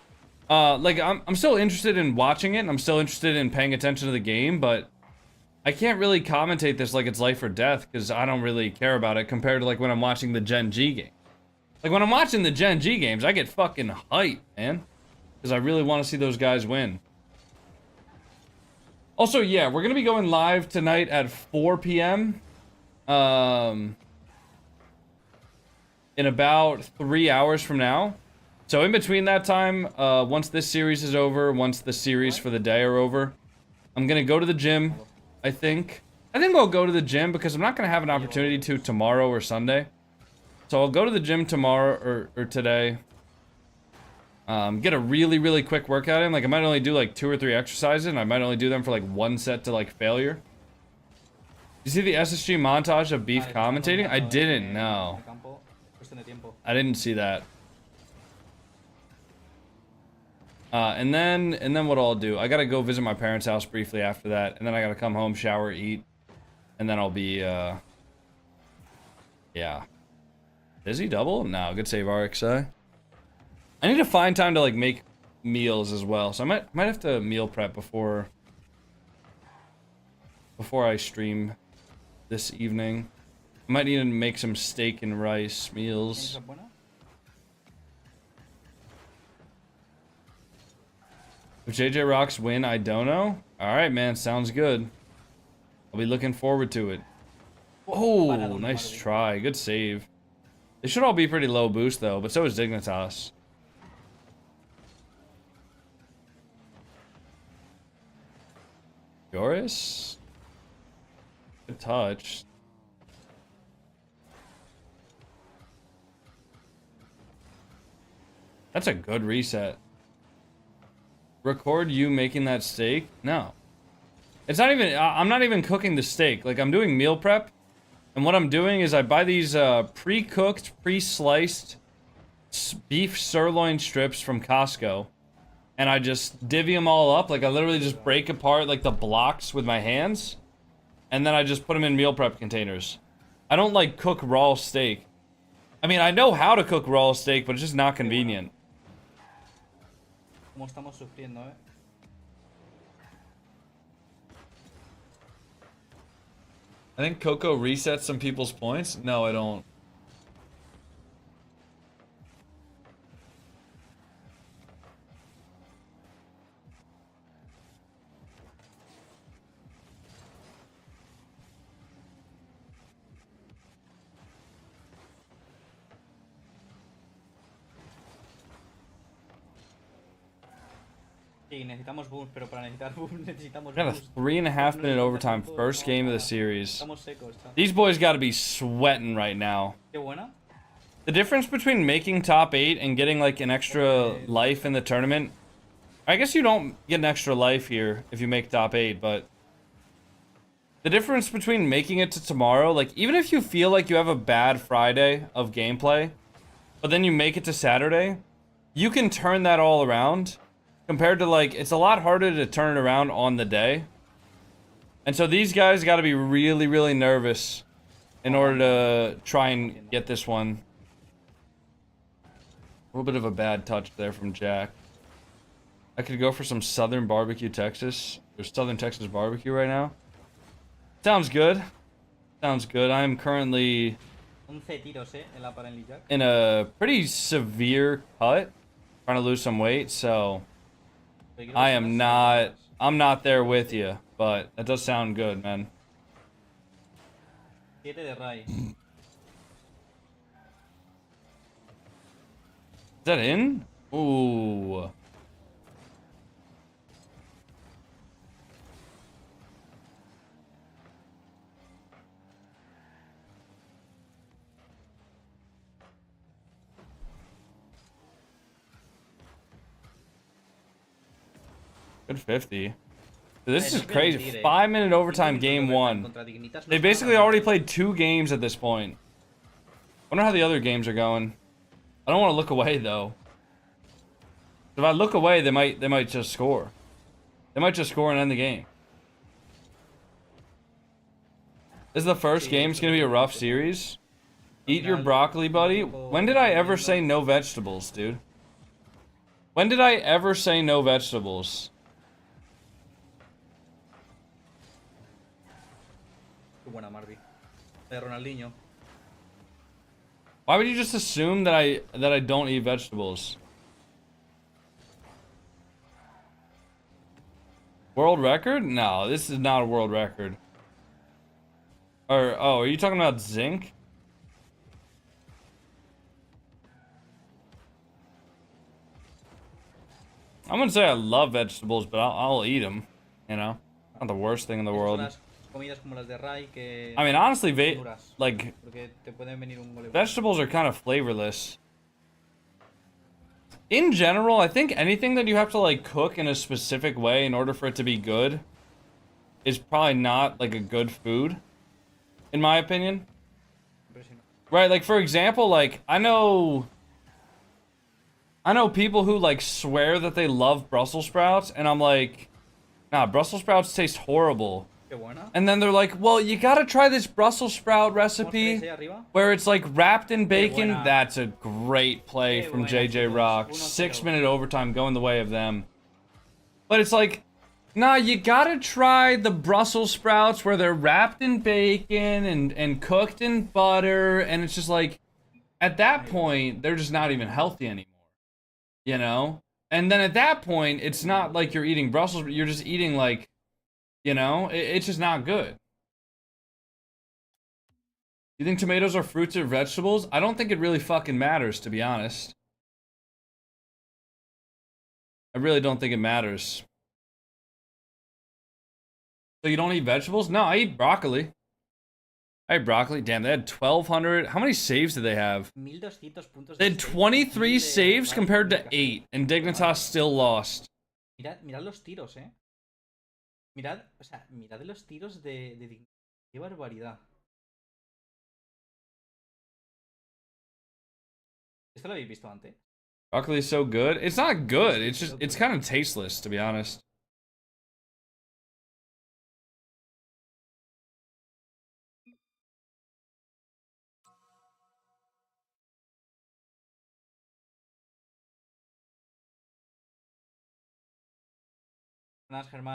Like I'm still interested in watching it, and I'm still interested in paying attention to the game, but I can't really commentate this like it's life or death because I don't really care about it compared to like when I'm watching the Gen G game. Like when I'm watching the Gen G games, I get fucking hype, man, because I really want to see those guys win. Also, yeah, we're gonna be going live tonight at 4 p.m. In about 3 hours from now. So in between that time, once this series is over, once the series for the day are over, I'm gonna go to the gym, I think. I'll go to the gym because I'm not gonna have an opportunity to tomorrow or Sunday. So I'll go to the gym tomorrow or today. Get a really quick workout in. Like I might only do like 2 or 3 exercises, and I might only do them for like 1 set to like failure. You see the SSG montage of Beef commentating? I didn't know. I didn't see that. And then what I'll do? I gotta go visit my parents' house briefly after that, and then I gotta come home, shower, eat, and then I'll be yeah. Is he double? No, good save RXI. I need to find time to like make meals as well, so I might have to meal prep before I stream this evening. I might need to make some steak and rice meals. If JJROX win, I don't know. Alright, man, sounds good. I'll be looking forward to it. Oh, nice try. Good save. They should all be pretty low boost, though, but so is Dignitas. Joris? Good touch. That's a good reset. Record you making that steak? No. It's not even, I'm not even cooking the steak. Like, I'm doing meal prep. And what I'm doing is I buy these pre-cooked, pre-sliced beef sirloin strips from Costco. And I just divvy them all up. Like, I literally just break apart, like, the blocks with my hands. And then I just put them in meal prep containers. I don't, like, cook raw steak. I mean, I know how to cook raw steak, but it's just not convenient. Como estamos sufriendo, eh. I think Coco resets some people's points. No, I don't. Sí, necesitamos boost, pero para necesitar boost necesitamos I got a boost. 3.5 minute overtime first game of the series. These boys got to be sweating right now. Qué buena. The difference between making top 8 and getting like an extra life in the tournament. I guess you don't get an extra life here if you make top 8, but the difference between making it to tomorrow, like even if you feel like you have a bad Friday of gameplay, but then you make it to Saturday, you can turn that all around. Compared to, like, it's a lot harder to turn it around on the day. And so these guys got to be really nervous in order to try and get this one. A little bit of a bad touch there from Jack. I could go for some Southern Barbecue Texas. There's Southern Texas Barbecue right now. Sounds good. Sounds good. I'm currently in a pretty severe cut. Trying to lose some weight, so... I'm not there with you, but that does sound good, man. Is that in? Ooh. Good 50. This is crazy. 5-minute overtime game 1. They basically already played 2 games at this point. Wonder how the other games are going. I don't want to look away though. If I look away, they might just score. They might just score and end the game. This is the first game. It's gonna be a rough series. Eat your broccoli, buddy. When did I ever say no vegetables, dude? When did I ever say no vegetables? Buena, Marby. Ronaldinho. Why would you just assume that I don't eat vegetables? World record? No, this is not a world record. Or oh, are you talking about zinc? I'm gonna say I love vegetables, but I'll eat them. You know, not the worst thing in the world. I mean, honestly, vegetables are kind of flavorless. in general, I think anything that you have to like cook in a specific way in order for it to be good is probably not like a good food, in my opinion. Right, like for example, like I know people who like swear that they love Brussels sprouts, and I'm like, nah, Brussels sprouts taste horrible. And then they're like, well, you gotta try this Brussels sprout recipe where it's like wrapped in bacon. That's a great play from JJROX. 6-minute overtime going the way of them. But it's like, nah, you gotta try the Brussels sprouts where they're wrapped in bacon and cooked in butter. And it's just like, at that point, they're just not even healthy anymore. You know? And then at that point, it's not like you're eating Brussels, you're just eating like, you know, it's just not good. You think tomatoes are fruits or vegetables? I don't think it really fucking matters, to be honest. I really don't think it matters. So you don't eat vegetables? No, I eat broccoli. I eat broccoli. Damn, they had 1,200. How many saves did they have? They had 23 saves compared to 8, and Dignitas still lost. Mirad los tiros, eh. Mirad, o sea, mirad los tiros de Dignitas. Qué barbaridad. ¿Esto lo habéis visto antes? Broccoli is so good. It's not good. It's just, it's kind of tasteless, to be honest.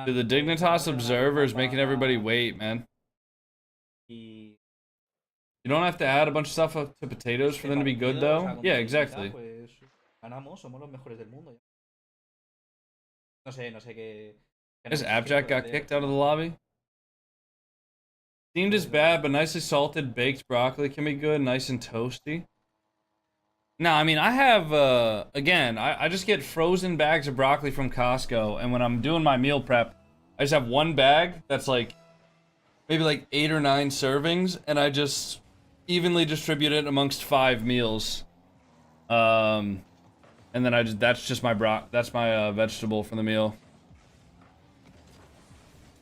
Dude, the Dignitas Observer is making everybody wait, man. You don't have to add a bunch of stuff to potatoes for them to be good, though? Yeah, exactly. This Abjack got kicked out of the lobby? Steamed is bad, but nicely salted baked broccoli can be good, nice and toasty. No, I mean, I have, again, I just get frozen bags of broccoli from Costco, and when I'm doing my meal prep, I just have one bag that's like, maybe like 8 or 9 servings, and I just evenly distribute it amongst 5 meals. And then that's just my vegetable for the meal.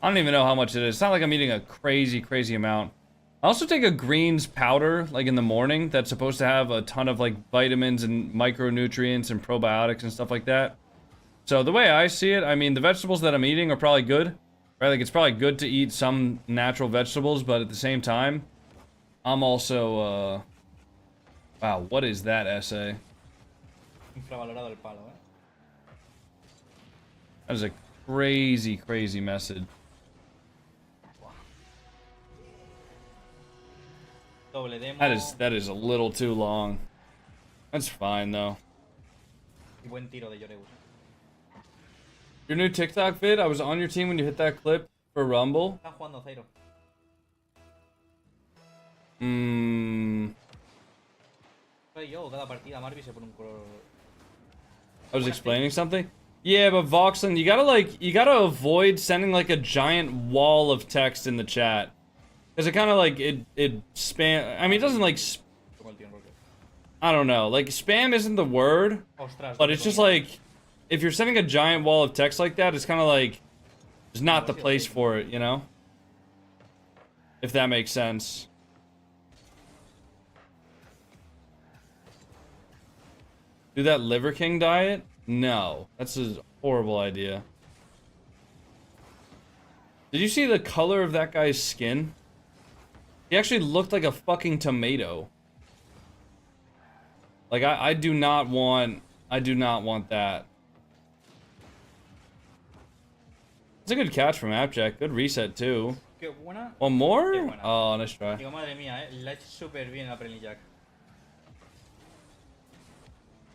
I don't even know how much it is. It's not like I'm eating a crazy amount. I also take a greens powder, like in the morning, that's supposed to have a ton of like vitamins and micronutrients and probiotics and stuff like that. So the way I see it, I mean, the vegetables that I'm eating are probably good, right? Like it's probably good to eat some natural vegetables, but at the same time, I'm also, wow, what is that essay? That is a crazy message. That is a little too long. That's fine though. Your new TikTok vid, I was on your team when you hit that clip for Rumble. I was explaining something? Yeah, but Voxlin, you gotta avoid sending like a giant wall of text in the chat. Cause it kind of like, it spam, I mean, it doesn't like, I don't know, like spam isn't the word, but it's just like, if you're sending a giant wall of text like that, it's kind of like, it's not the place for it, you know? If that makes sense. Do that Liver King diet? No, that's a horrible idea. Did you see the color of that guy's skin? He actually looked like a fucking tomato. Like, I do not want that. It's a good catch from Abjack. Good reset, too. One more? Oh, nice try.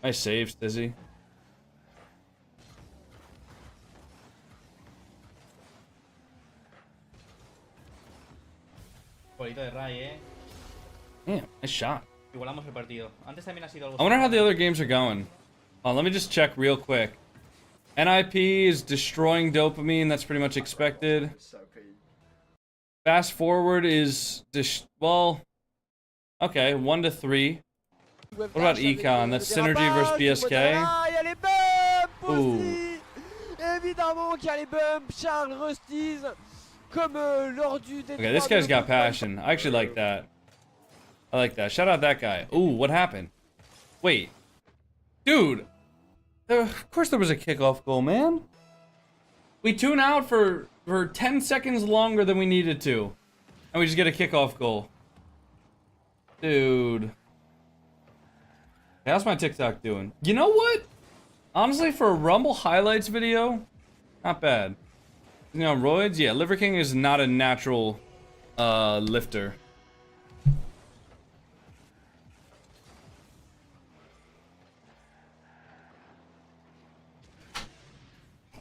Nice saves, Dizzy. Damn, nice shot. I wonder how the other games are going. Let me just check real quick. NIP is destroying dopamine. That's pretty much expected. Fast forward is well, okay, 1-3. What about Econ? That's Synergy versus BSK. Posty. Évidemment qu'il y a les bumps, Charles, Rusties, comme lors du Okay, this guy's got passion. I actually like that. I like that. Shout out that guy. Ooh, what happened? Wait. Dude. Of course there was a kickoff goal, man. We tune out for 10 seconds longer than we needed to. And we just get a kickoff goal. Dude. How's my TikTok doing? You know what? Honestly, for a Rumble highlights video, not bad. You know, roids? Yeah, Liver King is not a natural lifter.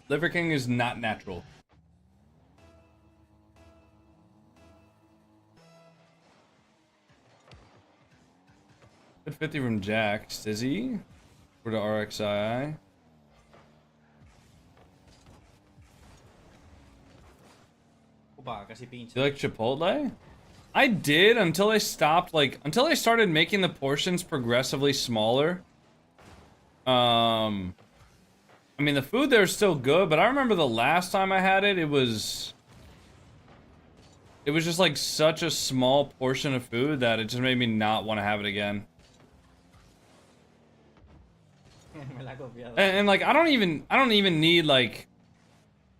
Liver King is not natural. Good 50 from Jack. Stizzy. For the RXI. Opa, casi pinche. You like Chipotle? I did until I stopped, until I started making the portions progressively smaller. I mean, the food there's still good, but I remember the last time I had it, it was just like such a small portion of food that it just made me not want to have it again. And like, I don't even need, like,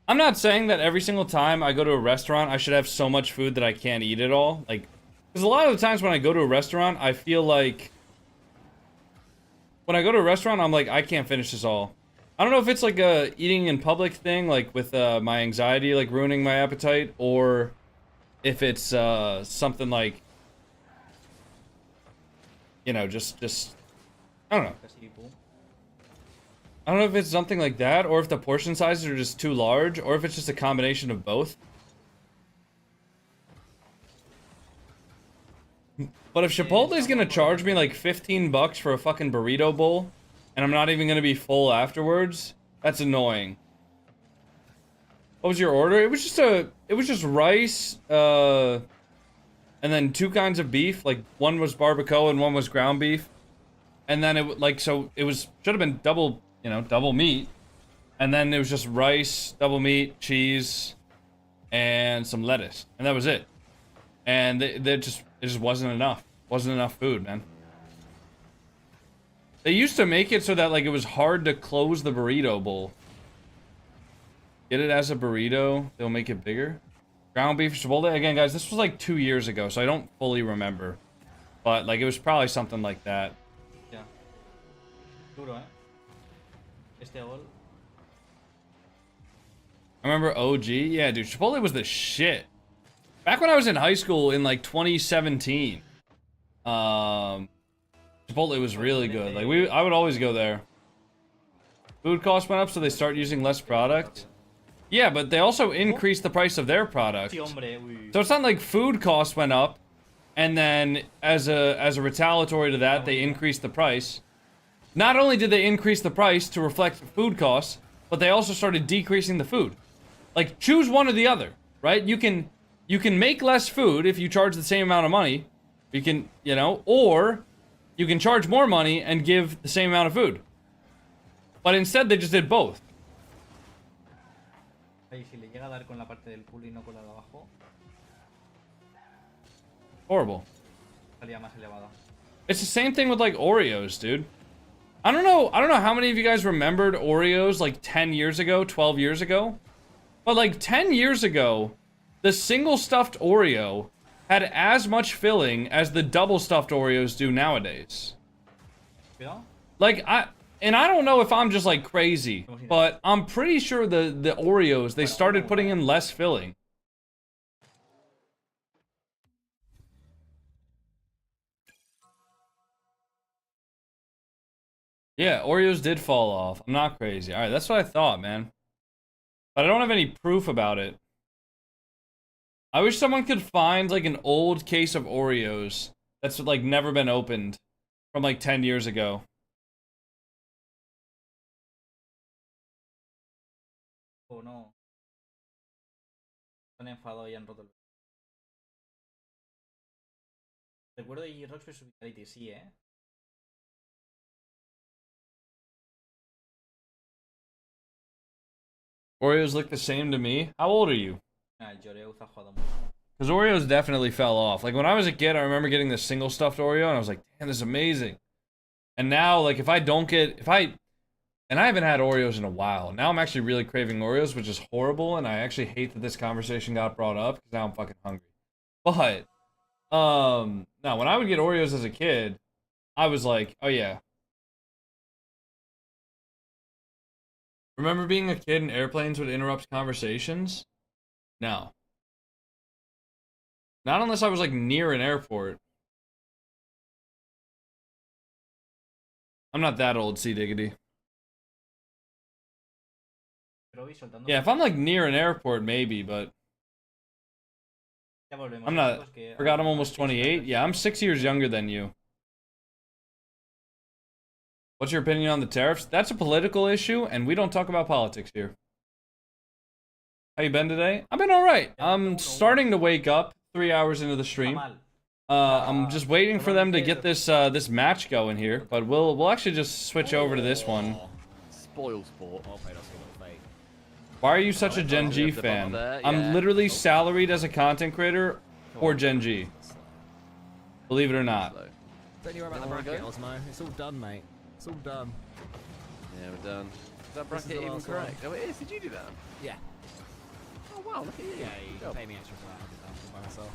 I'm not saying that every single time I go to a restaurant, I should have so much food that I can't eat it all. Like, because a lot of the times when I go to a restaurant, I feel like, when I go to a restaurant, I'm like, I can't finish this all. I don't know if it's like a eating in public thing, like with my anxiety, like ruining my appetite, or if it's something like, you know, just, I don't know. I don't know if it's something like that, or if the portion sizes are just too large, or if it's just a combination of both. But if Chipotle's gonna charge me like 15 bucks for a fucking burrito bowl, and I'm not even gonna be full afterwards, that's annoying. What was your order? It was just rice, and then 2 kinds of beef. Like, one was barbacoa and one was ground beef. And then it, like, so it was, should have been double, you know, double meat. And then it was just rice, double meat, cheese, and some lettuce. And that was it. And it just wasn't enough. Wasn't enough food, man. They used to make it so that, like, it was hard to close the burrito bowl. Get it as a burrito, they'll make it bigger. Ground beef Chipotle. Again, guys, this was like 2 years ago, so I don't fully remember. But, like, it was probably something like that. Yeah. Duro, eh? Este gol. I remember OG. Yeah, dude, Chipotle was the shit. Back when I was in high school in, like, 2017. Chipotle was really good. Like, I would always go there. Food costs went up, so they start using less product. Yeah, but they also increased the price of their product. So it's not like food costs went up, and then as a retaliatory to that, they increased the price. Not only did they increase the price to reflect food costs, but they also started decreasing the food. Like, choose one or the other, right? You can make less food if you charge the same amount of money. You can, you know, or you can charge more money and give the same amount of food. But instead, they just did both. Ahí, si le llega a dar con la parte del culo y no con la de abajo. Horrible. Salía más elevada. It's the same thing with, like, Oreos, dude. I don't know how many of you guys remembered Oreos like 10 years ago, 12 years ago. But like 10 years ago, the single stuffed Oreo had as much filling as the double stuffed Oreos do nowadays. Yeah? Like, I don't know if I'm just like crazy, but I'm pretty sure the Oreos, they started putting in less filling. Yeah, Oreos did fall off. I'm not crazy. Alright, that's what I thought, man. But I don't have any proof about it. I wish someone could find, like, an old case of Oreos that's, like, never been opened from, like, 10 years ago. Oh, no. Han enfadado y han roto el... Recuerdo de JJROX vs Vitality, sí, eh. Oreos look the same to me. How old are you? Ah, JJROX ha jugado mucho. Because Oreos definitely fell off. Like when I was a kid, I remember getting this single stuffed Oreo and I was like, damn, this is amazing. And now, like if I don't get, and I haven't had Oreos in a while. Now I'm actually really craving Oreos, which is horrible. And I actually hate that this conversation got brought up because now I'm fucking hungry. But, now when I would get Oreos as a kid, I was like, oh yeah. Remember being a kid and airplanes would interrupt conversations? No. Not unless I was like near an airport. I'm not that old, C Diggity. Yeah, if I'm like near an airport, maybe, but I'm not. Forgot I'm almost 28. Yeah, I'm 6 years younger than you. What's your opinion on the tariffs? That's a political issue, and we don't talk about politics here. How you been today? I've been all right. I'm starting to wake up 3 hours into the stream. I'm just waiting for them to get this this match going here, but we'll actually just switch over to this one. Spoil sport. Why are you such a Gen G fan? I'm literally salaried as a content creator for Gen G. Believe it or not. Don't you worry about the bracket, Osmo. It's all done, mate. It's all done. Yeah, we're done. Is that bracket even correct? Oh, it is. Did you do that? Yeah. Oh wow, look at you. Yeah, you can pay me extra for that. I did that by myself.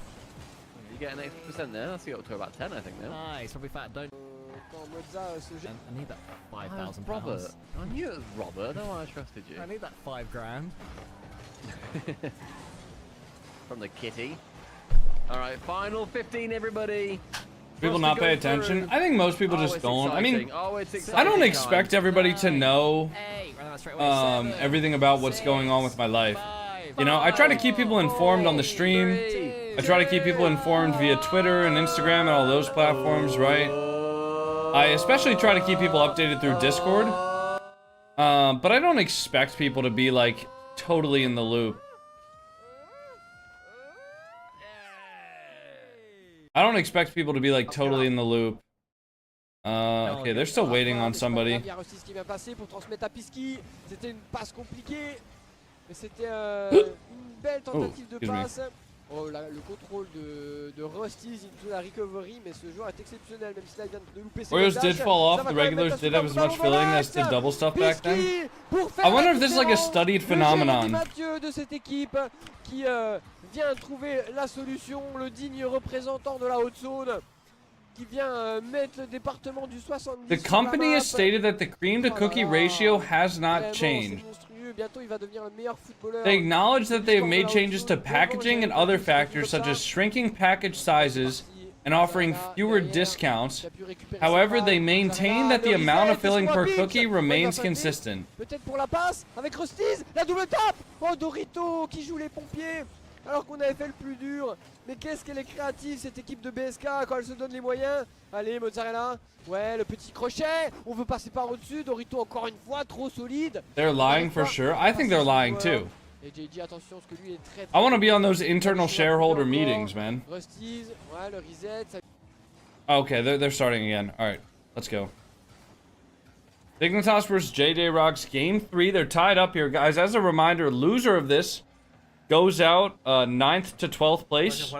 You get an extra percent there. That's got up to about 10, I think now. Nice. Probably fat. Don't. I need that 5,000 Robert. pounds. I knew it was Robert. That's why I trusted you. I need that 5 grand. From the kitty. All right, final 15, everybody. People not pay attention? I think most people just don't. I mean, I don't expect everybody to know everything about what's going on with my life. You know, I try to keep people informed on the stream. I try to keep people informed via Twitter and Instagram and all those platforms, right? I especially try to keep people updated through Discord. But I don't expect people to be, like, totally in the loop. I don't expect people to be, like, totally in the loop. Okay, they're still waiting on somebody. Oh, le contrôle de Rusty's into la recovery, mais ce joueur est exceptionnel, même si là il vient de louper ses Oreos did fall off, the regulars did have as much filling as did double stuff back then. I wonder if this is like a studied phenomenon. De cette équipe qui vient trouver la solution, le digne représentant de la haute zone, qui vient mettre le département du 70. The company has stated that the cream to cookie ratio has not changed. They acknowledge that they have made changes to packaging and other factors such as shrinking package sizes and offering fewer discounts. However, they maintain that the amount of filling per cookie remains consistent. Peut-être pour la passe avec Rusty's, la double tape. Oh, Dorito qui joue les pompiers alors qu'on avait fait le plus dur. Mais qu'est-ce qu'elle est créative cette équipe de BSK quand elle se donne les moyens. Allez, mozzarella. Ouais, le petit crochet. On veut passer par au-dessus. Dorito encore une fois, trop solide. They're lying for sure. I think they're lying too. Et JJ, attention, parce que lui est très, I want to be on those internal shareholder meetings, man. Rusty's, ouais, le reset. Okay, they're starting again. All right, let's go. DIGNITAS versus JJROX Game 3. They're tied up here, guys. As a reminder, loser of this goes out 9th to 12th place.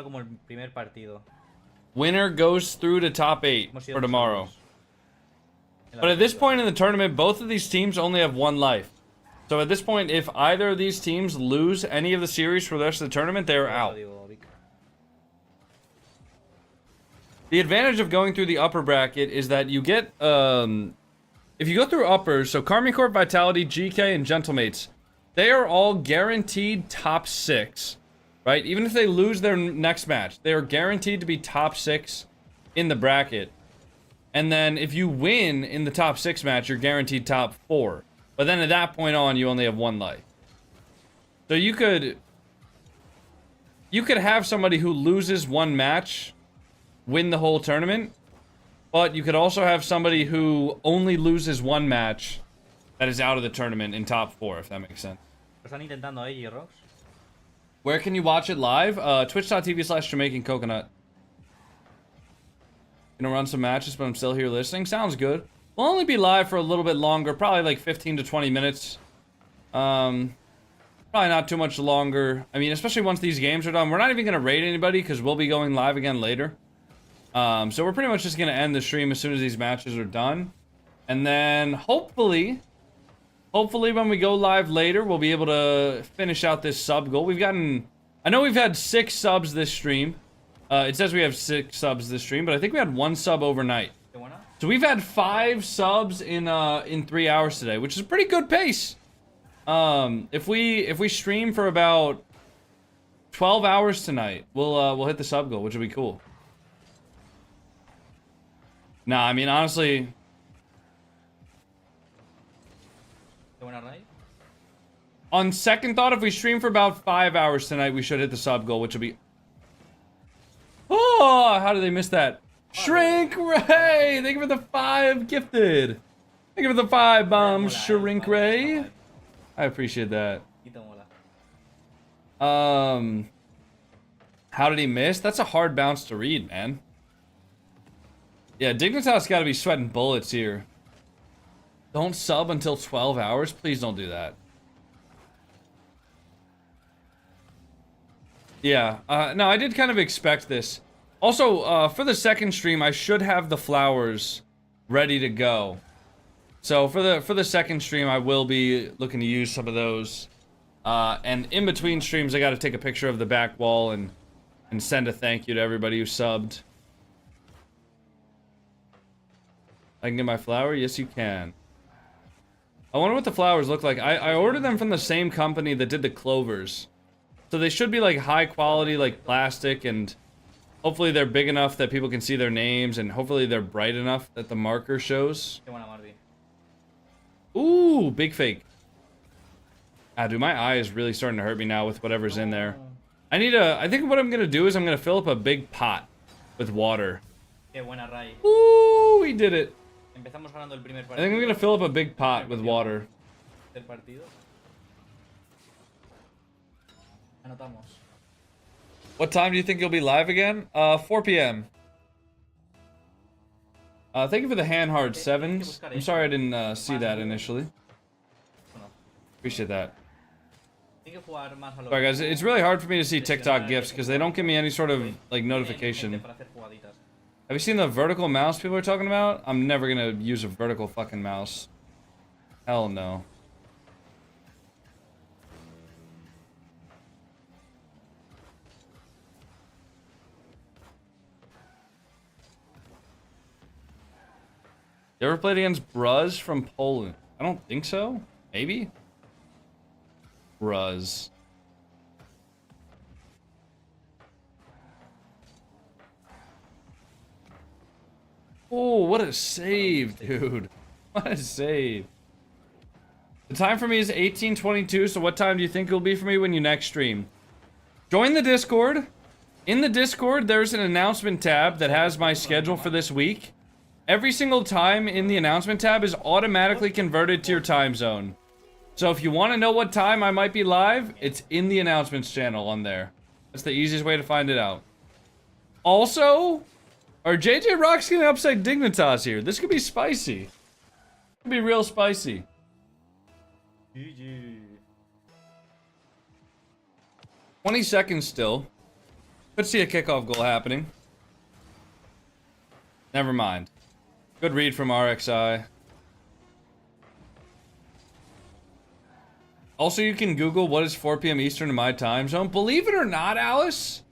Winner goes through to top 8 for tomorrow. But at this point in the tournament, both of these teams only have 1 life. So at this point, if either of these teams lose any of the series for the rest of the tournament, they're out. The advantage of going through the upper bracket is that you get, if you go through uppers, so Karmine Corp, Vitality, GK, and Gentlemates, they are all guaranteed top 6, right? Even if they lose their next match, they are guaranteed to be top 6 in the bracket. And then if you win in the top 6 match, you're guaranteed top 4. But then at that point on, you only have 1 life. So you could have somebody who loses 1 match win the whole tournament, but you could also have somebody who only loses 1 match that is out of the tournament in top 4, if that makes sense. Where can you watch it live? Twitch.tv/JamaicanCoconut. Gonna run some matches, but I'm still here listening. Sounds good. We'll only be live for a little bit longer, probably like 15 to 20 minutes. probably not too much longer. I mean, especially once these games are done. We're not even going to raid anybody because we'll be going live again later. So we're pretty much just going to end the stream as soon as these matches are done. And then hopefully when we go live later, we'll be able to finish out this sub goal. I know we've had 6 subs this stream. It says we have 6 subs this stream, but I think we had 1 sub overnight. So we've had 5 subs in 3 hours today, which is a pretty good pace. If we stream for about 12 hours tonight, we'll hit the sub goal, which will be cool. Nah, I mean honestly. On second thought, if we stream for about 5 hours tonight, we should hit the sub goal, which will be. Oh, how did they miss that? Shrink Ray! Thank you for the 5 gifted. Thank you for the 5 bombs, Shrink Ray. I appreciate that. How did he miss? That's a hard bounce to read, man. Yeah, Dignitas got to be sweating bullets here. Don't sub until 12 hours. Please don't do that. Yeah, no, I did kind of expect this. Also, for the second stream, I should have the flowers ready to go. So for the second stream, I will be looking to use some of those. And in between streams, I got to take a picture of the back wall and send a thank you to everybody who subbed. I can get my flower? Yes, you can. I wonder what the flowers look like. I ordered them from the same company that did the clovers. So they should be like high quality, like plastic, and hopefully they're big enough that people can see their names, and hopefully they're bright enough that the marker shows. Ooh, big fake. Ah, dude, my eye is really starting to hurt me now with whatever's in there. I think what I'm gonna do is I'm gonna fill up a big pot with water. Ooh, we did it. I think I'm gonna fill up a big pot with water. What time do you think you'll be live again? 4 p.m. Thank you for the hand hard 7s. I'm sorry I didn't see that initially. Appreciate that. Alright guys, it's really hard for me to see TikTok gifts because they don't give me any sort of like notification. Have you seen the vertical mouse people are talking about? I'm never gonna use a vertical fucking mouse. Hell no. You ever played against Bruz from Poland? I don't think so. Maybe? Bruz. Oh, what a save, dude. What a save. The time for me is 18:22, so what time do you think it'll be for me when you next stream? Join the Discord. In the Discord, there's an announcement tab that has my schedule for this week. Every single time in the announcement tab is automatically converted to your time zone. So if you want to know what time I might be live, it's in the announcements channel on there. That's the easiest way to find it out. Also, are JJROX gonna upset Dignitas here? This could be spicy. It could be real spicy. GG. 20 seconds still. Could see a kickoff goal happening. Never mind. Good read from RXI. Also, you can Google what is 4 p.m. Eastern in my time zone. Believe it or not, Alice,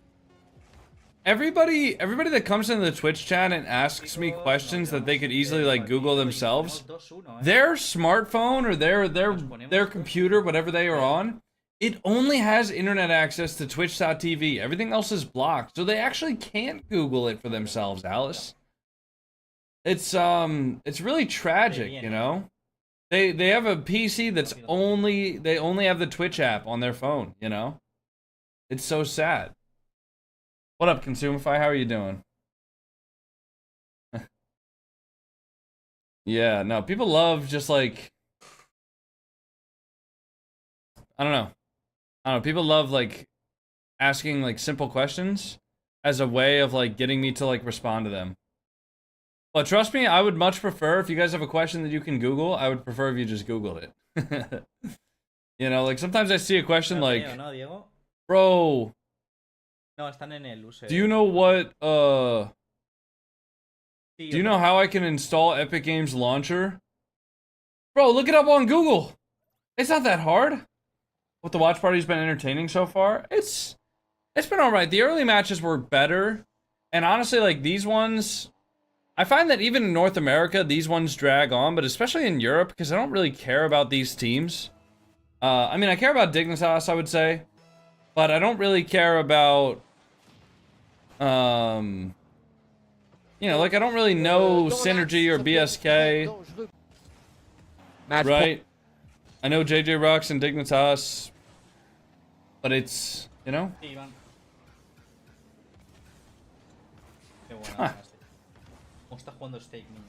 everybody that comes into the Twitch chat and asks me questions that they could easily like Google themselves, their smartphone or their computer, whatever they are on, it only has internet access to Twitch.tv. Everything else is blocked, so they actually can't Google it for themselves, Alice. It's really tragic, you know. They have a PC that's they only have the Twitch app on their phone, you know. It's so sad. What up, Consumify? How are you doing? Yeah, no, people love just like I don't know. People love like asking like simple questions as a way of like getting me to like respond to them. But trust me, I would much prefer if you guys have a question that you can Google, I would prefer if you just Googled it. You know, like sometimes I see a question Lo like, tenía, ¿no, Diego? bro, No, están en el UC. do you know what, Sí, do you know how I can install Epic Games Launcher? Bro, look it up on Google. It's not that hard. What the watch party's been entertaining so far? It's been alright. The early matches were better. And honestly, like these ones, I find that even in North America, these ones drag on, but especially in Europe, because I don't really care about these teams. I mean, I care about Dignitas, I would say, but I don't really care about, you know, like I don't really know Synergy or BSK, right? I know JJROX and Dignitas, but it's, you know? Sí, Iván. Qué bueno. Ah. ¿Cómo está jugando Steak, niño?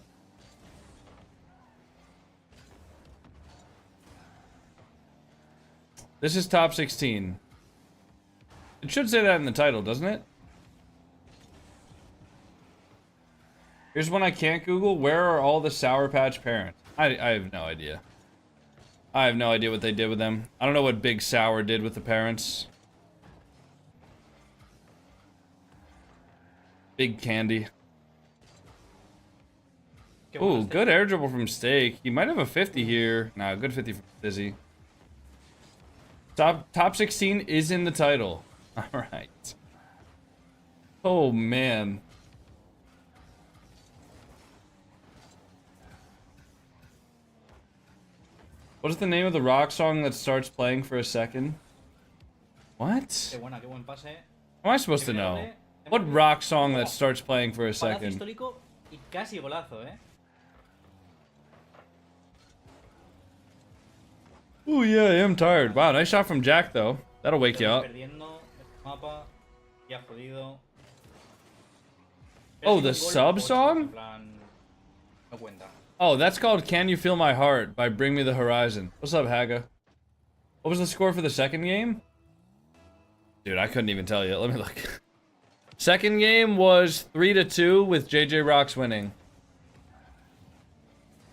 This is top 16. It should say that in the title, doesn't it? Here's one I can't Google. Where are all the Sour Patch parents? I have no idea. I have no idea what they did with them. I don't know what Big Sour did with the parents. Big Candy. Ooh, good air dribble from Steak. He might have a 50 here. Nah, good 50 from Dizzy. Top 16 is in the title. Alright. Oh, man. What is the name of the rock song that starts playing for a second? What? Qué buena, qué buen pase. How am I supposed to know? What rock song that starts playing for a Palazo second? histórico y casi golazo, Ooh, yeah, I am tired. Wow, nice shot from Jack, though. That'll wake you up. Perdiendo, mapa, ya jodido. Oh, the sub song? No cuenta. Oh, that's called Can You Feel My Heart by Bring Me the Horizon. What's up, Haga? What was the score for the second game? Dude, I couldn't even tell you. Let me look. Second game was 3-2 with JJROX winning.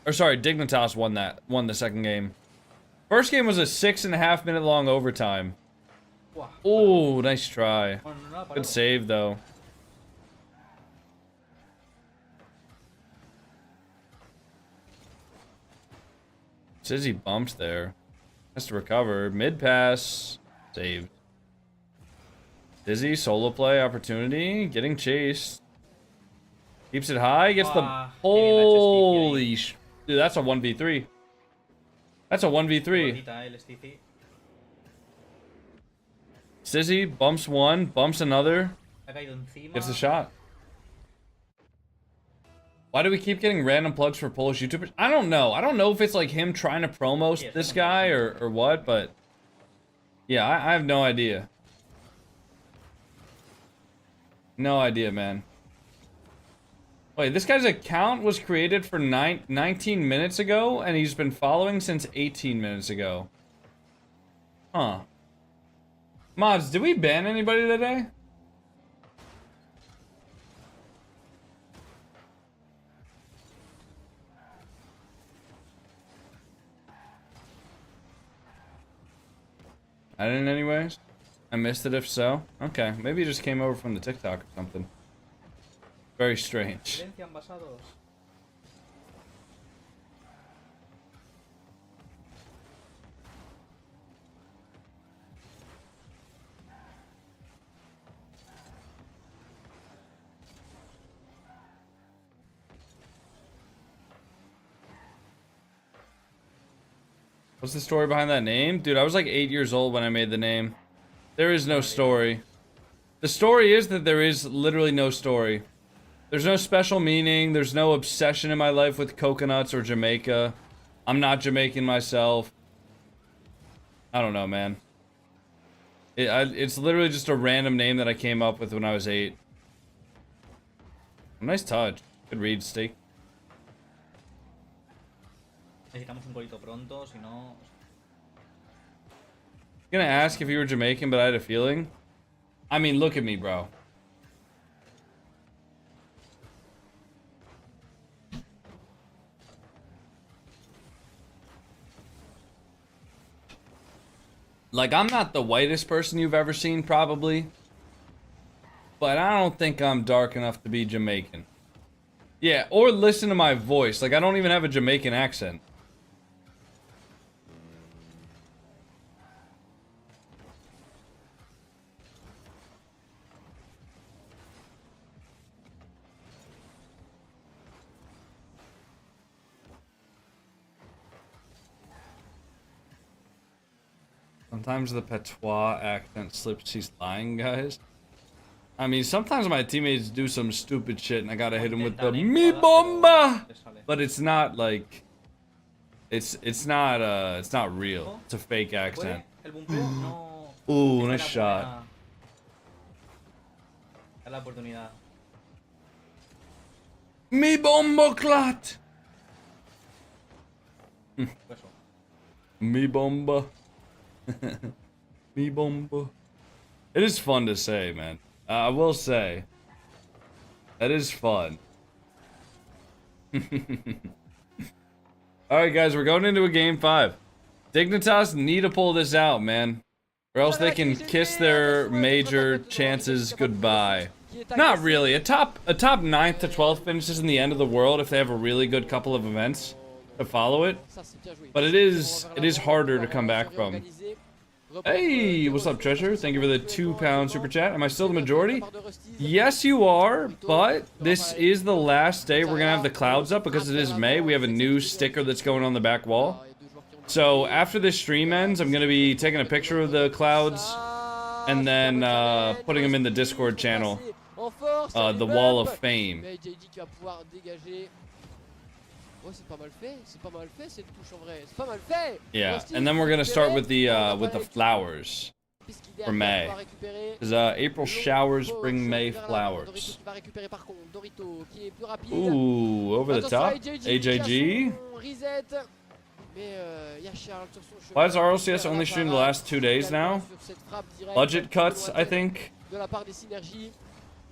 Or sorry, Dignitas won the second game. First game was a 6.5 minute long overtime. Oh, nice try. Good save though. Says he bumped there. Has to recover. Mid pass. Saved. Dizzy, solo play opportunity. Getting chased. Keeps it high. Gets the... Holy sh... Dude, that's a 1v3. That's a 1v3. Sizzy bumps one, bumps another. Gets a shot. Why do we keep getting random plugs for Polish YouTubers? I don't know. I don't know if it's like him trying to promo this guy or what, but... Yeah, I have no idea. No idea, man. Wait, this guy's account was created for 19 minutes ago, and he's been following since 18 minutes ago. Huh. Mods, did we ban anybody today? I didn't anyways. I missed it if so. Okay, maybe he just came over from the TikTok or something. Very strange. What's the story behind that name? Dude, I was like 8 years old when I made the name. There is no story. The story is that there is literally no story. There's no special meaning. There's no obsession in my life with coconuts or Jamaica. I'm not Jamaican myself. I don't know, man. It's literally just a random name that I came up with when I was 8. Nice touch. Good read, Steak. Necesitamos un golito pronto, si no... Gonna ask if you were Jamaican, but I had a feeling. I mean, look at me, bro. Like, I'm not the whitest person you've ever seen, probably. But I don't think I'm dark enough to be Jamaican. Yeah, or listen to my voice. Like, I don't even have a Jamaican accent. Sometimes the patois accent slips. He's lying, guys. I mean, sometimes my teammates do some stupid shit and I gotta hit them with the mi bomba, but it's not like it's not real. It's a fake accent. Ooh, nice shot. Mi bomba clat. Mi bomba. Mi bomba. It is fun to say, man. I will say. That is fun. Alright, guys, we're going into a game 5. Dignitas need to pull this out, man. Or else they can kiss their major chances goodbye. Not really. A top 9th to 12th finishes in the end of the world if they have a really good couple of events to follow it. But it is harder to come back from. Hey, what's up, Treasure? Thank you for the £2 super chat. Am I still the majority? Yes, you are, but this is the last day we're gonna have the clouds up because it is May. We have a new sticker that's going on the back wall. So after this stream ends, I'm gonna be taking a picture of the clouds and then putting them in the Discord channel. The Wall of Fame. Yeah, and then we're gonna start with the flowers for May, because April showers bring May flowers. Ooh, over the top, AJG. Why does RLCS only stream the last 2 days now? Budget cuts, I think. I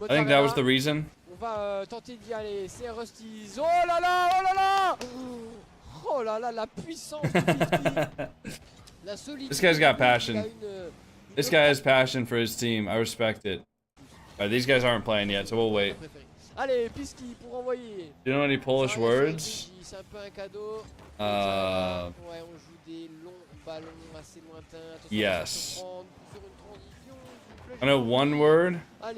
think that was the reason. On va tenter d'y aller. C'est Rusty's. Oh là là, oh là là. Oh là là, la puissance de la solidité. This guy's got passion. This guy has passion for his team. I respect it. Alright, these guys aren't playing yet, so we'll wait. Allez, Pisky pour envoyer. Do you know any Polish words? C'est un peu un cadeau. Ouais, on joue des longs ballons assez lointains. Yes. I know one word, but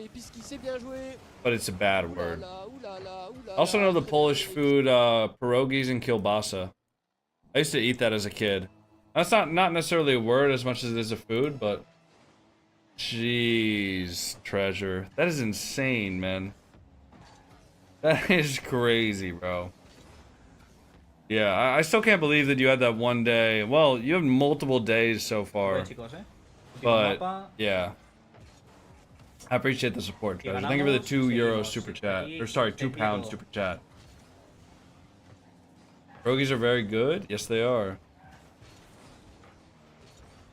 it's a bad word. I also know the Polish food, pierogies and kielbasa. I used to eat that as a kid. That's not necessarily a word as much as it is a food, but... Jeez, Treasure. That is insane, man. That is crazy, bro. Yeah, I still can't believe that you had that one day. Well, you have multiple days so far. But, yeah. I appreciate the support, Treasure. Thank you for the €2 super chat. Or sorry, £2 super chat. Pierogies are very good? Yes, they are.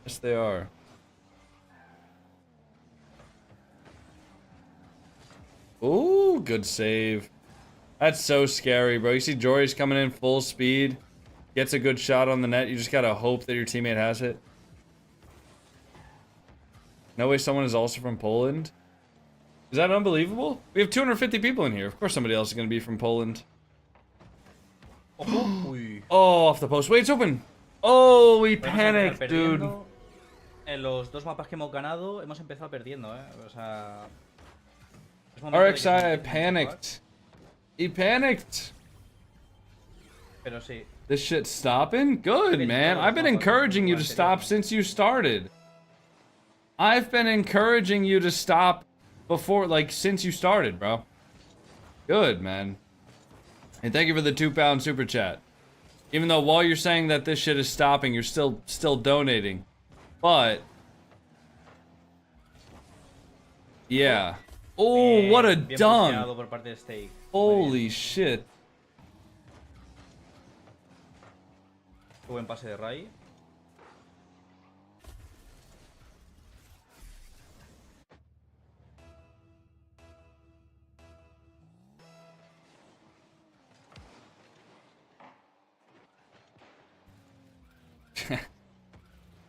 Yes, they are. Ooh, good save. That's so scary, bro. You see Jory's coming in full speed. Gets a good shot on the net. You just gotta hope that your teammate has it. No way someone is also from Poland. Is that unbelievable? We have 250 people in here. Of course somebody else is gonna be from Poland. Oh, off the post. Wait, it's open. Oh, we panicked, dude. En los dos mapas que hemos ganado, hemos empezado perdiendo, O sea... RXI panicked. He panicked. Pero sí. This shit's stopping? Good, man. I've been encouraging you to stop since you started. I've been encouraging you to stop before, like, since you started, bro. Good, man. And thank you for the £2 super chat. Even though while you're saying that this shit is stopping, you're still donating. But... yeah. Oh, what a dunk! Holy shit. Buen pase de Rai.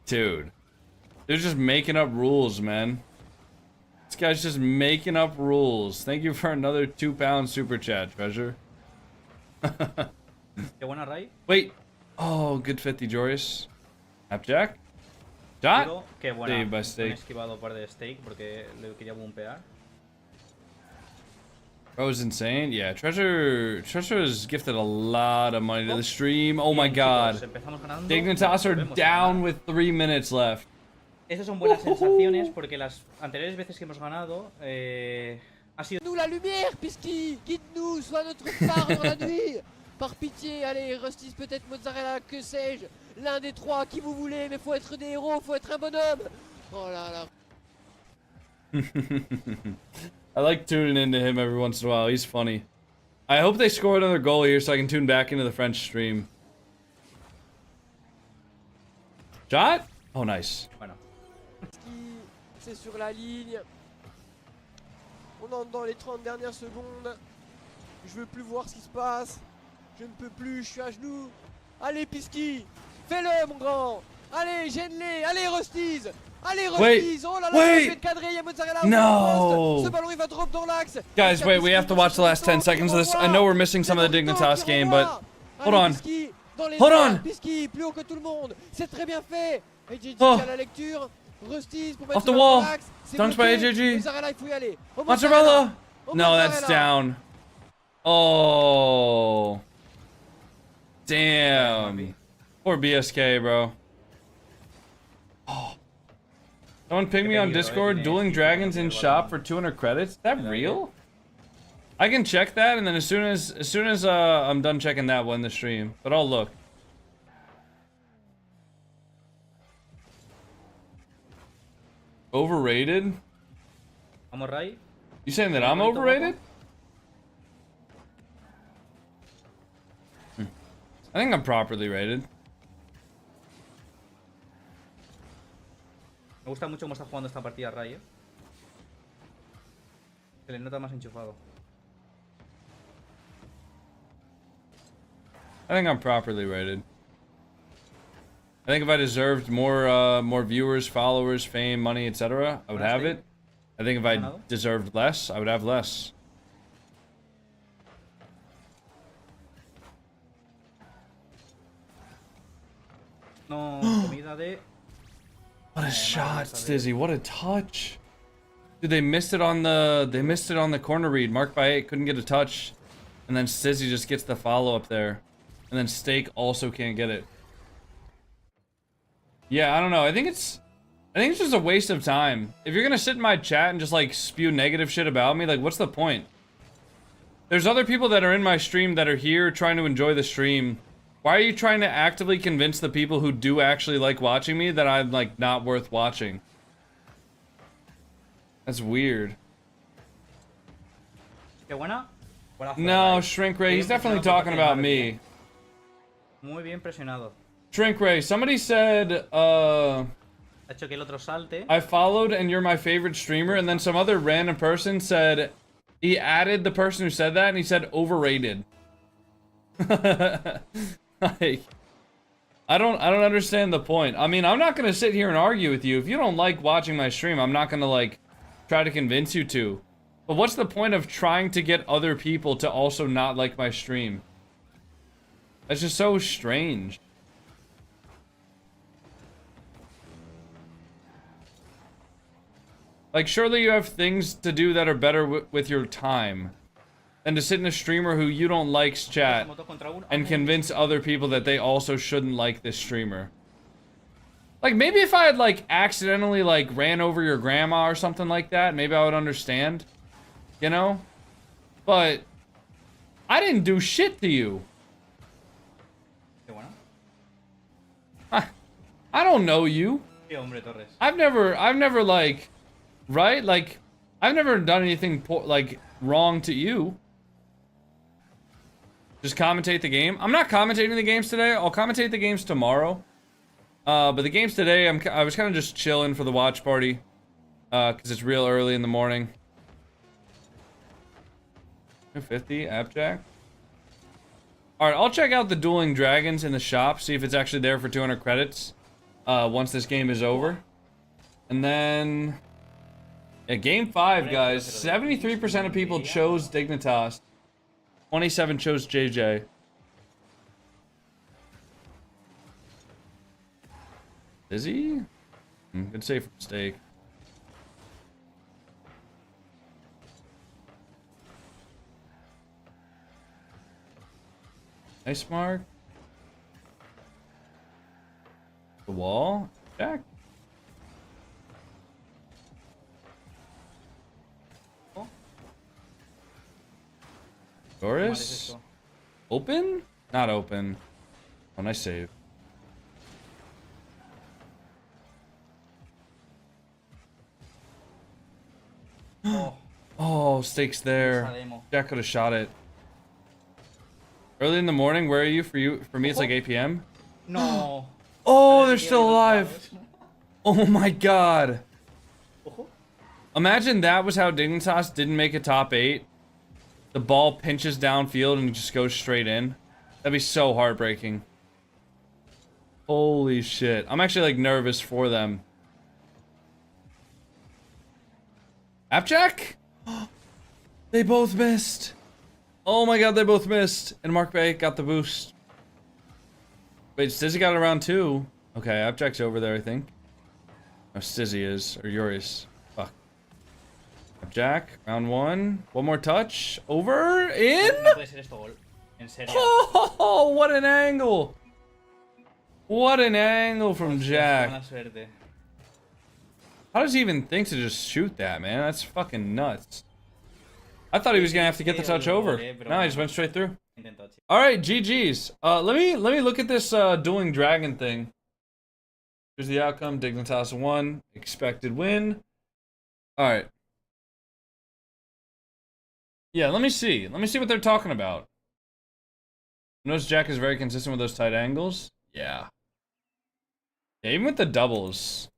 Dude. They're just making up rules, man. This guy's just making up rules. Thank you for another £2 super chat, Treasure. Qué buena, Ray. Wait. Oh, good 50, Joris. Appjack? Shot? Digo, qué buena. Saved by Han Steak. esquivado par de Steak porque le quería bumpear. That was insane. Yeah, Treasure has gifted a lot of money to the stream. Oh my god. Dignitas are down with 3 minutes left. Esas son buenas sensaciones porque las anteriores veces que hemos ganado ha sido... Nous la lumière, Pisky, guide-nous, sois notre phare dans la nuit. Par pitié, allez, Rustis, peut-être Mozzarella, que sais-je. L'un des trois, qui vous voulez, mais faut être des héros, faut être un bonhomme. Oh là là. I like tuning into him every once in a while. He's funny. I hope they score another goal here so I can tune back into the French stream. Shot? Oh, nice. Bueno. C'est sur la ligne. On entre dans les 30 dernières secondes. Je veux plus voir ce qui se passe. Je ne peux plus, je suis à genoux. Allez, Pisky, fais-le, mon grand. Allez, gêne-les. Allez, Rusties. Allez, Rusties. Oh là là, il va être cadré. Il y a Mozzarella. No. Ce ballon, il va drop dans l'axe. Guys, wait, we have to watch the last 10 seconds of this. I know we're missing some of the Dignitas game, but hold on. Hold on. Pisky, plus haut que tout le monde. C'est très bien fait. Et JJ à la lecture. Rusties pour mettre Off the wall. C'est Dunked by bloqué. AJG. Mozzarella, il faut y aller. Oh, Mozzarella. Oh, No, that's down. Oh. Damn. Poor BSK, bro. Oh. Someone ping me on Discord, Dueling Dragons in shop for 200 credits. Is that real? I can check that, and then as soon as I'm done checking that, we'll end the stream. But I'll look. Overrated? Vamos, Ray. You saying that I'm overrated? I think I'm properly rated. Me gusta mucho cómo está jugando esta partida, Ray. Se le nota más enchufado. I think I'm properly rated. I think if I deserved more viewers, followers, fame, money, etc., I would have it. I think if I deserved less, I would have less. No, comida de... What a shot, Stizzy! What a touch! Dude, they missed it on the corner read. Marked by 8, couldn't get a touch, and then Stizzy just gets the follow up there, and then Steak also can't get it. Yeah, I don't know. I think it's just a waste of time. If you're gonna sit in my chat and just like spew negative shit about me, like what's the point? There's other people that are in my stream that are here trying to enjoy the stream. Why are you trying to actively convince the people who do actually like watching me that I'm like not worth watching? That's weird. Qué buena. No, Shrink Ray, he's definitely talking about me. Muy bien presionado. Shrink Ray, somebody said, Ha hecho que el otro salte. I followed and you're my favorite streamer, and then some other random person said, he added the person who said that, and he said overrated. Like, I don't understand the point. I mean, I'm not gonna sit here and argue with you. If you don't like watching my stream, I'm not gonna like try to convince you to. But what's the point of trying to get other people to also not like my stream? That's just so strange. Like, surely you have things to do that are better with your time than to sit in a streamer who you don't like's chat and convince other people that they also shouldn't like this streamer. Like, maybe if I had, like, accidentally, like, ran over your grandma or something like that, maybe I would understand. You know? But I didn't do shit to you. I don't know you. I've never, like... Right? Like, I've never done anything, like, wrong to you. Just commentate the game. I'm not commentating the games today. I'll commentate the games tomorrow. But the games today, I was kind of just chilling for the watch party. Because it's real early in the morning. 250, Appjack. Alright, I'll check out the Dueling Dragons in the shop. See if it's actually there for 200 credits. Once this game is over. And then... Yeah, game 5, guys. 73% of people chose Dignitas. 27 chose JJ. Is he? Good save from Steak. Nice mark. The wall. Jack. Doris. Open? Not open. Oh, nice save. Oh, Steak's there. Jack could have shot it. Early in the morning, where are you? For me, it's like 8 p.m. No. Oh, they're still alive. Oh my god. Imagine that was how Dignitas didn't make a top 8. The ball pinches downfield and just goes straight in. That'd be so heartbreaking. Holy shit. I'm actually like nervous for them. Appjack? They both missed. Oh my god, they both missed. And Mark Bay got the boost. Wait, Stizzy got it around 2. Okay, Appjack's over there, I think. No, Stizzy is. Or Urius. Fuck. Appjack, round 1. One more touch. Over. In? Oh, what an angle. What an angle from Jack. How does he even think to just shoot that, man? That's fucking nuts. I thought he was gonna have to get the touch over. No, he just went straight through. Alright, GG's. Let me look at this dueling dragon thing. Here's the outcome. Dignitas 1. Expected win. Alright. Yeah, let me see. Let me see what they're talking about. Notice Jack is very consistent with those tight angles. Yeah. Yeah, even with the doubles.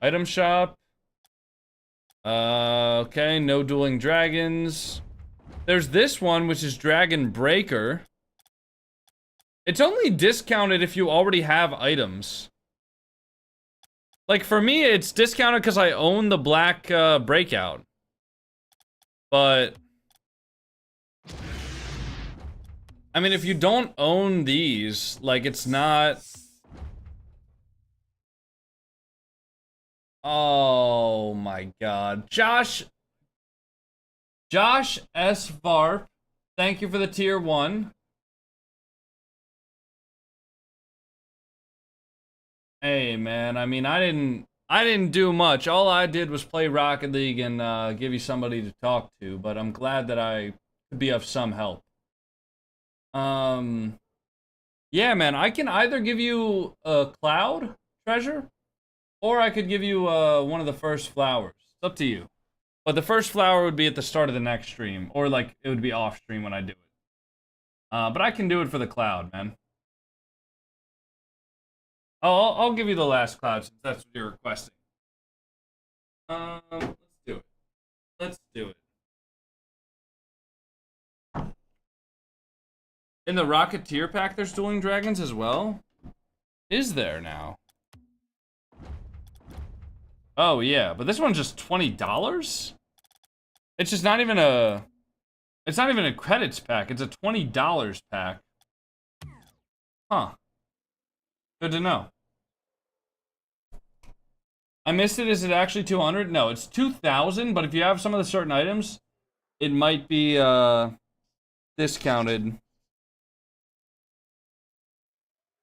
Item shop. Okay, no dueling dragons. There's this one, which is Dragon Breaker. It's only discounted if you already have items. Like, for me, it's discounted because I own the black breakout. But... I mean, if you don't own these, like, it's not... Oh my god. Josh S. Varp, thank you for the tier 1. Hey man, I mean, I didn't do much. All I did was play Rocket League and give you somebody to talk to, but I'm glad that I could be of some help. Yeah man, I can either give you a cloud treasure, or I could give you one of the first flowers. It's up to you. But the first flower would be at the start of the next stream. Or like, it would be off stream when I do it. But I can do it for the cloud, man. Oh, I'll give you the last cloud since that's what you're requesting. Let's do it. Let's do it. In the Rocketeer pack, there's dueling dragons as well? Is there now? Oh yeah, but this one's just $20? It's just not even a... It's not even a credits pack, it's a $20 pack. Huh. Good to know. I missed it, is it actually 200? No, it's 2,000, but if you have some of the certain items, it might be, discounted.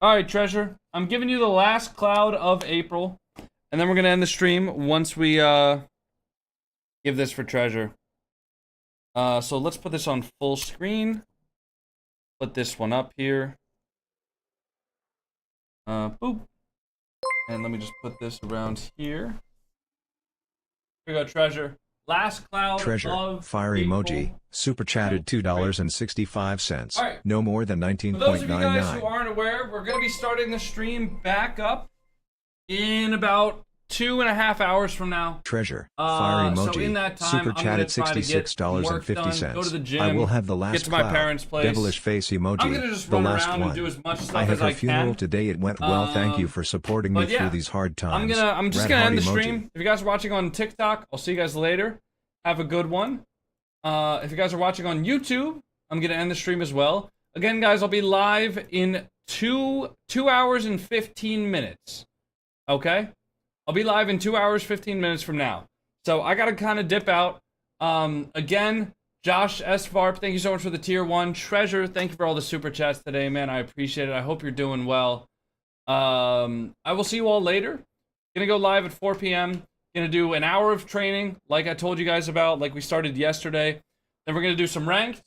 Alright, Treasure. I'm giving you the last cloud of April. And then we're gonna end the stream once we give this for Treasure. So let's put this on full screen. Put this one up here. Boop. And let me just put this around here. Here we go, Treasure. Last cloud Treasure, of fire April. emoji, super chatted $2.65. Alright. No more than For those of you guys 19.99. who aren't aware, we're gonna be starting the stream back up in about 2.5 hours from now. Treasure. Fire emoji. So in that time, Super I'm chatted gonna try to get work done, $66.50. go to the gym, I will have the last get to my cloud. parents' place. Devilish face emoji. I'm gonna just the run last around one. and do as much stuff I have as I a funeral can. today. It went well. Thank you for supporting me But yeah, through these hard times. I'm just Red gonna heart end the emoji. stream. If you guys are watching on TikTok, I'll see you guys later. Have a good one. If you guys are watching on YouTube, I'm gonna end the stream as well. Again, guys, I'll be live in 2 hours and 15 minutes. Okay? I'll be live in 2 hours, 15 minutes from now. So I gotta kind of dip out. Again, Josh S. Varp, thank you so much for the tier 1. Treasure, thank you for all the super chats today, man. I appreciate it. I hope you're doing well. I will see you all later. Gonna go live at 4 p.m. Gonna do an hour of training, like I told you guys about, like we started yesterday. Then we're gonna do some ranked.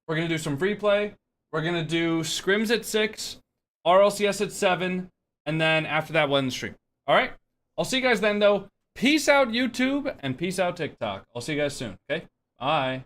We're gonna do some free play. We're gonna do scrims at 6, RLCS at 7, and then after that, we'll end the stream. All right? I'll see you guys then, though. Peace out, YouTube, and peace out, TikTok. I'll see you guys soon, okay? Bye.